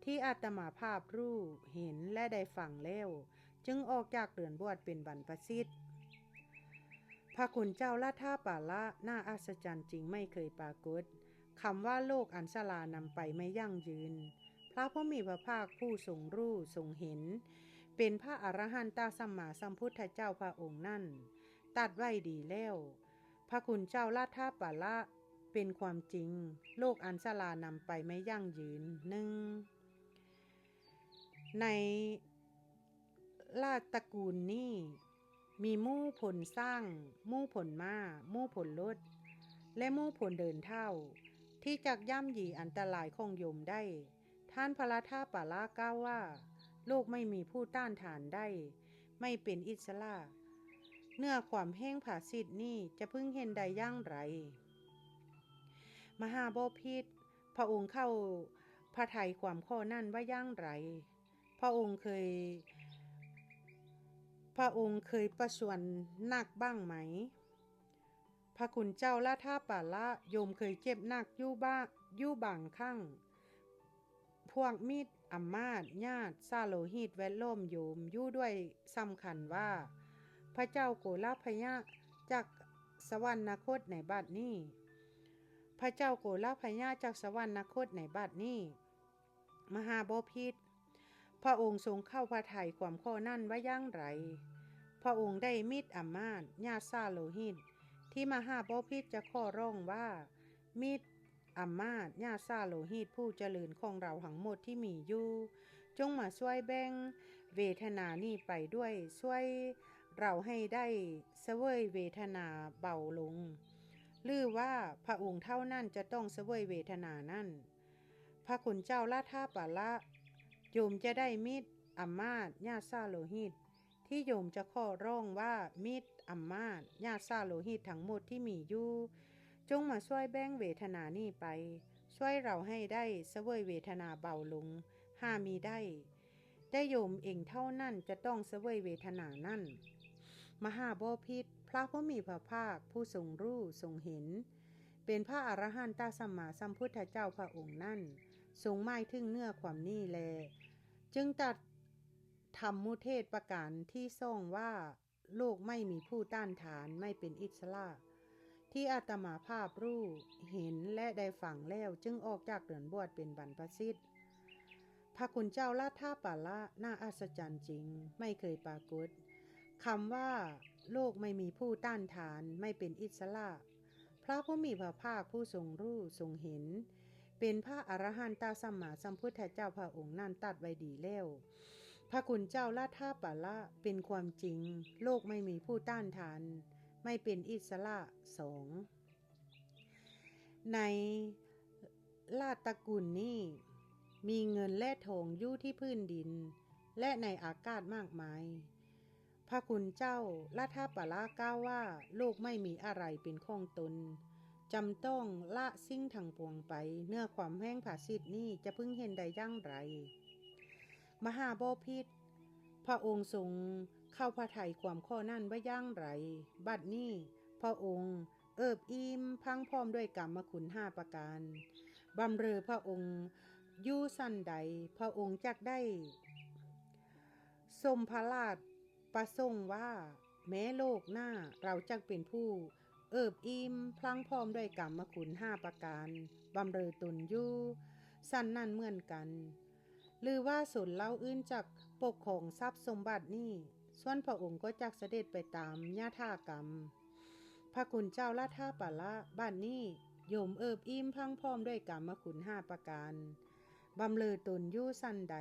ที่อาตมาภาพรู้เห็นและได้ฟังแล้วจึงออกจากเรือนบวชเป็นบรรพชิตพระคุณเจ้าละท่าป่าละน่าอัศจรรย์จริงไม่เคยปรากฏคำว่าโลกอันสลานำไปไม่ยั่งยืนพระผู้มีพระภาคผู้ทรงรู้ทรงเห็นเป็นพระอรหันตสัมมาสัมพุทธเจ้าพระองค์นั่นตัดไว้ดีแล้วพระคุณเจ้าละท่าป่าละเป็นความจริงโลกอันสลานำไปไม่ยั่งยืนหนึ่งในราชตระกูลนี้มีหมู่ผลสร้างหมู่ผลม้าหมู่ผลรถและหมู่ผลเดินเท้าที่จักย่ำยีอันตรายของโยมได้ท่านพระท่าปาละกล่าวว่าโลกไม่มีผู้ต้านทานได้ไม่เป็นอิสระเนื้อความแห้งผาสิทธิ์นี่จะพึงเห็นได้อย่างไรมหาบพิตรพระองค์เข้าพระทัยความข้อนั้นว่าอย่างไรพระองค์เคยประชวรหนักบ้างไหมพระคุณเจ้าละท่าป่าละโยมเคยเจ็บหนักอยู่บางครั้งพวกมิตรอำมาตย์ญาติซาโลหิตแวดล้อมโยมอยู่ด้วยสำคัญว่าพระเจ้าโกลาพยะจากสวรรคตในบัดนี้พระเจ้าโกลาพยะจากสวรรคตในบัดนี้มหาบพิตรพระองค์ทรงเข้าพระทัยความข้อนั้นว่าอย่างไรพระองค์ได้มิตรอำมาตย์ญาติซาโลหิตที่มหาบพิตรจะขอร้องว่ามิตรอำมาตย์ญาติซาโลหิตผู้เจริญของเราทั้งหมดที่มีอยู่จงมาช่วยแบ่งเวทนานี้ไปด้วยช่วยเราให้ได้เสวยเวทนาเบาลงหรือว่าพระองค์เท่านั้นจะต้องเสวยเวทนานั้นพระคุณเจ้าละท่าปะละโยมจะได้มิตรอำมาตย์ญาติซาโลหิตที่โยมจะขอร้องว่ามิตรอำมาตย์ญาติซาโลหิตทั้งหมดที่มีอยู่จงมาช่วยแบ่งเวทนานี้ไปช่วยเราให้ได้เสวยเวทนาเบาลงหามีได้โยมเองเท่านั้นจะต้องเสวยเวทนานั้นมหาบพิตรพระผู้มีพระภาคผู้ทรงรู้ทรงเห็นเป็นพระอรหันตสัมมาสัมพุทธเจ้าพระองค์นั้นทรงหมายถึงเนื้อความนี้แลจึงตัดธรรมมุเทศประการที่ทรงว่าโลกไม่มีผู้ต้านทานไม่เป็นอิสระที่อาตมาภาพรู้เห็นและได้ฟังแล้วจึงออกจากเรือนบวชเป็นบรรพชิตพระคุณเจ้าละท่าปาละน่าอัศจรรย์จริงไม่เคยปรากฏคำว่าโลกไม่มีผู้ต้านทานไม่เป็นอิสระ พระผู้มีพระภาคผู้ทรงรู้ทรงเห็นเป็นพระอรหันตสัมมาสัมพุทธเจ้าพระองค์นั้นตรัสไว้ดีแล้วพระคุณเจ้าละท่าปะละเป็นความจริงโลกไม่มีผู้ต้านทานไม่เป็นอิสระสองในราชตระกูลนี้มีเงินและทองอยู่ที่พื้นดินและในอากาศมากมายพระคุณเจ้าละท่าปะละกล่าวว่าโลกไม่มีอะไรเป็นของตนจำต้องละสิ่งทั้งปวงไปเนื้อความแห้งผาสิทธิ์นี้จะพึงเห็นได้อย่างไรมหาบพิตรพระองค์ทรงเข้าพระทัยความข้อนั้นว่าอย่างไรบัดนี้พระองค์เอิบอิ่มพังพร้อมด้วยกรรมคุณ5ประการบำเรอพระองค์อยู่สั้นใดพระองค์จักได้ทรงพระราชประสงค์ว่าแม้โลกหน้าเราจักเป็นผู้เอิบอิ่มพลังพร้อมด้วยกรรมคุณ5ประการบำเรอตนอยู่สั้นนั่นเหมือนกันหรือว่าส่วนเล่าอื่นจากปกของทรัพย์สมบัตินี่ส่วนพระองค์ก็จักเสด็จไปตามญาธากรรมพระคุณเจ้าละท่าปะละบ้านนี้โยมเอิบอิ่มพังพร้อมด้วยกรรมคุณ5ประการบำเรอตนอยู่สั้นใด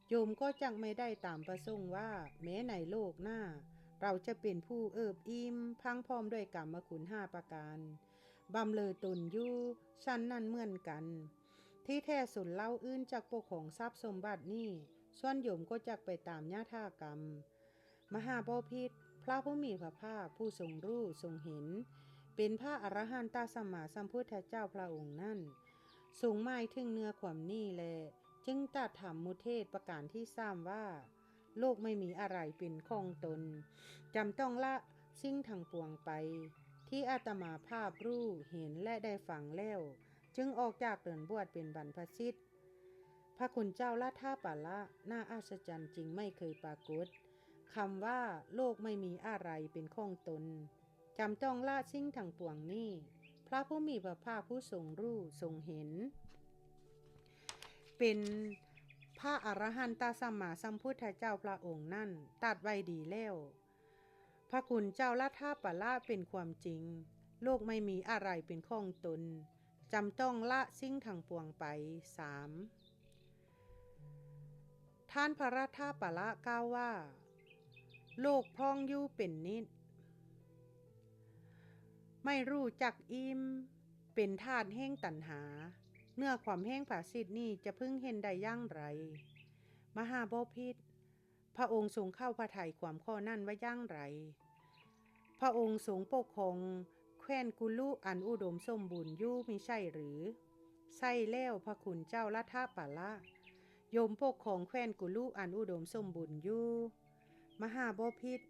โยมก็จักไม่ได้ตามประสงค์ว่าแม้ในโลกหน้าเราจะเป็นผู้เอิบอิ่มพังพร้อมด้วยกรรมคุณ5ประการบำเรอตนอยู่ชั้นนั้นเหมือนกันที่แท้สุดเล่าอื่นจากปกของทรัพย์สมบัตินี่ส่วนโยมก็จักไปตามญาธากรรมมหาบพิตรพระผู้มีพระภาคผู้ทรงรู้ทรงเห็นเป็นพระอรหันตสัมมาสัมพุทธเจ้าพระองค์นั้นทรงหมายถึงเนื้อความนี้แลจึงตรัสถามมุเทศประการที่3ว่าโลกไม่มีอะไรเป็นของตนจำต้องละสิ่งทั้งปวงไปที่อาตมาภาพรู้เห็นและได้ฟังแล้วจึงออกจากเรือนบวชเป็นบรรพชิตพระคุณเจ้าละท่าปะละน่าอัศจรรย์จริงไม่เคยปรากฏคำว่าโลกไม่มีอะไรเป็นของตนจำต้องละสิ่งทั้งปวงนี้พระผู้มีพระภาคผู้ทรงรู้ทรงเห็นเป็นพระอรหันตสัมมาสัมพุทธเจ้าพระองค์นั่นตรัสไว้ดีแล้วพระคุณเจ้าละท่าปะละเป็นความจริงโลกไม่มีอะไรเป็นของตนจำต้องละสิ่งทั้งปวงไป3ท่านพระราธาปะละกล่าวว่าโลกพองอยู่เป็นนิจไม่รู้จักอิ่มเป็นธาตุแห่งตัณหาเนื้อความแห้งผาสิทธิ์นี้จะพึงเห็นได้อย่างไรมหาบพิตรพระองค์ทรงเข้าพระทัยความข้อนั้นว่าอย่างไรพระองค์ทรงปกครองแคว้นกุลุอันอุดมสมบูรณ์อยู่มิใช่หรือใช่แล้วพระคุณเจ้าละท่าปะละโยมปกครองแคว้นกุลุอันอุดมสมบูรณ์อยู่มหาบพิตร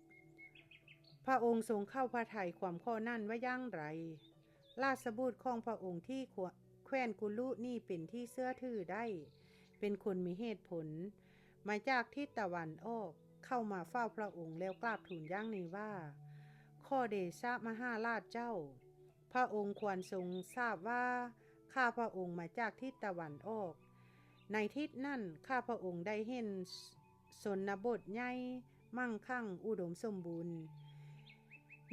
พระองค์ทรงเข้าพระทัยความข้อนั้นว่าอย่างไรราชบุตรของพระองค์ที่แคว้นกุลุนี่เป็นที่เชื่อถือได้เป็นคนมีเหตุผลมาจากทิศตะวันออกเข้ามาเฝ้าพระองค์แล้วกราบทูลอย่างนี้ว่าข้อเดชะมหาราชเจ้าพระองค์ควรทรงทราบว่าข้าพระองค์มาจากทิศตะวันออกในทิศนั่นข้าพระองค์ได้เห็นชนบทใหญ่มั่งคั่งอุดมสมบูรณ์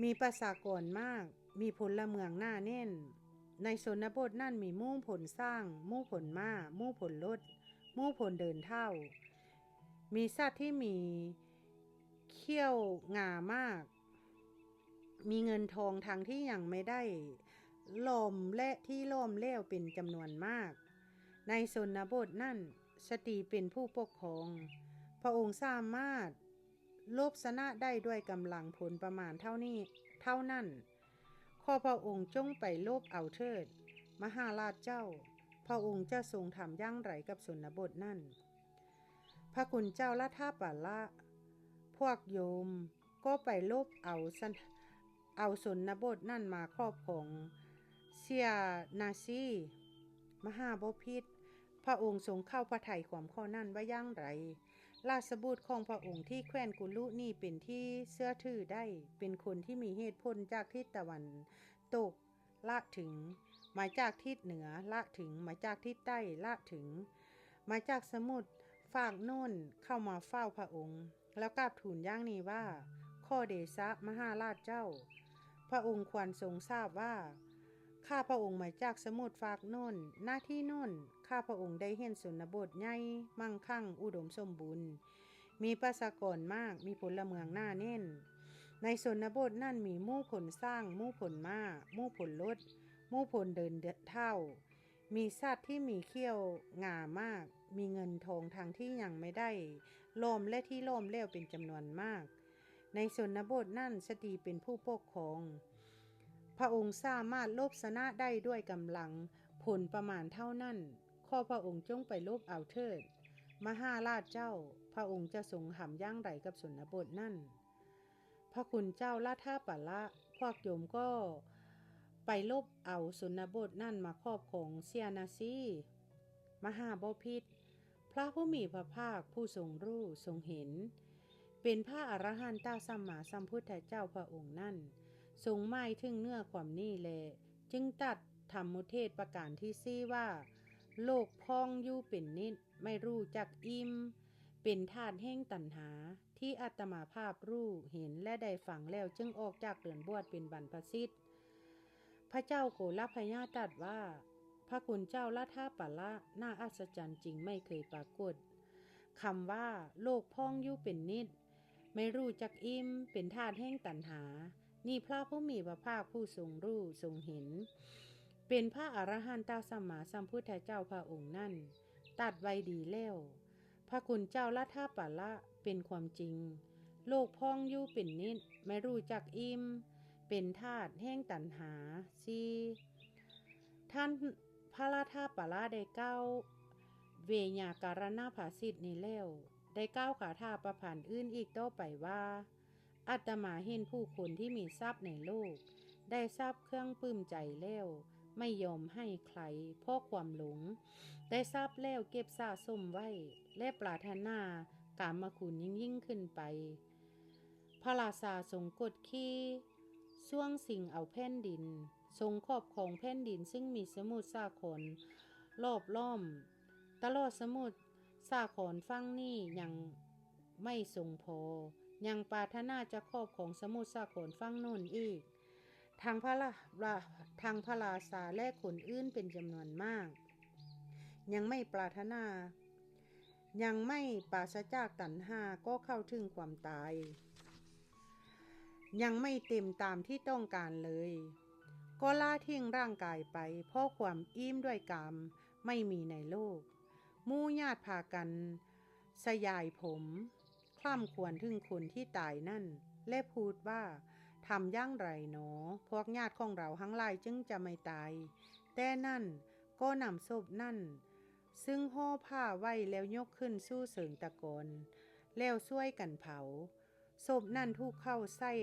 มีประชากรมากมีพลเมืองหน้าแน่นในชนบทนั่นมีหมู่ผลสร้างหมู่ผลม้าหมู่ผลรถหมู่ผลเดินเท้ามีสัตว์ที่มีเขี้ยวงามากมีเงินทองทางที่ยังไม่ได้ล้อมและที่ล้อมแล้วเป็นจำนวนมากในชนบทนั่นสตรีเป็นผู้ปกครองพระองค์สามารถลบชนะได้ด้วยกำลังพลประมาณเท่านั้นข้อพระองค์จงไปลบเอาเถิดมหาราชเจ้าพระองค์จะทรงทำอย่างไรกับชนบทนั่นพระคุณเจ้าละท่าปะละพวกโยมก็ไปลบเอาชนบทนั่นมาครอบครองเสียนาซีมหาบพิตรพระองค์ทรงเข้าพระทัยความข้อนั้นว่าอย่างไรราชบุตรของพระองค์ที่แคว้นกุลุนี่เป็นที่เชื่อถือได้เป็นคนที่มีเหตุผลจากทิศตะวันตกละถึงมาจากทิศเหนือละถึงมาจากทิศใต้ละถึงมาจากสมุทรฝากโน่นเข้ามาเฝ้าพระองค์แล้วกราบทูลอย่างนี้ว่าข้อเดชะมหาราชเจ้าพระองค์ควรทรงทราบว่า ข้าพระองค์มาจากสมุทรฝากโน่นหน้าที่โน่นข้าพระองค์ได้เห็นชนบทใหญ่มั่งคั่งอุดมสมบูรณ์มีประชากรมากมีพลเมืองหน้าแน่นในชนบทนั่นมีหมู่ผลสร้างหมู่ผลม้าหมู่ผลรถหมู่ผลเดินเท้ามีสัตว์ที่มีเขี้ยวงามากมีเงินทองทางที่ยังไม่ได้ล้อมและที่ล้อมแล้วเป็นจำนวนมากในชนบทนั่นสตรีเป็นผู้ปกครองพระองค์สามารถลบชนะได้ด้วยกำลังผลประมาณเท่านั้นข้อพระองค์จงไปลบเอาเถิดมหาราชเจ้าพระองค์จะทรงหำย่างไรกับชนบทนั่นพระคุณเจ้าลาทาปะละพวกโยมก็ไปลบเอาชนบทนั่นมาครอบของเสียนาซีมหาบพิตรพระผู้มีพระภาคผู้ทรงรู้ทรงเห็นเป็นพระอรหันตสัมมาสัมพุทธเจ้าพระองค์นั่นทรงหมายถึงเนื้อความนี้แลจึงตัดธรรมุเทศประการที่สี่ว่าโลกพองอยู่เป็นนิดไม่รู้จักอิ่มเป็นธาตุแห่งตัณหาที่อาตมาภาพรู้เห็นและได้ฟังแล้วจึงออกจากเรือนบวชเป็นบรรพชิตพระเจ้าโกลพญาตรัสว่าพระคุณเจ้าลาทาปะละน่าอัศจรรย์จริงไม่เคยปรากฏคำว่าโลกพองอยู่เป็นนิดไม่รู้จักอิ่มเป็นธาตุแห่งตัณหานี่พระผู้มีพระภาคผู้ทรงรู้ทรงเห็นเป็นพระอรหันตสัมมาสัมพุทธเจ้าพระองค์นั่นตัดไว้ดีแล้วพระคุณเจ้าลาทาปะละเป็นความจริงโลกพองอยู่เป็นนิดไม่รู้จักอิ่มเป็นธาตุแห่งตัณหาซีท่านพระลาทาปะละได้เก้าเวยาการณภาสิทธิ์นี้แล้วได้ก้าวขาถาประพันธ์อื่นอีกต่อไปว่าอาตมาเห็นผู้คนที่มีทรัพย์ในโลกได้ทรัพย์เครื่องปลื้มใจแล้วไม่ยอมให้ใครเพราะความหลงได้ทรัพย์แล้วเก็บสะสมไว้และปรารถนากามคุณยิ่งขึ้นไปพระราชาทรงกดขี่ส่วงสิ่งเอาแผ่นดินทรงครอบครองแผ่นดินซึ่งมีสมุทรสาครรอบล้อมตลอดสมุทรสาครฝั่งนี้ยังไม่ทรงพอยังปรารถนาจะครอบของสมุทรสาครฝั่งโน้นอีกทางพระราชาและคนอื่นเป็นจำนวนมากยังไม่ปรารถนายังไม่ปราศจากตัณหาก็เข้าถึงความตายยังไม่เต็มตามที่ต้องการเลยก็ละทิ้งร่างกายไปเพราะความอิ่มด้วยกามไม่มีในโลกหมู่ญาติพากันสยายผมคล่ำควรถึงคนที่ตายนั่นและพูดว่าทำอย่างไรหนอพวกญาติของเราทั้งหลายจึงจะไม่ตายแต่นั่นก็นำศพนั่นซึ่งห่อผ้าไว้แล้วยกขึ้นสู้เสริงตะกอนแล้วช่วยกันเผาศพนั่นถูกเข้าใส่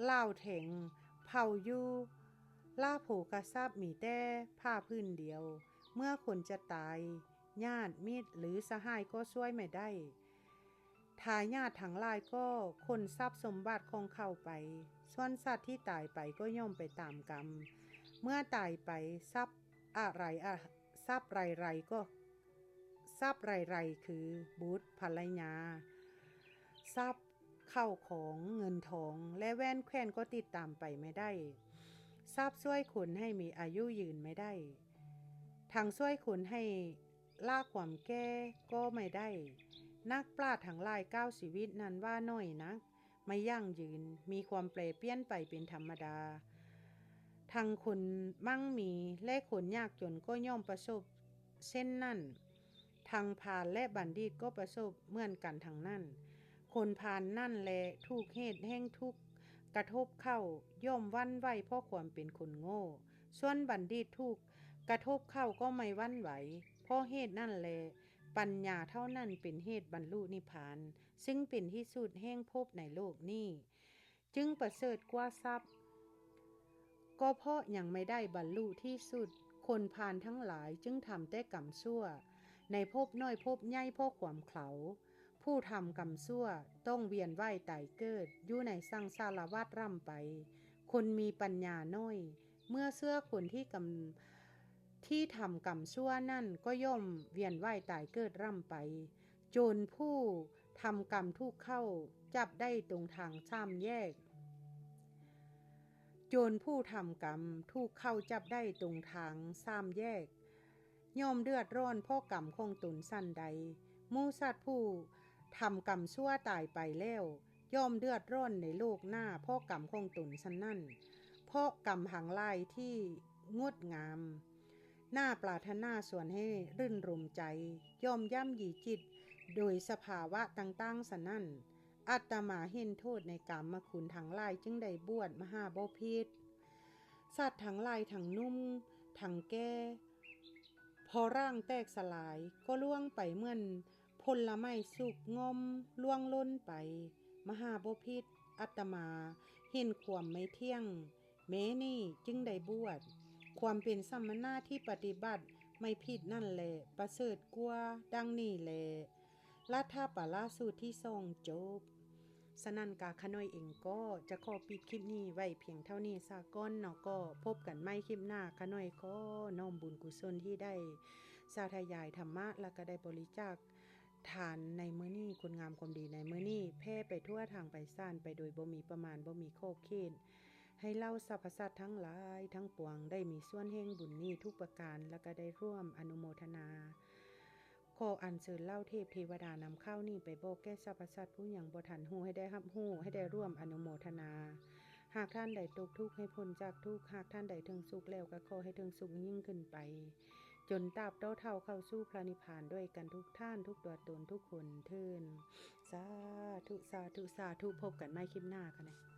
เหล้าแทงเผาอยู่ล่าโผกระซับมีแต่ผ้าพื้นเดียวเมื่อคนจะตายญาติมิตรหรือสหายก็ช่วยไม่ได้ทายาททั้งหลายก็คนทรัพย์สมบัติของเขาไปส่วนสัตว์ที่ตายไปก็ย่อมไปตามกรรมเมื่อตายไปทรัพย์ทรัพย์ไรก็ทรัพย์ไรคือบุตรภรรยาทรัพย์เข้าของเงินทองและแว่นแคว้นก็ติดตามไปไม่ได้ทรัพย์ช่วยคนให้มีอายุยืนไม่ได้ทางช่วยคนให้ล่าความแก่ก็ไม่ได้นักปราชญ์ทั้งหลายก้าวชีวิตนั้นว่าน้อยนักไม่ยั่งยืนมีความแปรเปลี่ยนไปเป็นธรรมดาทั้งคนมั่งมีและคนยากจนก็ย่อมประสบเช่นนั้นทางพาลและบัณฑิตก็ประสบเหมือนกันทั้งนั้นคนพาลนั่นแลถูกเหตุแห่งทุกข์กระทบเข้าย่อมวันไหวเพราะความเป็นคนโง่ส่วนบัณฑิตถูกกระทบเข้าก็ไม่วันไหวเพราะเหตุนั่นแลปัญญาเท่านั้นเป็นเหตุบรรลุนิพพานซึ่งเป็นที่สุดแห่งภพในโลกนี้จึงประเสริฐกว่าทรัพย์ก็เพราะยังไม่ได้บรรลุที่สุดคนพาลทั้งหลายจึงทำแต่กรรมชั่วในภพน้อยภพใหญ่เพราะความเขลาผู้ทำกรรมชั่วต้องเวียนว่ายตายเกิดอยู่ในสังสารวัฏร่ำไปคนมีปัญญาน้อยเมื่อเชื่อคนที่ทำกรรมชั่วนั่นก็ย่อมเวียนว่ายตายเกิดร่ำไปโจรผู้ทำกรรมทุกเข้าจับได้ตรงทางข้ามแยก โจรผู้ทำกรรมถูกเข้าจับได้ตรงทาง3 แยกย่อมเดือดร้อนเพราะกรรมของตนสั้นใดหมู่สัตว์ผู้ทำกรรมชั่วตายไปแล้วย่อมเดือดร้อนในโลกหน้าเพราะกรรมของตนสั้นนั่นเพราะกรรมหังลายที่งดงามน่าปรารถนาส่วนให้รื่นรมใจย่อมย่ำยีจิตโดยสภาวะต่างๆสนั่นอาตมาเห็นโทษในกรรมคุณทั้งหลายจึงได้บวชมหาบพิตรสัตว์ทั้งหลายทั้งนุ่มทั้งแก่พอร่างแตกสลายก็ล่วงไปเหมือนผลไม้สุกงอมล่วงล้นไปมหาบพิตรอาตมาเห็นความไม่เที่ยงแม้นี่จึงได้บวชความเป็นสัมมนาที่ปฏิบัติไม่ผิดนั่นแหละประเสริฐกว่าดังนี้แหละรัฐปาราสูตรที่2จบสนั่นกาขน้อยเองก็จะขอปิดคลิปนี้ไว้เพียงเท่านี้ซะก่อนเนาะก็พบกันใหม่คลิปหน้าขน้อยก็น้อมบุญกุศลที่ได้สาธยายธรรมะและก็ได้บริจาคทานในมื้อนี้คุณงามความดีในมื้อนี้แพร่ไปทั่วทางไปซ่านไปโดยบ่มีประมาณบ่มีขอบเขตให้เล่าสรรพสัตว์ทั้งหลายทั้งปวงได้มีส่วนแห่งบุญนี้ทุกประการและก็ได้ร่วมอนุโมทนาขออัญเชิญเล่าเทพเทวดานำข้าวนี้ไปบอกแก่สรรพสัตว์ผู้ยังบ่ทันฮู้ให้ได้รับฮู้ให้ได้ร่วมอนุโมทนาหากท่านใดตกทุกข์ให้พ้นจากทุกข์หากท่านใดถึงสุขแล้วก็ขอให้ถึงสุขยิ่งขึ้นไปจนตราบเท่าเข้าสู่พระนิพพานด้วยกันทุกท่านทุกตัวตนทุกคนเทินสาธุสาธุสาธุพบกันใหม่คลิปหน้าค่ะ